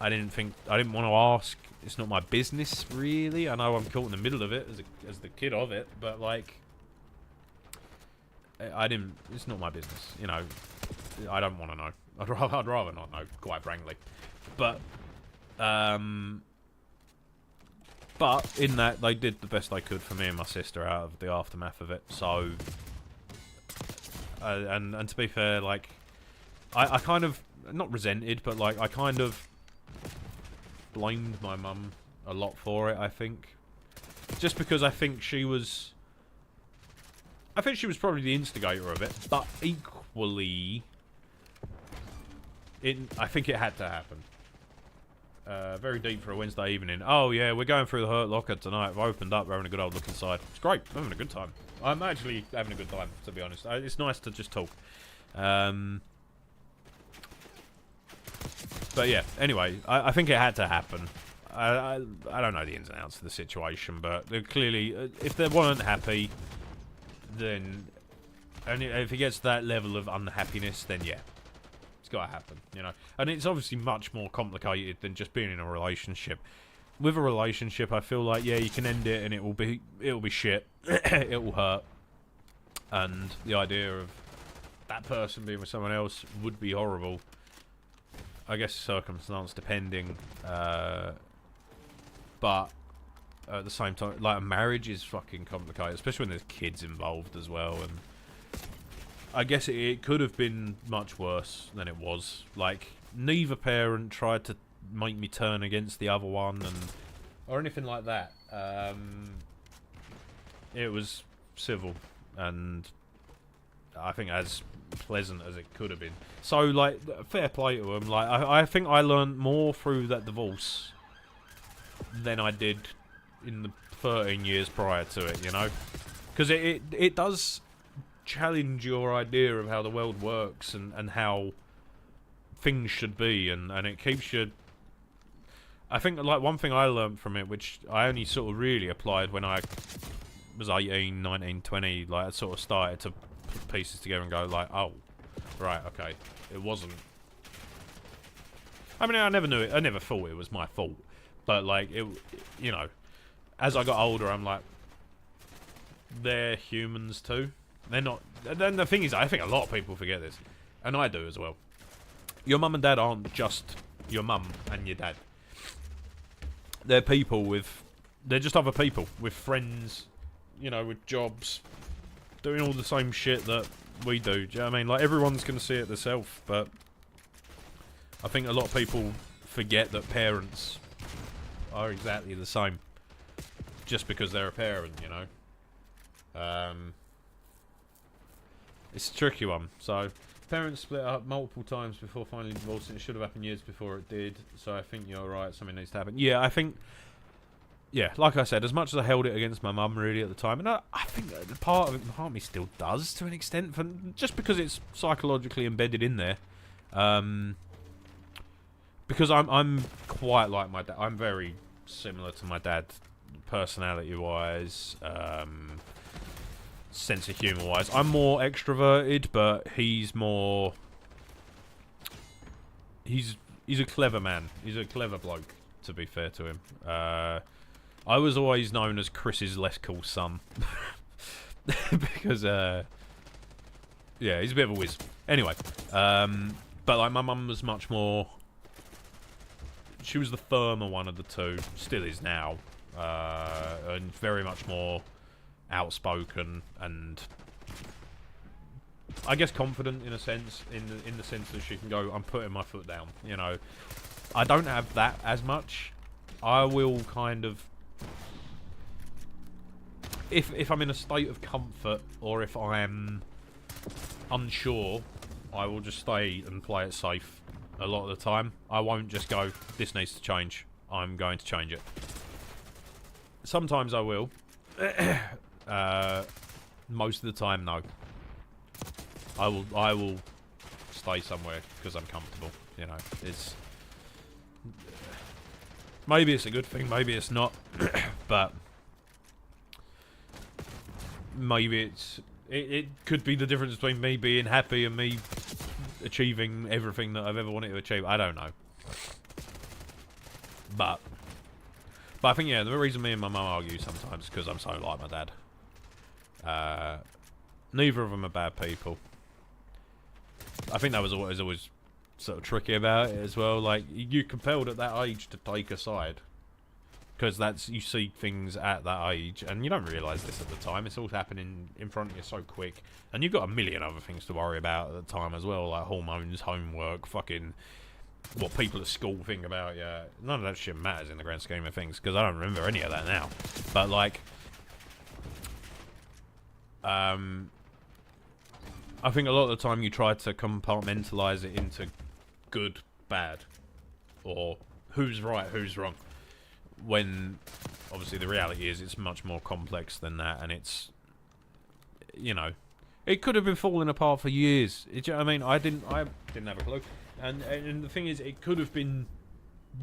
S1: I didn't want to ask. It's not my business, really. I know I'm caught in the middle of it as the kid of it, but like, it's not my business, you know. I don't want to know. I'd rather not know, quite frankly. But in that, they did the best they could for me and my sister out of the aftermath of it. So, and to be fair, like, I kind of, not resented, but like, I kind of blamed my mum a lot for it, I think. Just because I think she was probably the instigator of it, but equally, I think it had to happen. Very deep for a Wednesday evening. Oh yeah, we're going through the Hurt Locker tonight. I've opened up, we're having a good old look inside. It's great, I'm having a good time. I'm actually having a good time, to be honest. It's nice to just talk. But yeah, anyway, I think it had to happen. I don't know the ins and outs of the situation, but clearly, if they weren't happy, then, and if it gets to that level of unhappiness, then yeah. Gotta happen, you know. And it's obviously much more complicated than just being in a relationship. With a relationship, I feel like, yeah, you can end it and it will be shit. It will hurt. And the idea of that person being with someone else would be horrible. I guess circumstance depending. But at the same time, like, a marriage is fucking complicated, especially when there's kids involved as well. And I guess it could have been much worse than it was. Like, neither parent tried to make me turn against the other one, or anything like that. It was civil, and I think as pleasant as it could have been. So, like, fair play to them. Like, I think I learned more through that divorce than I did in the 13 years prior to it, you know? Because it does challenge your idea of how the world works and how things should be, and it keeps you... I think, like, one thing I learned from it, which I only sort of really applied when I was 18, 19, 20, like, I sort of started to put pieces together and go, like, oh, right, okay, it wasn't... I mean, I never knew it, I never thought it was my fault, but, like, it, you know, as I got older, I'm like, they're humans too. They're not... Then the thing is, I think a lot of people forget this, and I do as well. Your mum and dad aren't just your mum and your dad. They're people with... They're just other people with friends, you know, with jobs, doing all the same shit that we do. Do you know what I mean? Like, everyone's going to see it themselves, but I think a lot of people forget that parents are exactly the same just because they're a parent, you know? It's a tricky one. So, parents split up multiple times before finally divorcing. It should have happened years before it did. So I think you're right. Something needs to happen. Yeah, I think... Yeah, like I said, as much as I held it against my mum really at the time, and I think that part of me still does to an extent, just because it's psychologically embedded in there. Because I'm quite like my dad. I'm very similar to my dad, personality-wise, sense of humour-wise. I'm more extroverted, but he's more... He's a clever man. He's a clever bloke, to be fair to him. I was always known as Chris's less cool son. Because, yeah, he's a bit of a whiz. Anyway, but like my mum was much more... She was the firmer one of the two. Still is now. And very much more outspoken and I guess confident in a sense, in the sense that she can go, I'm putting my foot down, you know. I don't have that as much. I will kind of, if I'm in a state of comfort or if I am unsure, I will just stay and play it safe a lot of the time. I won't just go, this needs to change, I'm going to change it. Sometimes I will. Most of the time, no. I will stay somewhere because I'm comfortable. You know, it's maybe it's a good thing, maybe it's not, but maybe it could be the difference between me being happy and me achieving everything that I've ever wanted to achieve. I don't know, but I think, yeah, the reason me and my mum argue sometimes is because I'm so like my dad. Neither of them are bad people. I think that was what was always sort of tricky about it as well. Like, you're compelled at that age to take a side. Because that's, you see things at that age, and you don't realise this at the time. It's all happening in front of you so quick. And you've got a million other things to worry about at the time as well, like hormones, homework, fucking... what people at school think about you. None of that shit matters in the grand scheme of things, because I don't remember any of that now. But, like... I think a lot of the time you try to compartmentalise it into good, bad, or who's right, who's wrong. When, obviously, the reality is it's much more complex than that, and it's, you know, it could have been falling apart for years. Do you know what I mean? I didn't have a clue. And the thing is, it could have been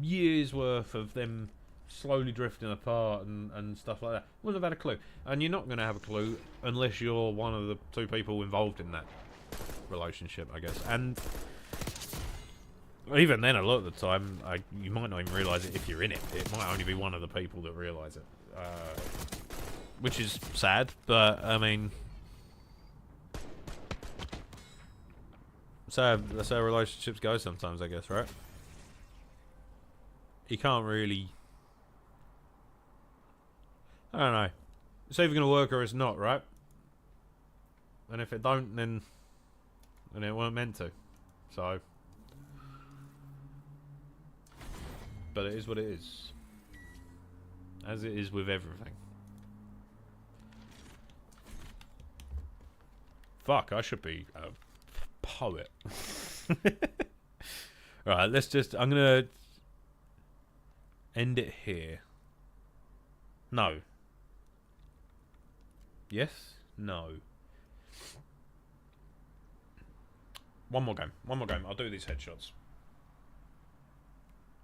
S1: years worth of them slowly drifting apart and stuff like that. Wouldn't have had a clue. And you're not going to have a clue unless you're one of the two people involved in that relationship, I guess. And even then, a lot of the time, you might not even realise it if you're in it. It might only be one of the people that realise it. Which is sad, but, I mean... that's how relationships go sometimes, I guess, right? You can't really... I don't know. It's either going to work or it's not, right? And if it don't, then it weren't meant to. So... but it is what it is. As it is with everything. Fuck, I should be a poet. Right, let's just... I'm going to end it here. No. Yes? No. One more game. One more game. I'll do these headshots.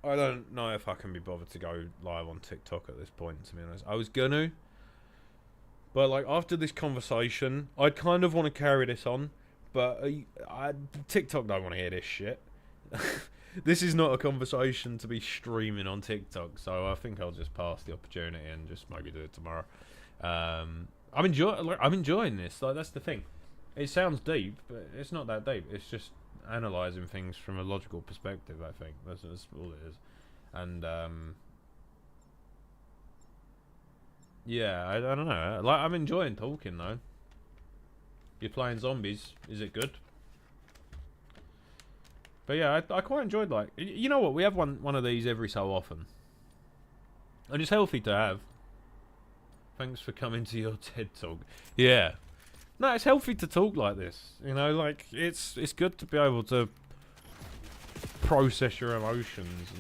S1: I don't know if I can be bothered to go live on TikTok at this point, to be honest. I was gonna, but like after this conversation, I'd kind of want to carry this on, but TikTok don't want to hear this shit. This is not a conversation to be streaming on TikTok, so I think I'll just pass the opportunity and just maybe do it tomorrow. I'm enjoying this. Like that's the thing. It sounds deep, but it's not that deep. It's just analysing things from a logical perspective, I think. That's all it is. And, yeah, I don't know. Like, I'm enjoying talking, though. You're playing zombies. Is it good? But yeah, I quite enjoyed, like... You know what? We have one of these every so often. And it's healthy to have. Thanks for coming to your TED Talk. Yeah. No, it's healthy to talk like this. You know, like, it's good to be able to process your emotions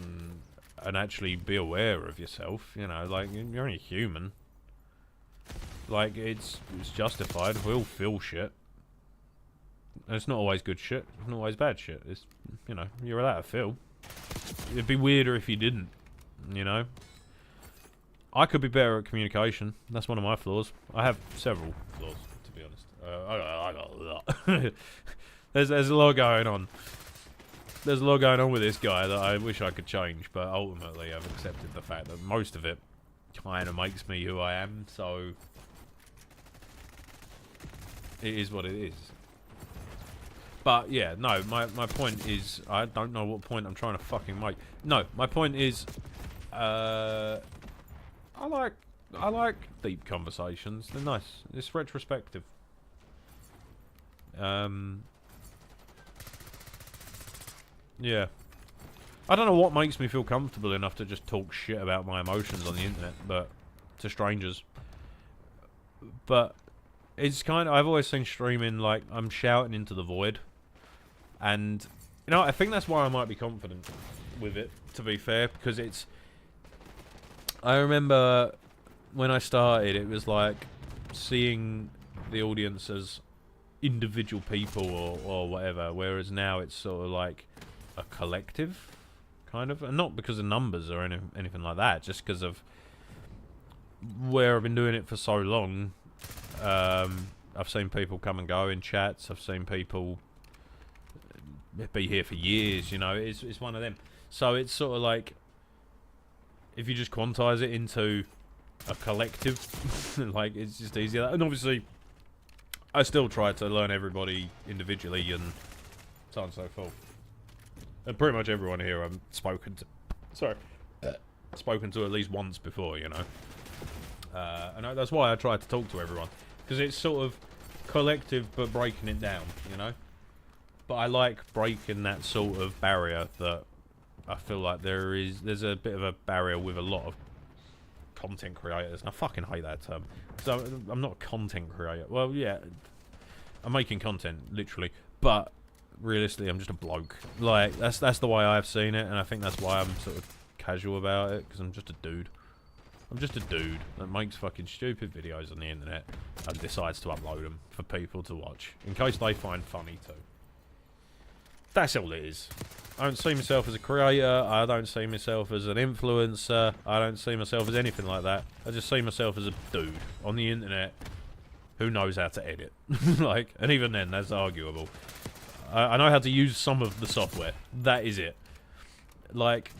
S1: and actually be aware of yourself. You know, like, you're only human. Like, it's justified. We all feel shit. And it's not always good shit. It's not always bad shit. It's, you know, you're allowed to feel. It'd be weirder if you didn't, you know? I could be better at communication. That's one of my flaws. I have several flaws. I got a lot. there's a lot going on. There's a lot going on with this guy that I wish I could change, but ultimately I've accepted the fact that most of it kind of makes me who I am, so it is what it is. But yeah, no, my point is, I don't know what point I'm trying to fucking make. No, my point is, I like deep conversations. They're nice. It's retrospective. Yeah. I don't know what makes me feel comfortable enough to just talk shit about my emotions on the internet, but to strangers. But it's kind of, I've always seen streaming like I'm shouting into the void. And, you know, I think that's why I might be confident with it, to be fair, because it's... I remember when I started, it was like seeing the audience as individual people or whatever, whereas now it's sort of like a collective, kind of. And not because of numbers or anything like that, just because of where I've been doing it for so long. I've seen people come and go in chats. I've seen people be here for years, you know. It's one of them. So it's sort of like, if you just quantize it into a collective, like, it's just easier. And obviously, I still try to learn everybody individually and so on and so forth. And pretty much everyone here I've spoken to, spoken to at least once before, you know. And that's why I try to talk to everyone, because it's sort of collective but breaking it down, you know. But I like breaking that sort of barrier that I feel like there's a bit of a barrier with a lot of content creators, and I fucking hate that term. So I'm not a content creator. Well, yeah, I'm making content literally, but realistically, I'm just a bloke. Like that's the way I've seen it, and I think that's why I'm sort of casual about it, because I'm just a dude. I'm just a dude that makes fucking stupid videos on the internet and decides to upload them for people to watch in case they find funny too. That's all it is. I don't see myself as a creator. I don't see myself as an influencer. I don't see myself as anything like that. I just see myself as a dude on the internet who knows how to edit. Like, and even then, that's arguable. I know how to use some of the software. That is it. Like,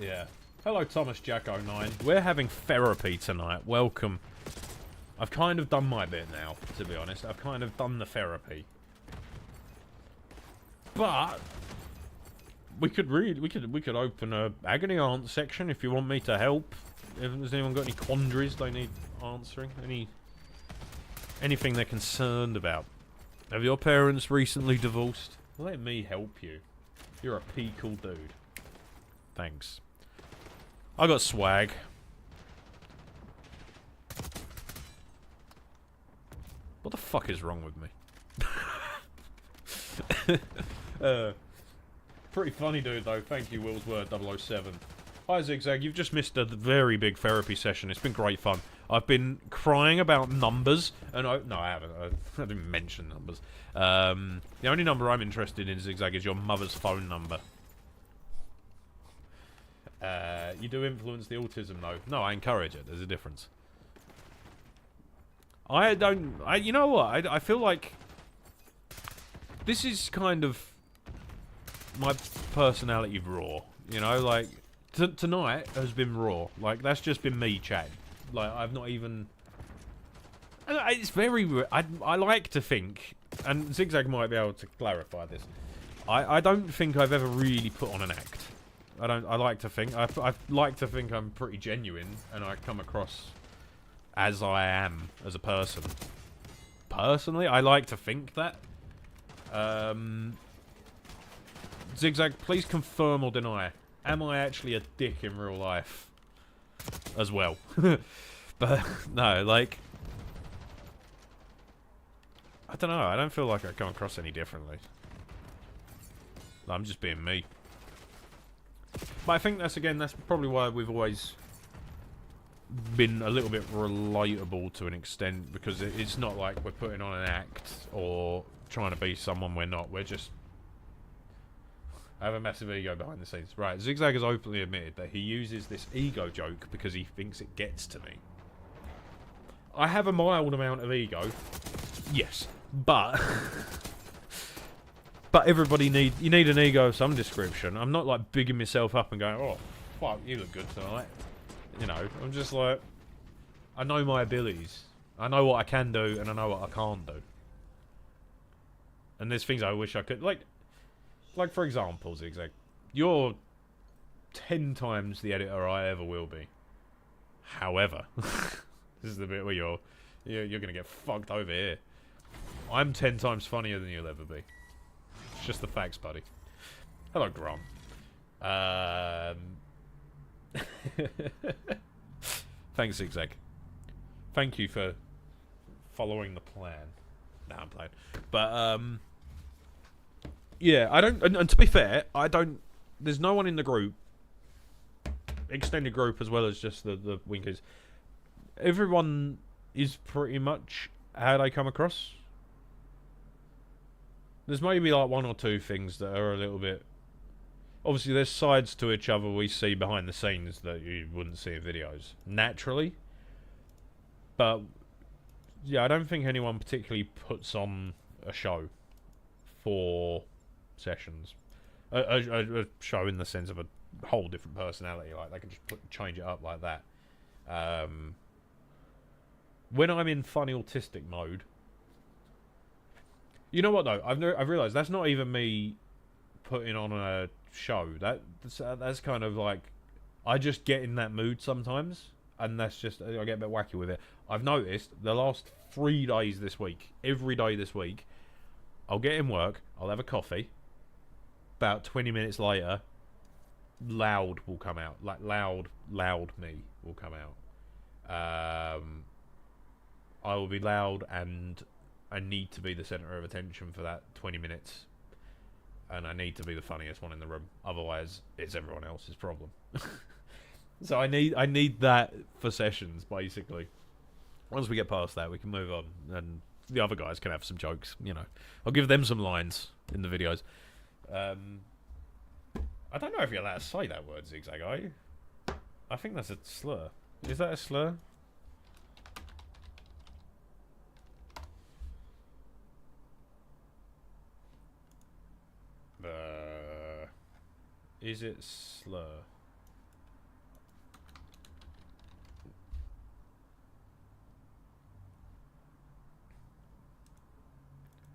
S1: yeah. Hello, Thomas Jack09. We're having therapy tonight. Welcome. I've kind of done my bit now, to be honest. I've kind of done the therapy. But we could open a agony aunt section if you want me to help. Has anyone got any quandaries they need answering? Anything they're concerned about? Have your parents recently divorced? Let me help you. You're a cool dude. Thanks. I got swag. What the fuck is wrong with me? Pretty funny dude though. Thank you, Willsword 007. Hi Zigzag, you've just missed a very big therapy session. It's been great fun. I've been crying about numbers, and no, I haven't. I didn't mention numbers. The only number I'm interested in, Zigzag, is your mother's phone number. You do influence the autism, though. No, I encourage it. There's a difference. You know what? I feel like this is kind of my personality raw. You know, like tonight has been raw. Like that's just been me chatting. Like I've not even. It's very. I like to think, and Zigzag might be able to clarify this. I don't think I've ever really put on an act. I like to think. I like to think I'm pretty genuine, and I come across as I am as a person. Personally, I like to think that. Zigzag, please confirm or deny. Am I actually a dick in real life? As well. But, no, like... I don't know, I don't feel like I come across any differently. I'm just being me. But I think that's probably why we've always been a little bit relatable to an extent, because it's not like we're putting on an act or trying to be someone we're not. We're just... I have a massive ego behind the scenes. Right, Zigzag has openly admitted that he uses this ego joke because he thinks it gets to me. I have a mild amount of ego. Yes. But... but you need an ego of some description. I'm not like bigging myself up and going, oh, fuck, you look good tonight. You know, I'm just like... I know my abilities. I know what I can do and I know what I can't do. And there's things I wish I could... Like, for example, Zigzag, you're 10 times the editor I ever will be. However, this is the bit where you're gonna get fucked over here. I'm 10 times funnier than you'll ever be. It's just the facts, buddy. Hello, Grant. Thanks, Zigzag. Thank you for following the plan. Nah, I'm playing. But, yeah, I don't... And to be fair, I don't... There's no one in the group, extended group as well as just the Winkers. Everyone is pretty much how they come across. There's maybe like one or two things that are a little bit... Obviously, there's sides to each other we see behind the scenes that you wouldn't see in videos. Naturally. But, yeah, I don't think anyone particularly puts on a show for... sessions. A show in the sense of a whole different personality. Like, they can just change it up like that. When I'm in funny autistic mode... You know what, though? I've realised that's not even me putting on a show. That's kind of like... I just get in that mood sometimes. And that's just... I get a bit wacky with it. I've noticed the last 3 days this week, every day this week, I'll get in work, I'll have a coffee... About 20 minutes later, loud will come out. Like, loud me will come out. I will be loud and I need to be the centre of attention for that 20 minutes. And I need to be the funniest one in the room. Otherwise, it's everyone else's problem. So I need that for sessions, basically. Once we get past that, we can move on. And the other guys can have some jokes, you know. I'll give them some lines in the videos. I don't know if you're allowed to say that word, Zigzag, are you? I think that's a slur. Is that a slur? Is it slur?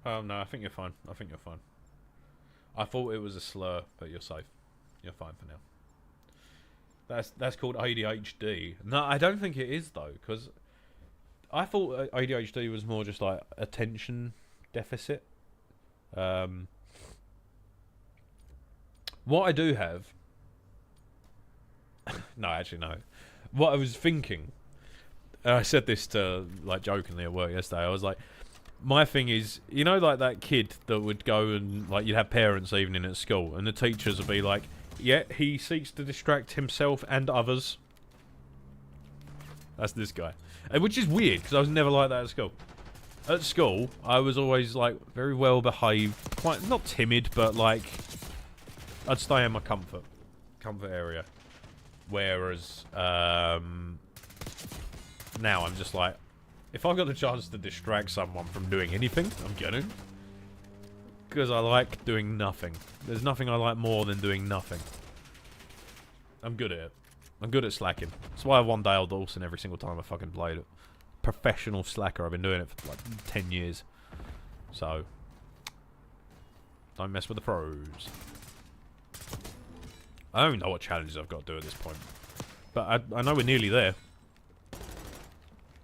S1: Oh, no, I think you're fine. I think you're fine. I thought it was a slur, but you're safe. You're fine for now. That's called ADHD. No, I don't think it is, though, because I thought ADHD was more just like attention deficit. What I do have... no, actually, no. What I was thinking... And I said this to, like, jokingly at work yesterday. I was like... My thing is, you know, like that kid that would go and, like, you'd have parents' evening at school, and the teachers would be like, Yet he seeks to distract himself and others. That's this guy. Which is weird, because I was never like that at school. At school, I was always, like, very well behaved. Quite, not timid, but, like, I'd stay in my comfort area. Whereas, now I'm just like, if I've got the chance to distract someone from doing anything, I'm gonna. Because I like doing nothing. There's nothing I like more than doing nothing. I'm good at it. I'm good at slacking. That's why I won Dale Dawson every single time I fucking played it. Professional slacker. I've been doing it for like 10 years. So, don't mess with the pros. I don't even know what challenges I've got to do at this point. But I know we're nearly there.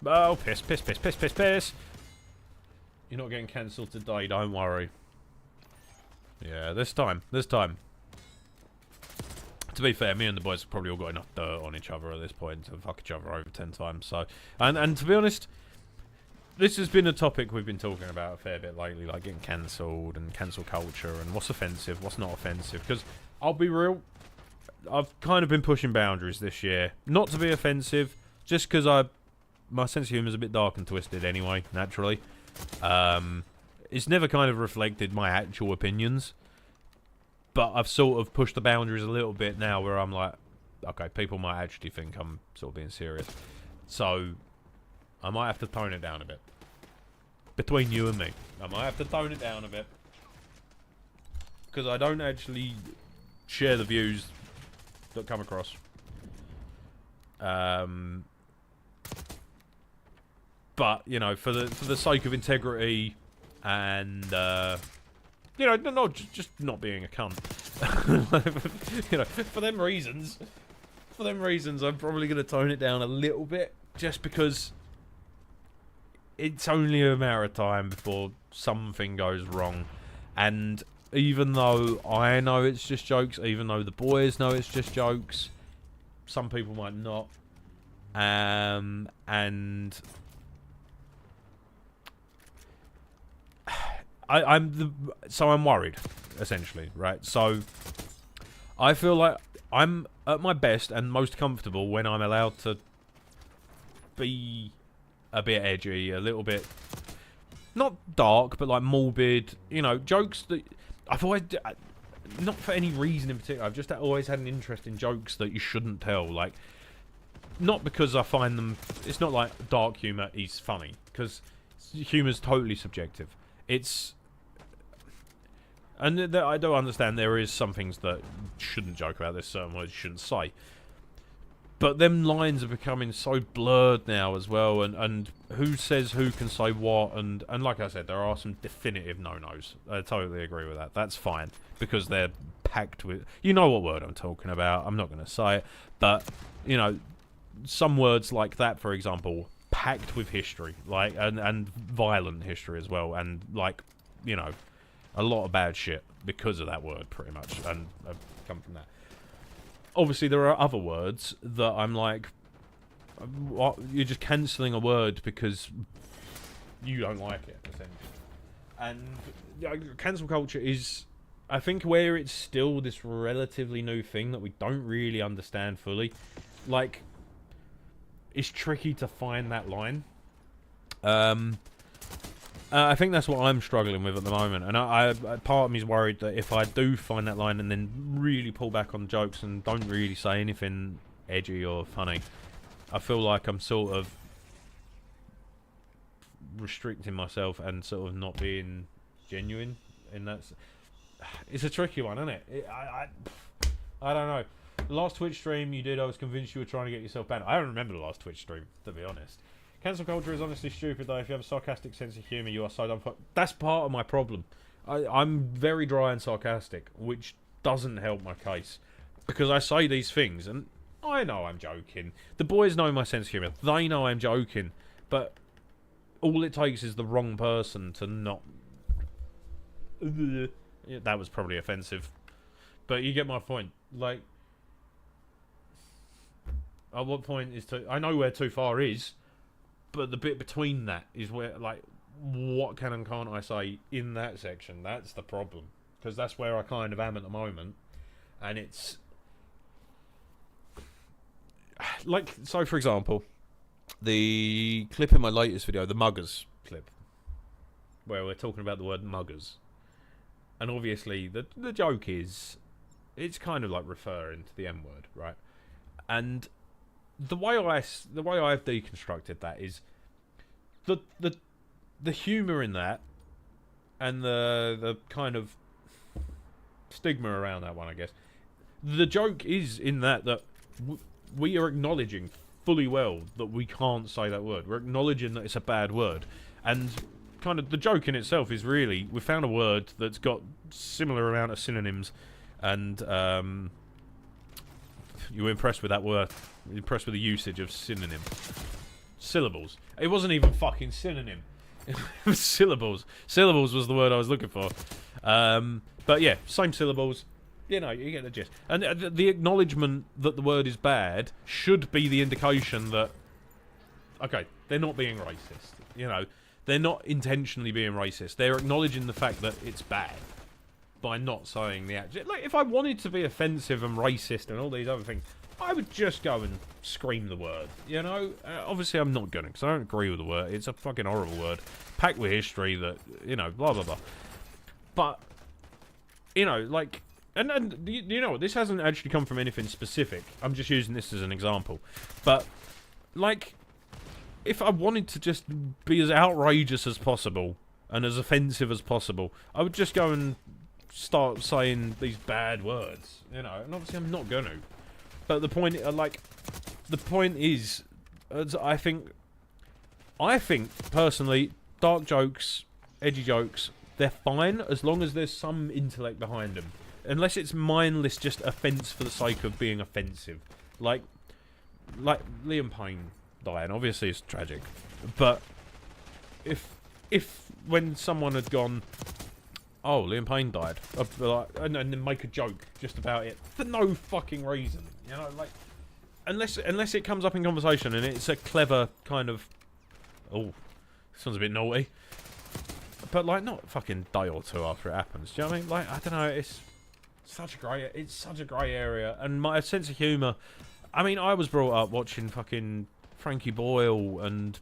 S1: Oh, piss, piss, piss, piss, piss, piss. You're not getting cancelled today, don't worry. Yeah, this time. This time. To be fair, me and the boys have probably all got enough dirt on each other at this point to fuck each other over 10 times. So, and to be honest, this has been a topic we've been talking about a fair bit lately, like getting cancelled and cancel culture and what's offensive, what's not offensive. Because I'll be real, I've kind of been pushing boundaries this year, not to be offensive, just because my sense of humour is a bit dark and twisted anyway, naturally. It's never kind of reflected my actual opinions. But I've sort of pushed the boundaries a little bit now where I'm like, okay, people might actually think I'm sort of being serious. So, I might have to tone it down a bit. Between you and me. I might have to tone it down a bit. Because I don't actually share the views that come across. But, you know, for the sake of integrity and, you know, not just not being a cunt. You know, for them reasons, I'm probably going to tone it down a little bit, just because it's only a matter of time before something goes wrong. And even though I know it's just jokes, even though the boys know it's just jokes, some people might not. And I'm worried, essentially, right? So I feel like I'm at my best and most comfortable when I'm allowed to be a bit edgy, a little bit, not dark, but like morbid, you know, jokes that I've always, not for any reason in particular, I've just always had an interest in jokes that you shouldn't tell, like, not because I find them, it's not like dark humour is funny, because humour's totally subjective. It's, and I do understand there is some things that shouldn't joke about, there's certain words you shouldn't say. But them lines are becoming so blurred now as well, and who says who can say what, and like I said, there are some definitive no-nos. I totally agree with that. That's fine, because they're packed with, you know what word I'm talking about, I'm not going to say it, but, you know, some words like that, for example, packed with history, like, and violent history as well, and, like, you know, a lot of bad shit because of that word, pretty much, and I've come from that. Obviously, there are other words that I'm like, what? You're just cancelling a word because you don't like it, essentially. And cancel culture is, I think, where it's still this relatively new thing that we don't really understand fully. Like, it's tricky to find that line. I think that's what I'm struggling with at the moment, and I part of me is worried that if I do find that line and then really pull back on jokes and don't really say anything edgy or funny, I feel like I'm sort of restricting myself and sort of not being genuine in that. It's a tricky one, isn't it? I don't know. The last Twitch stream you did, I was convinced you were trying to get yourself banned. I don't remember the last Twitch stream, to be honest. Cancel culture is honestly stupid, though. If you have a sarcastic sense of humour, you are so dumb. That's part of my problem. I'm very dry and sarcastic, which doesn't help my case. Because I say these things, and I know I'm joking. The boys know my sense of humour. They know I'm joking. But all it takes is the wrong person to not... That was probably offensive. But you get my point. Like, at what point is too... I know where too far is. But the bit between that is where, like, what can and can't I say in that section? That's the problem. Because that's where I kind of am at the moment. And it's like, so for example, the clip in my latest video, the muggers clip, where we're talking about the word muggers, and obviously the joke is, it's kind of like referring to the M word, right? And the way I've deconstructed that is the humour in that, and the kind of stigma around that one, I guess. The joke is in that we are acknowledging fully well that we can't say that word. We're acknowledging that it's a bad word, and kind of the joke in itself is really we found a word that's got similar amount of synonyms, and you were impressed with that word. Impressed with the usage of synonym. Syllables. It wasn't even fucking synonym. It was syllables. Syllables was the word I was looking for. But yeah, same syllables. You know, you get the gist. And the acknowledgement that the word is bad should be the indication that, okay, they're not being racist. You know, they're not intentionally being racist. They're acknowledging the fact that it's bad by not saying the actual. Like, if I wanted to be offensive and racist and all these other things, I would just go and scream the word, you know? Obviously, I'm not going to, because I don't agree with the word. It's a fucking horrible word. Packed with history that, you know, blah, blah, blah. But, you know, like... And you know what? This hasn't actually come from anything specific. I'm just using this as an example. But, like, if I wanted to just be as outrageous as possible and as offensive as possible, I would just go and start saying these bad words, you know? And obviously, I'm not going to. But the point, the point is, I think personally, dark jokes, edgy jokes, they're fine as long as there's some intellect behind them. Unless it's mindless, just offence for the sake of being offensive. Like Liam Payne dying, obviously it's tragic. But if when someone had gone, oh, Liam Payne died, and then make a joke just about it for no fucking reason, you know, like, unless it comes up in conversation and it's a clever kind of, oh, this one's a bit naughty, but like not a fucking day or two after it happens. Do you know what I mean? Like, I don't know, it's such a grey area, and my sense of humour. I mean, I was brought up watching fucking Frankie Boyle and,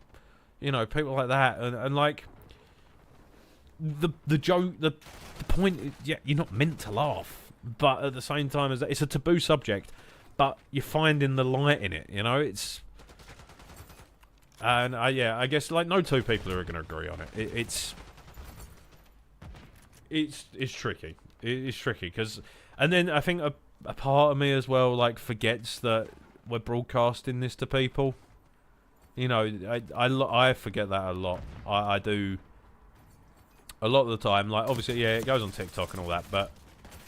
S1: you know, people like that, and like. The joke, the point is, yeah, you're not meant to laugh, but at the same time, as it's a taboo subject, but you're finding the light in it, you know, it's, and yeah, I guess, like, no two people are going to agree on it. It's tricky. It's tricky, because, and then I think a part of me as well, like, forgets that we're broadcasting this to people, you know, I forget that a lot. I do. A lot of the time, like, obviously, yeah, it goes on TikTok and all that, but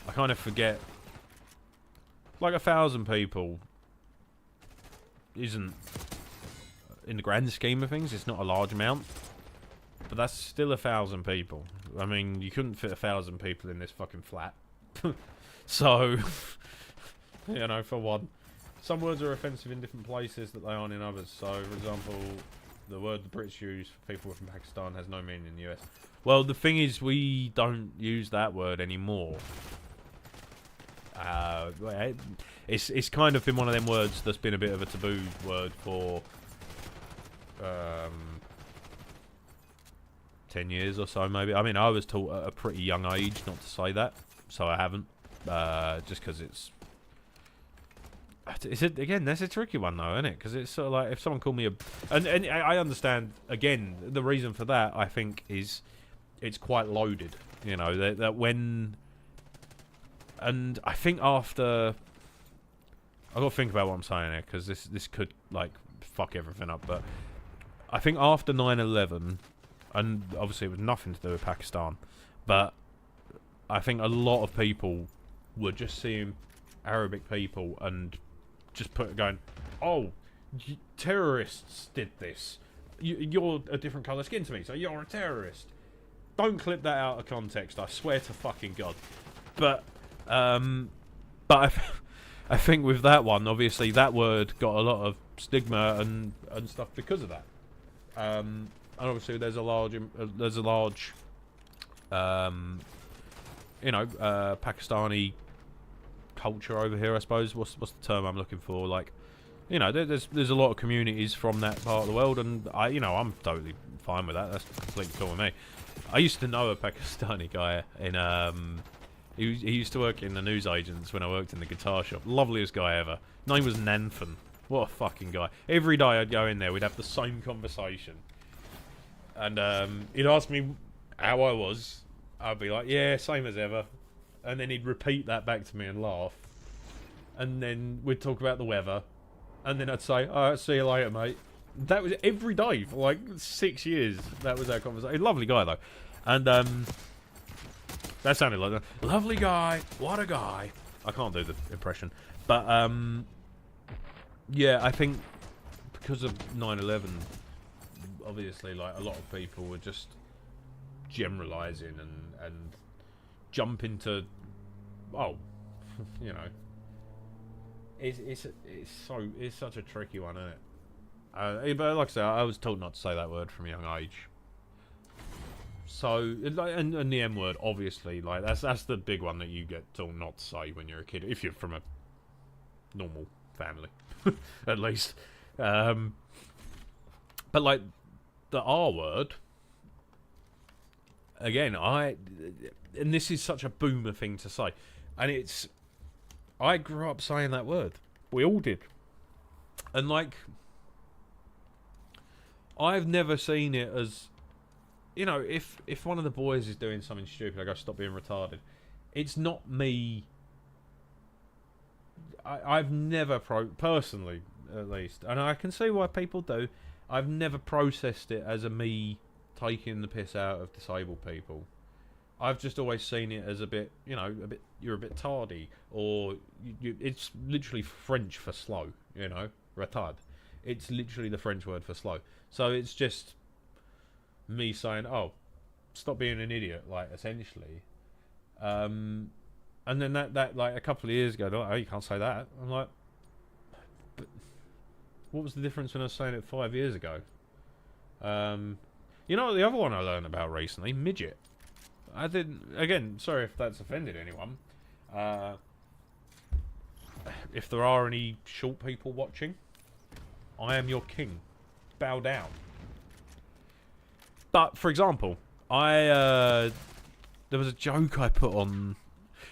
S1: I kind of forget, like, 1,000 people isn't, in the grand scheme of things, it's not a large amount, but that's still 1,000 people. I mean, you couldn't fit 1,000 people in this fucking flat. So, you know, for one. Some words are offensive in different places that they aren't in others. So, for example, the word the British use for people from Pakistan has no meaning in the US. Well, the thing is, we don't use that word anymore. It's kind of been one of them words that's been a bit of a taboo word for 10 years or so, maybe. I mean, I was taught at a pretty young age not to say that, so I haven't. Just because again, that's a tricky one though, isn't it? Because it's sort of like, if someone called me and I understand, again, the reason for that, I think, is it's quite loaded, you know, that when, and I think after, I've got to think about what I'm saying here, because this could, like, fuck everything up, but I think after 9/11, and obviously it was nothing to do with Pakistan, but I think a lot of people were just seeing Arabic people and just going, oh, terrorists did this, you're a different colour skin to me, so you're a terrorist. Don't clip that out of context, I swear to fucking God. But I think with that one, obviously that word got a lot of stigma and stuff because of that. And obviously there's a large you know, Pakistani culture over here, I suppose. What's the term I'm looking for? Like, You know, there's a lot of communities from that part of the world, and I'm totally fine with that. That's completely cool with me. I used to know a Pakistani guy in he used to work in the newsagents when I worked in the guitar shop. Loveliest guy ever. Name was Nanthan. What a fucking guy. Every day I'd go in there, we'd have the same conversation. And he'd ask me how I was. I'd be like, yeah, same as ever. And then he'd repeat that back to me and laugh. And then we'd talk about the weather. And then I'd say, alright, see you later, mate. That was every day for like 6 years. That was our conversation. Lovely guy, though. And that sounded like that. Lovely guy. What a guy. I can't do the impression. But, yeah, I think because of 9/11, obviously, like, a lot of people were just generalising and jump into, oh, you know, it's such a tricky one, isn't it? But like I said, I was told not to say that word from a young age. So, and the M word, obviously, like that's the big one that you get told not to say when you're a kid, if you're from a normal family, at least. But like the R word, again, and this is such a boomer thing to say, and I grew up saying that word. We all did, and like, I've never seen it as, you know, if one of the boys is doing something stupid, I go, stop being retarded. It's not me. I've never personally, at least, and I can see why people do. I've never processed it as a me taking the piss out of disabled people. I've just always seen it as a bit, you know, you're a bit tardy, or it's literally French for slow, you know, retard. It's literally the French word for slow. So it's just me saying, oh, stop being an idiot, like, essentially. And then that like a couple of years ago, oh, you can't say that. I'm like, but what was the difference when I was saying it 5 years ago? You know, the other one I learned about recently, midget. I didn't, again, sorry if that's offended anyone. If there are any short people watching, I am your king. Bow down. But, for example, there was a joke I put on,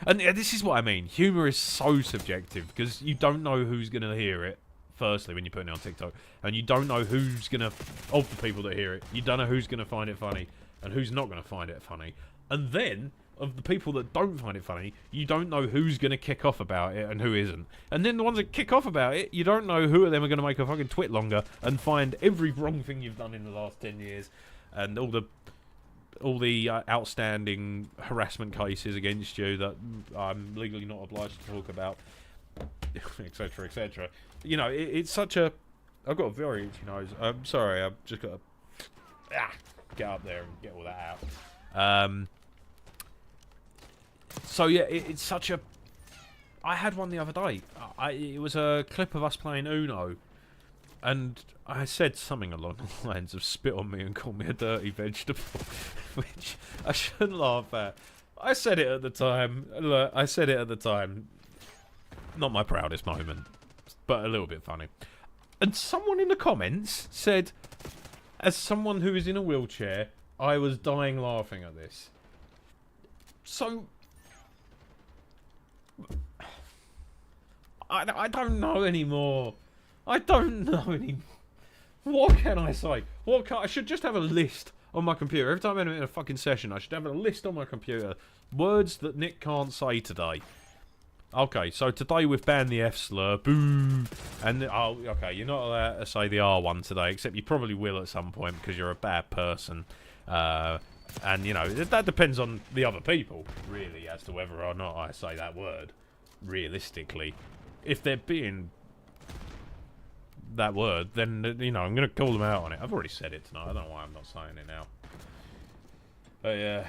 S1: and this is what I mean. Humour is so subjective, because you don't know who's going to hear it, firstly, when you're putting it on TikTok, and you don't know who's going to, of the people that hear it, you don't know who's going to find it funny, and who's not going to find it funny. And then, of the people that don't find it funny, you don't know who's going to kick off about it and who isn't. And then the ones that kick off about it, you don't know who of them are going to make a fucking twit longer and find every wrong thing you've done in the last 10 years and all the outstanding harassment cases against you that I'm legally not obliged to talk about, etc., etc. You know, it's such a... I've got a very itchy nose. I'm sorry, I've just got to get up there and get all that out. So yeah, it's such a... I had one the other day. It was a clip of us playing Uno, and I said something along the lines of spit on me and call me a dirty vegetable, which I shouldn't laugh at. I said it at the time. Look, I said it at the time. Not my proudest moment, but a little bit funny. And someone in the comments said, as someone who is in a wheelchair, I was dying laughing at this. So... I don't know anymore. I don't know anymore. What can I say? I should just have a list on my computer. Every time I'm in a fucking session, I should have a list on my computer. Words that Nick can't say today. Okay, so today we've banned the F slur. Boo! And, oh, okay, you're not allowed to say the R one today, except you probably will at some point because you're a bad person. And, you know, that depends on the other people, really, as to whether or not I say that word, realistically. If they're being that word, then, you know, I'm going to call them out on it. I've already said it tonight. I don't know why I'm not saying it now. But, yeah,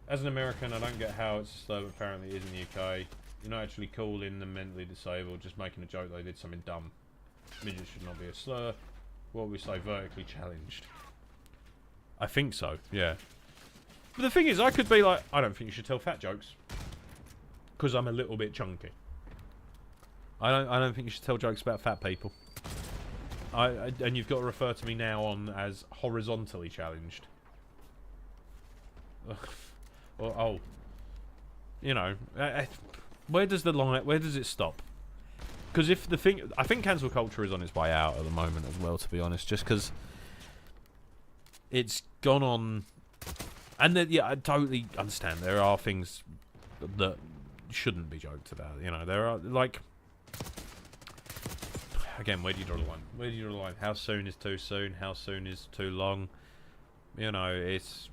S1: as an American, I don't get how it's a slur, but apparently it is in the UK. You're not actually calling them mentally disabled, just making a joke they did something dumb. Midget should not be a slur. What would we say, vertically challenged? I think so, yeah. But the thing is, I could be like, I don't think you should tell fat jokes. Because I'm a little bit chunky. I don't think you should tell jokes about fat people. And you've got to refer to me now on as horizontally challenged. Oh, you know, where does the line? Where does it stop? Because if the thing, I think cancel culture is on its way out at the moment as well. To be honest, just because it's gone on, and yeah, I totally understand. There are things that shouldn't be joked about. You know, there are like. Again, where do you draw the line? Where do you draw the line? How soon is too soon? How soon is too long? You know, it's...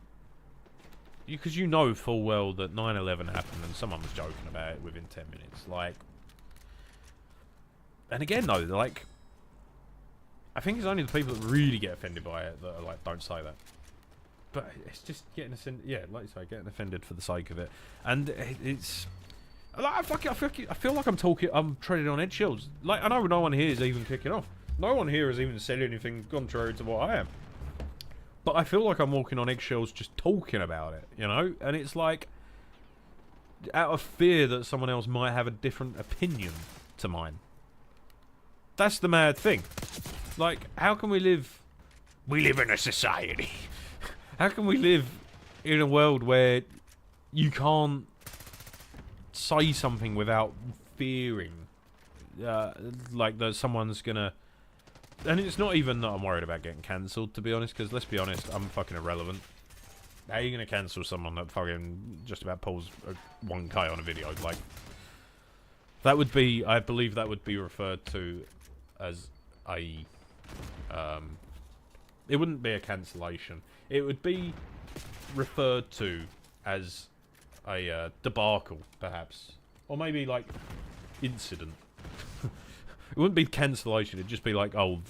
S1: Because you know full well that 9/11 happened and someone was joking about it within 10 minutes. Like... And again, though, like... I think it's only the people that really get offended by it that are like, don't say that. But it's just getting offended... Yeah, like you say, getting offended for the sake of it. And it's... Like, I feel like I'm treading on eggshells. Like, I know no one here is even kicking off. No one here has even said anything contrary to what I am. But I feel like I'm walking on eggshells just talking about it, you know? And it's like, out of fear that someone else might have a different opinion to mine. That's the mad thing. Like, how can we live... We live in a society. How can we live in a world where you can't say something without fearing like that someone's gonna... And it's not even that I'm worried about getting cancelled, to be honest, because let's be honest, I'm fucking irrelevant. How are you gonna cancel someone that fucking just about pulls 1k on a video? Like, that would be, I believe that would be referred to as a it wouldn't be a cancellation, it would be referred to as a debacle, perhaps. Or maybe, like, incident. It wouldn't be cancellation, it'd just be like, oh,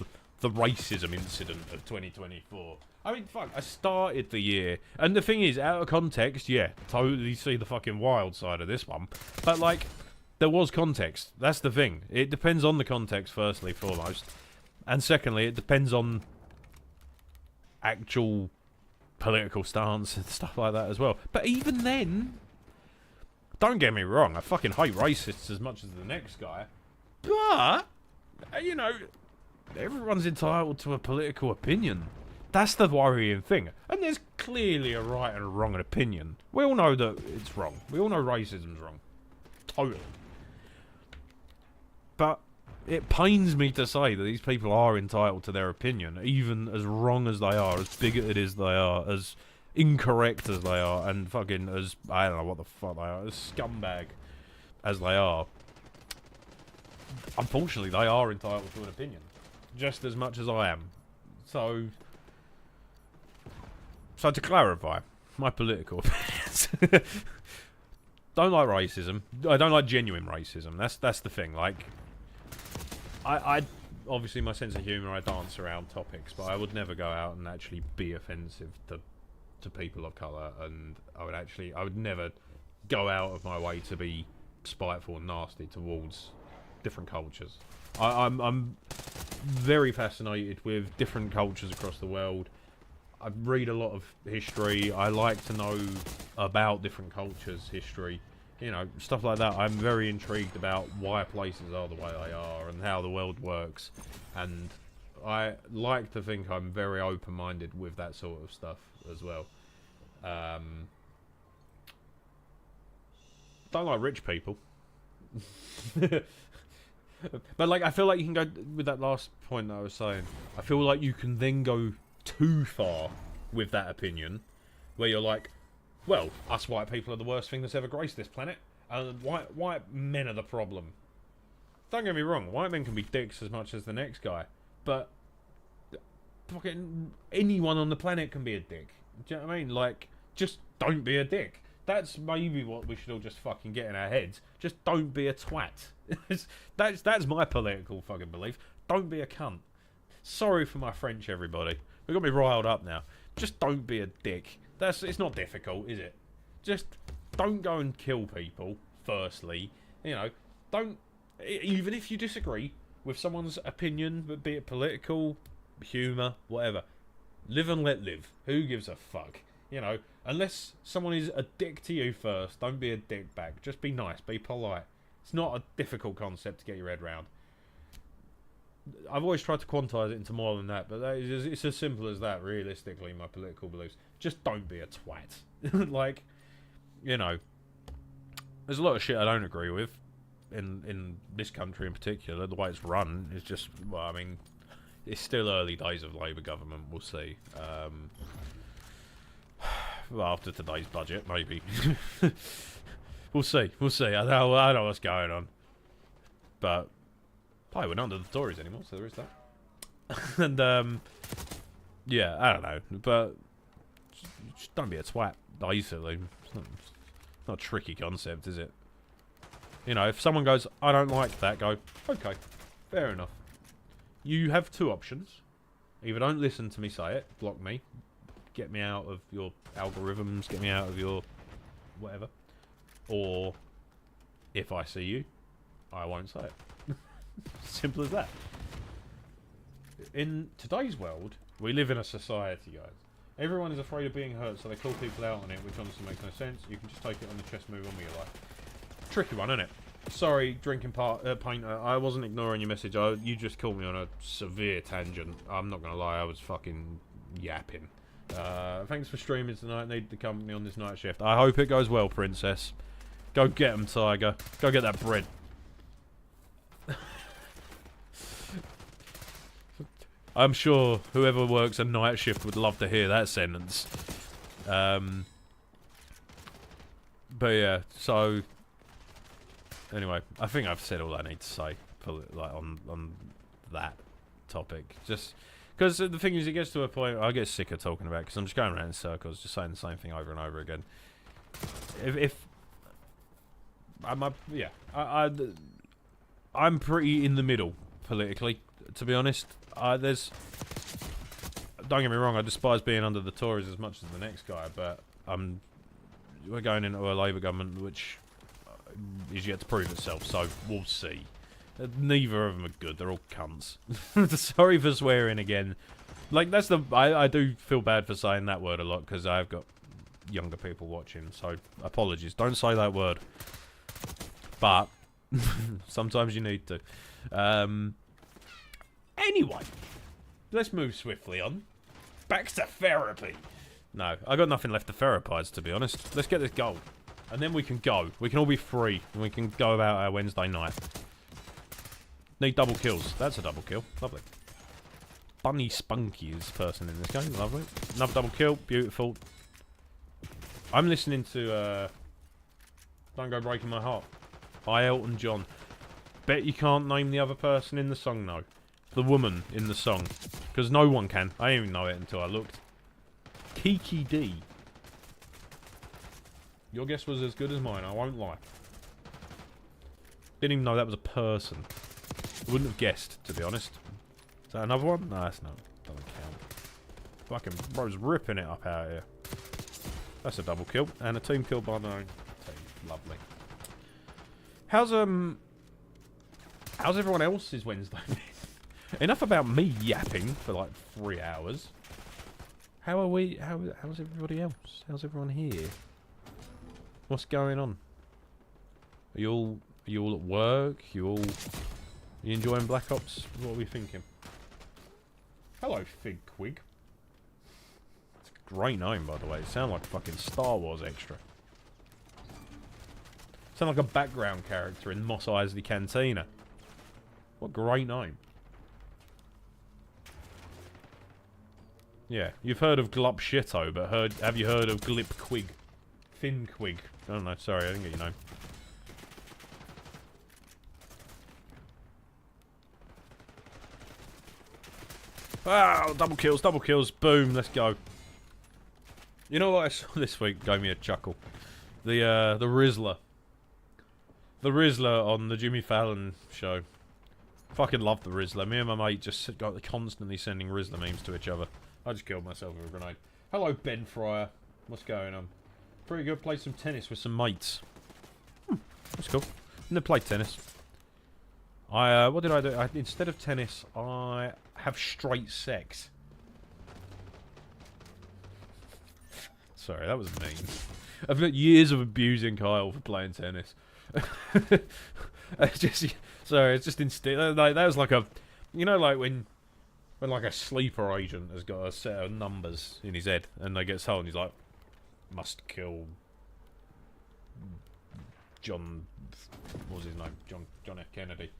S1: the racism incident of 2024. I mean, fuck, I started the year, and the thing is, out of context, yeah, totally see the fucking wild side of this one. But, like, there was context. That's the thing. It depends on the context, firstly, foremost. And secondly, it depends on actual political stance and stuff like that as well. But even then... Don't get me wrong, I fucking hate racists as much as the next guy. But, you know, everyone's entitled to a political opinion. That's the worrying thing. And there's clearly a right and a wrong opinion. We all know that it's wrong. We all know racism's wrong. Totally. But it pains me to say that these people are entitled to their opinion, even as wrong as they are, as bigoted as they are, as incorrect as they are, and fucking as, I don't know what the fuck they are, as scumbag as they are. Unfortunately, they are entitled to an opinion. Just as much as I am. So to clarify, my political opinions. Don't like racism. I don't like genuine racism. That's the thing. Like, I obviously my sense of humour, I dance around topics, but I would never go out and actually be offensive to people of colour, and I would never go out of my way to be spiteful and nasty towards different cultures. I'm very fascinated with different cultures across the world. I read a lot of history. I like to know about different cultures' history. You know, stuff like that. I'm very intrigued about why places are the way they are and how the world works. And I like to think I'm very open-minded with that sort of stuff as well. Don't like rich people. But, like, I feel like you can go... With that last point that I was saying, I feel like you can then go too far with that opinion, where you're like, well, us white people are the worst thing that's ever graced this planet, and white men are the problem. Don't get me wrong, white men can be dicks as much as the next guy, but fucking anyone on the planet can be a dick. Do you know what I mean? Like, just don't be a dick. That's maybe what we should all just fucking get in our heads. Just don't be a twat. that's my political fucking belief. Don't be a cunt. Sorry for my French, everybody. We got me riled up now. Just don't be a dick. It's not difficult, is it? Just don't go and kill people, firstly. You know, don't... Even if you disagree with someone's opinion, be it political, humour, whatever, live and let live. Who gives a fuck? You know, unless someone is a dick to you first, don't be a dick back. Just be nice, be polite. It's not a difficult concept to get your head round. I've always tried to quantise it into more than that, but it's as simple as that, realistically, my political beliefs. Just don't be a twat. Like, you know, there's a lot of shit I don't agree with in this country in particular. The way it's run is just, well, I mean, it's still early days of Labour government, we'll see. Well, after today's budget, maybe. We'll see. I know what's going on. But, we're not under the Tories anymore, so there is that. And, yeah, I don't know. But, just don't be a twat, basically. It's not a tricky concept, is it? You know, if someone goes, I don't like that, go, okay, fair enough. You have two options. Either don't listen to me say it, block me, get me out of your algorithms, get me out of your whatever. Or, if I see you, I won't say it. Simple as that. In today's world, we live in a society, guys. Everyone is afraid of being hurt, so they call people out on it, which honestly makes no sense. You can just take it on the chest, move on with your life. Tricky one, isn't it? Sorry, drinking painter. I wasn't ignoring your message. You just caught me on a severe tangent. I'm not gonna lie, I was fucking yapping. Thanks for streaming tonight. Need the company on this night shift. I hope it goes well, princess. Go get 'em, Tiger. Go get that bread. I'm sure whoever works a night shift would love to hear that sentence. But yeah, so anyway, I think I've said all I need to say for like on that topic. Just because the thing is, it gets to a point I get sick of talking about because I'm just going around in circles, just saying the same thing over and over again. I'm pretty in the middle politically, to be honest. Don't get me wrong, I despise being under the Tories as much as the next guy, but we're going into a Labour government which is yet to prove itself, so we'll see. Neither of them are good, they're all cunts. Sorry for swearing again. Like, that's I do feel bad for saying that word a lot, because I've got younger people watching, so apologies. Don't say that word. But, sometimes you need to. Anyway, let's move swiftly on. Back to therapy. No, I got nothing left to therapize, to be honest. Let's get this goal. And then we can go. We can all be free. And we can go about our Wednesday night. Need double kills. That's a double kill. Lovely. Bunny Spunky is the person in this game. Lovely. Another double kill. Beautiful. I'm listening to, Don't Go Breaking My Heart by Elton John. Bet you can't name the other person in the song, though. The woman in the song. Because no one can. I didn't even know it until I looked. Kiki D. Your guess was as good as mine, I won't lie. Didn't even know that was a person. Wouldn't have guessed, to be honest. Is that another one? No, that's not. Doesn't count. Fucking bro's ripping it up out here. That's a double kill. And a team kill by my own team. Lovely. How's everyone else's Wednesday? Enough about me yapping for like 3 hours. How are we? How's everybody else? How's everyone here? What's going on? Are you all at work? You enjoying Black Ops? What are we thinking? Hello, Fig Quig. It's a great name, by the way. It sounds like a fucking Star Wars extra. Sound like a background character in Mos Eisley Cantina. What a great name. Yeah, you've heard of Glup Shitto, but have you heard of Glip Quig? Thin Quig. I don't know, sorry, I didn't get your name. Wow, double kills, boom, let's go. You know what I saw this week gave me a chuckle? The Rizzler. The Rizzler on the Jimmy Fallon show. Fucking love the Rizzler. Me and my mate just got constantly sending Rizzler memes to each other. I just killed myself with a grenade. Hello, Ben Fryer. What's going on? Pretty good. Played some tennis with some mates. That's cool. Never played tennis. What did I do? Instead of tennis, I have straight sex. Sorry, that was mean. I've got years of abusing Kyle for playing tennis. Sorry, it's just instead. That was like a You know, like when like a sleeper agent has got a set of numbers in his head and they get told and he's like, must kill John, what was his name? John F. Kennedy.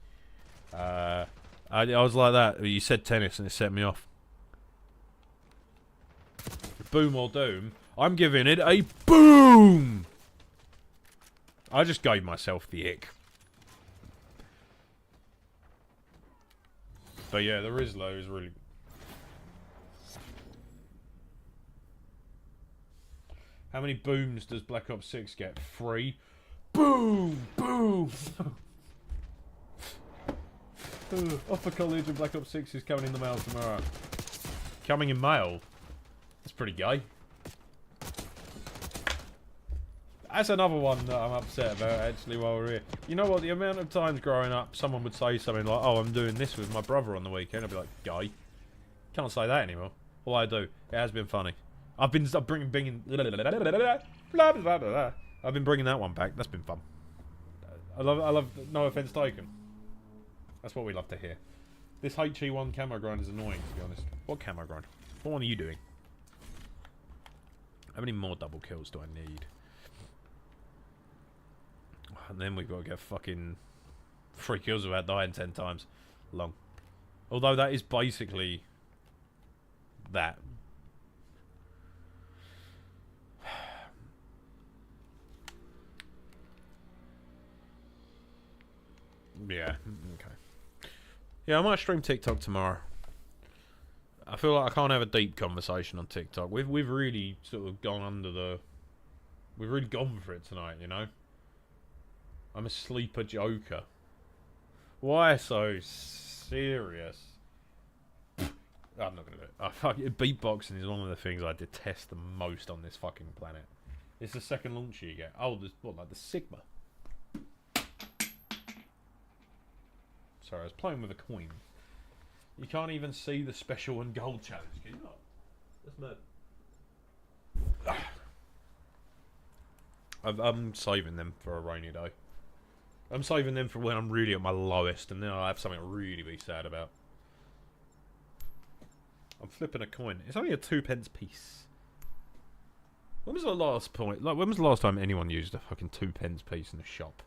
S1: I was like that. You said tennis and it set me off. Boom or doom. I'm giving it a boom! I just gave myself the ick. But yeah, the Rizlo is really... How many booms does Black Ops 6 get? 3? Boom! Boom! Offer College and Black Ops 6 is coming in the mail tomorrow. Coming in mail? That's pretty gay. That's another one that I'm upset about, actually, while we're here. You know what? The amount of times growing up, someone would say something like, oh, I'm doing this with my brother on the weekend. I'd be like, gay. Can't say that anymore. All I do. It has been funny. I've been bringing... I've been bringing that one back. That's been fun. I love... No offense taken. That's what we love to hear. This HE1 camo grind is annoying, to be honest. What camo grind? What one are you doing? How many more double kills do I need? And then we've got to get fucking 3 kills without dying 10 times. Long. Although that is basically... that. Yeah, okay. Yeah, I might stream TikTok tomorrow. I feel like I can't have a deep conversation on TikTok. We've really sort of gone under the... We've really gone for it tonight, you know? I'm a sleeper joker. Why so serious? I'm not gonna do it. Beatboxing is one of the things I detest the most on this fucking planet. It's the second launcher you get. Oh, there's what, like the Sigma? Sorry, I was playing with a coin. You can't even see the special and gold challenge, can you not? That's mad. I'm saving them for a rainy day. I'm saving them for when I'm really at my lowest, and then I'll have something to really be sad about. I'm flipping a coin. It's only a 2p piece. When was the last point? Like, when was the last time anyone used a fucking 2p piece in a shop?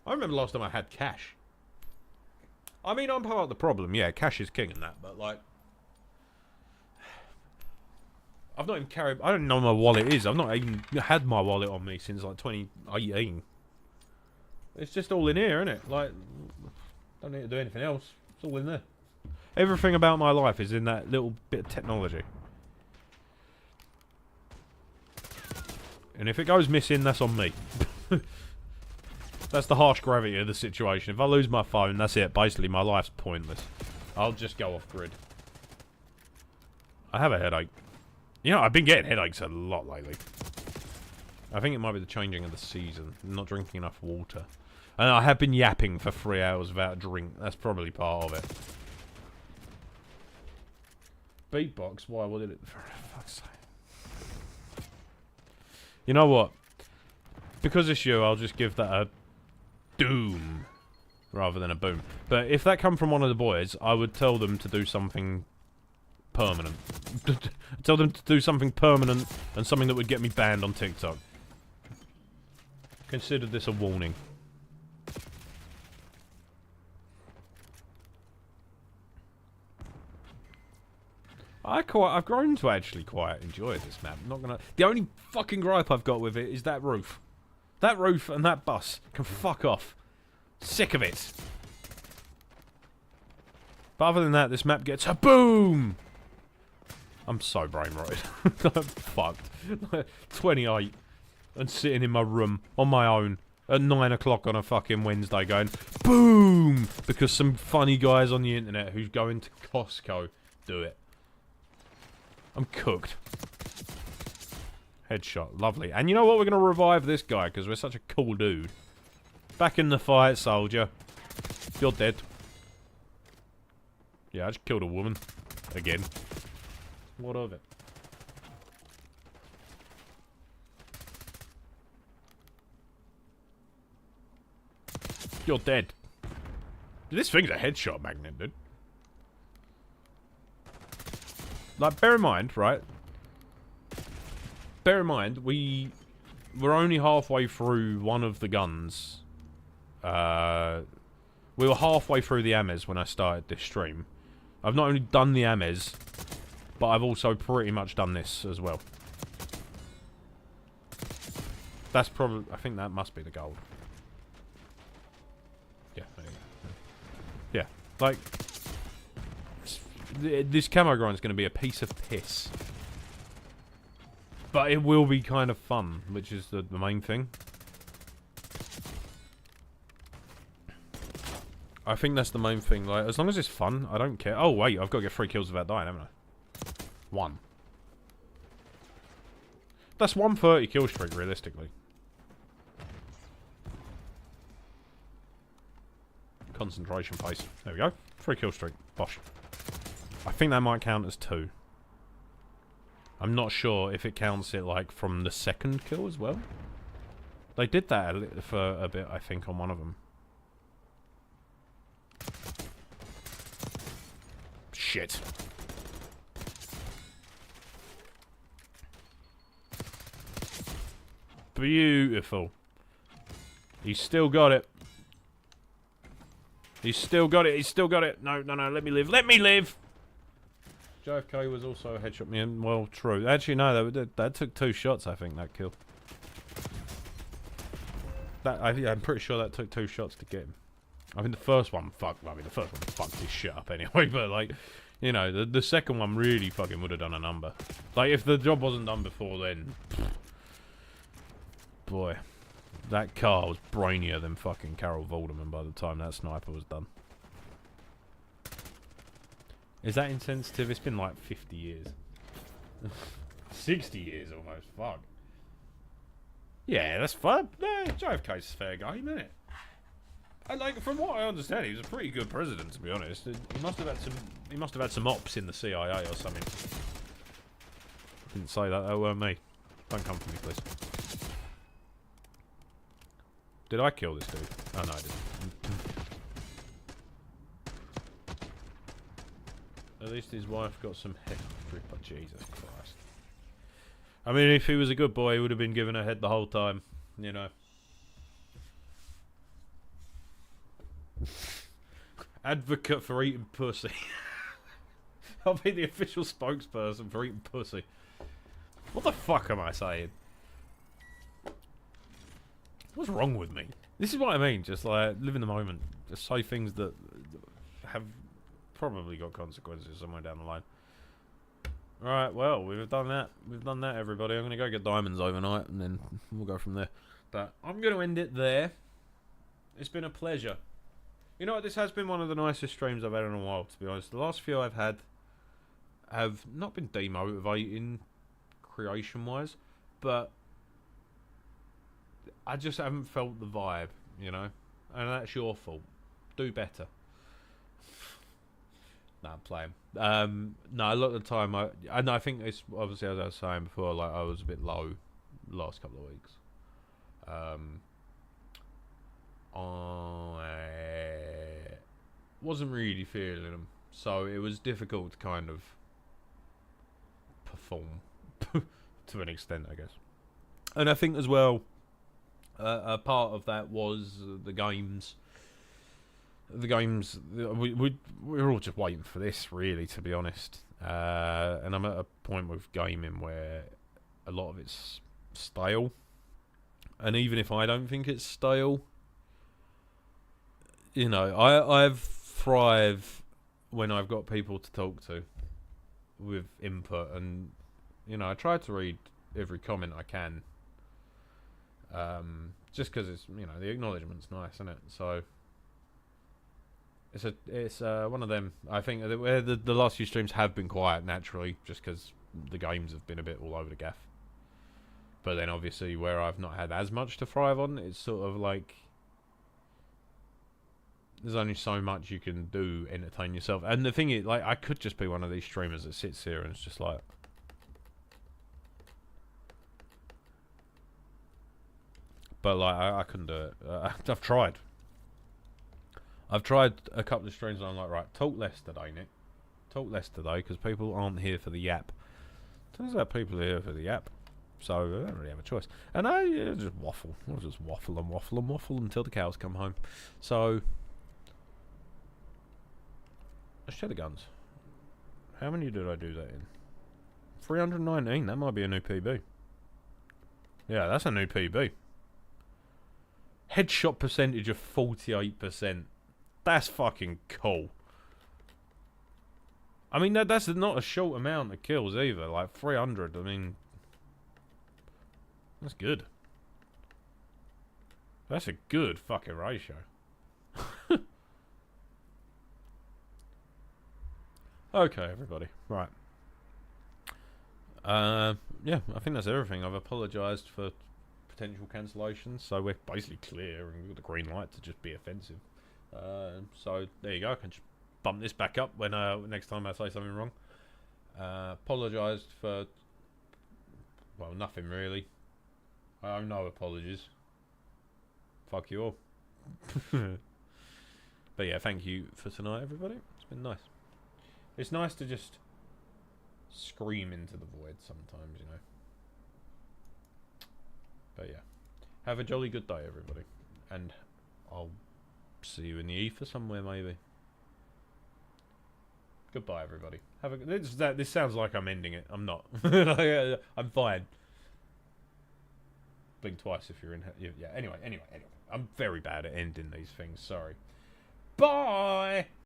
S1: I remember last time I had cash. I mean, I'm part of the problem. Yeah, cash is king and that, but like, I've not even carried... I don't know what my wallet is. I've not even had my wallet on me since like 2018. It's just all in here, isn't it? Like, don't need to do anything else. It's all in there. Everything about my life is in that little bit of technology. And if it goes missing, that's on me. That's the harsh gravity of the situation. If I lose my phone, that's it. Basically, my life's pointless. I'll just go off grid. I have a headache. You know, I've been getting headaches a lot lately. I think it might be the changing of the season. I'm not drinking enough water. And I have been yapping for 3 hours without a drink. That's probably part of it. Beatbox? Why? What did it... For fuck's sake. You know what? Because it's you, I'll just give that a... doom. Rather than a boom. But if that come from one of the boys, I would tell them to do something... permanent. Tell them to do something permanent and something that would get me banned on TikTok. Consider this a warning. I've grown to actually quite enjoy this map. I'm not gonna... The only fucking gripe I've got with it is that roof. That roof and that bus can fuck off. Sick of it. But other than that, this map gets a boom! I'm so brain rotted. I'm fucked. 28 and sitting in my room on my own at 9 o'clock on a fucking Wednesday going boom because some funny guys on the internet who's going to Costco do it. I'm cooked. Headshot. Lovely. And you know what? We're going to revive this guy because we're such a cool dude. Back in the fight, soldier. You're dead. Yeah, I just killed a woman. Again. What of it? You're dead. This thing's a headshot magnet, dude. Like, bear in mind, right? Bear in mind, we're only halfway through one of the guns. We were halfway through the AMES when I started this stream. I've not only done the AMES, but I've also pretty much done this as well. That's probably... I think that must be the gold. Yeah, there you go. Yeah, like... This camo grind is going to be a piece of piss. But it will be kind of fun, which is the main thing. I think that's the main thing. Like, as long as it's fun, I don't care. Oh, wait, I've got to get 3 kills without dying, haven't I? 1. That's 130 kill streak, realistically. Concentration pace. There we go. 3 kill streak. Bosh. I think that might count as 2. I'm not sure if it counts it, like, from the second kill as well. They did that for a bit, I think, on one of them. Shit. Beautiful. He's still got it. He's still got it. He's still got it. No, no, no. Let me live. Let me live. JFK was also a headshot me in. Well, true. Actually, no. That took 2 shots, I think, that kill. I'm pretty sure that took 2 shots to get him. I mean, the first one, the first one fucked his shit up anyway, but, like, you know, the second one really fucking would have done a number. Like, if the job wasn't done before then, boy, that car was brainier than fucking Carol Vorderman by the time that sniper was done. Is that insensitive? It's been like 50 years. 60 years almost, fuck. Yeah, that's fun. No, JFK's a fair game, isn't it? Like, from what I understand, he was a pretty good president, to be honest. He must have had some ops in the CIA or something. Didn't say that. That weren't me. Don't come for me, please. Did I kill this dude? Oh no, I didn't. At least his wife got some head ripper. Jesus Christ. I mean, if he was a good boy, he would have been given a head the whole time. You know. Advocate for eating pussy. I'll be the official spokesperson for eating pussy. What the fuck am I saying? What's wrong with me? This is what I mean. Just like live in the moment. Just say things that have probably got consequences somewhere down the line. Alright, well, we've done that. We've done that, everybody. I'm going to go get diamonds overnight, and then we'll go from there. But I'm going to end it there. It's been a pleasure. You know what? This has been one of the nicest streams I've had in a while, to be honest. The last few I've had have not been demotivating creation-wise, but I just haven't felt the vibe, you know? And that's your fault. Do better. No, I'm playing. No, a lot of the time, I think it's obviously, as I was saying before, like I was a bit low the last couple of weeks. I wasn't really feeling them, so it was difficult to kind of perform to an extent, I guess. And I think as well, a part of that was the games. The games, we're all just waiting for this, really, to be honest. And I'm at a point with gaming where a lot of it's stale. And even if I don't think it's stale, you know, I've thrive when I've got people to talk to with input, and you know, I try to read every comment I can. Just because it's, you know, the acknowledgement's nice, isn't it? So it's one of them. I think where the last few streams have been quiet naturally, just because the games have been a bit all over the gaff. But then obviously where I've not had as much to thrive on, it's sort of like there's only so much you can do, entertain yourself. And the thing is, like, I could just be one of these streamers that sits here and it's just like, but like I couldn't do it. I've tried a couple of streams and I'm like, right, talk less today, Nick. Talk less today, because people aren't here for the yap. Turns out people are here for the yap. So, I don't really have a choice. And I just waffle. I'll just waffle and waffle and waffle until the cows come home. So, let's check the guns. How many did I do that in? 319. That might be a new PB. Yeah, that's a new PB. Headshot percentage of 48%. That's fucking cool. I mean, that's not a short amount of kills either. Like 300. I mean, that's good. That's a good fucking ratio. Okay, everybody. Right. Yeah, I think that's everything. I've apologised for potential cancellations, so we're basically clear and we've got the green light to just be offensive. So there you go. I can just bump this back up when next time I say something wrong. Apologised for, well, nothing really. I owe no apologies. Fuck you all. But yeah, thank you for tonight, everybody. It's been nice. It's nice to just scream into the void sometimes, you know. But yeah, have a jolly good day, everybody, and I'll see you in the ether somewhere, maybe. Goodbye, everybody. Have a. This sounds like I'm ending it. I'm not. I'm fine. Blink twice if you're in. Yeah. Anyway. I'm very bad at ending these things. Sorry. Bye.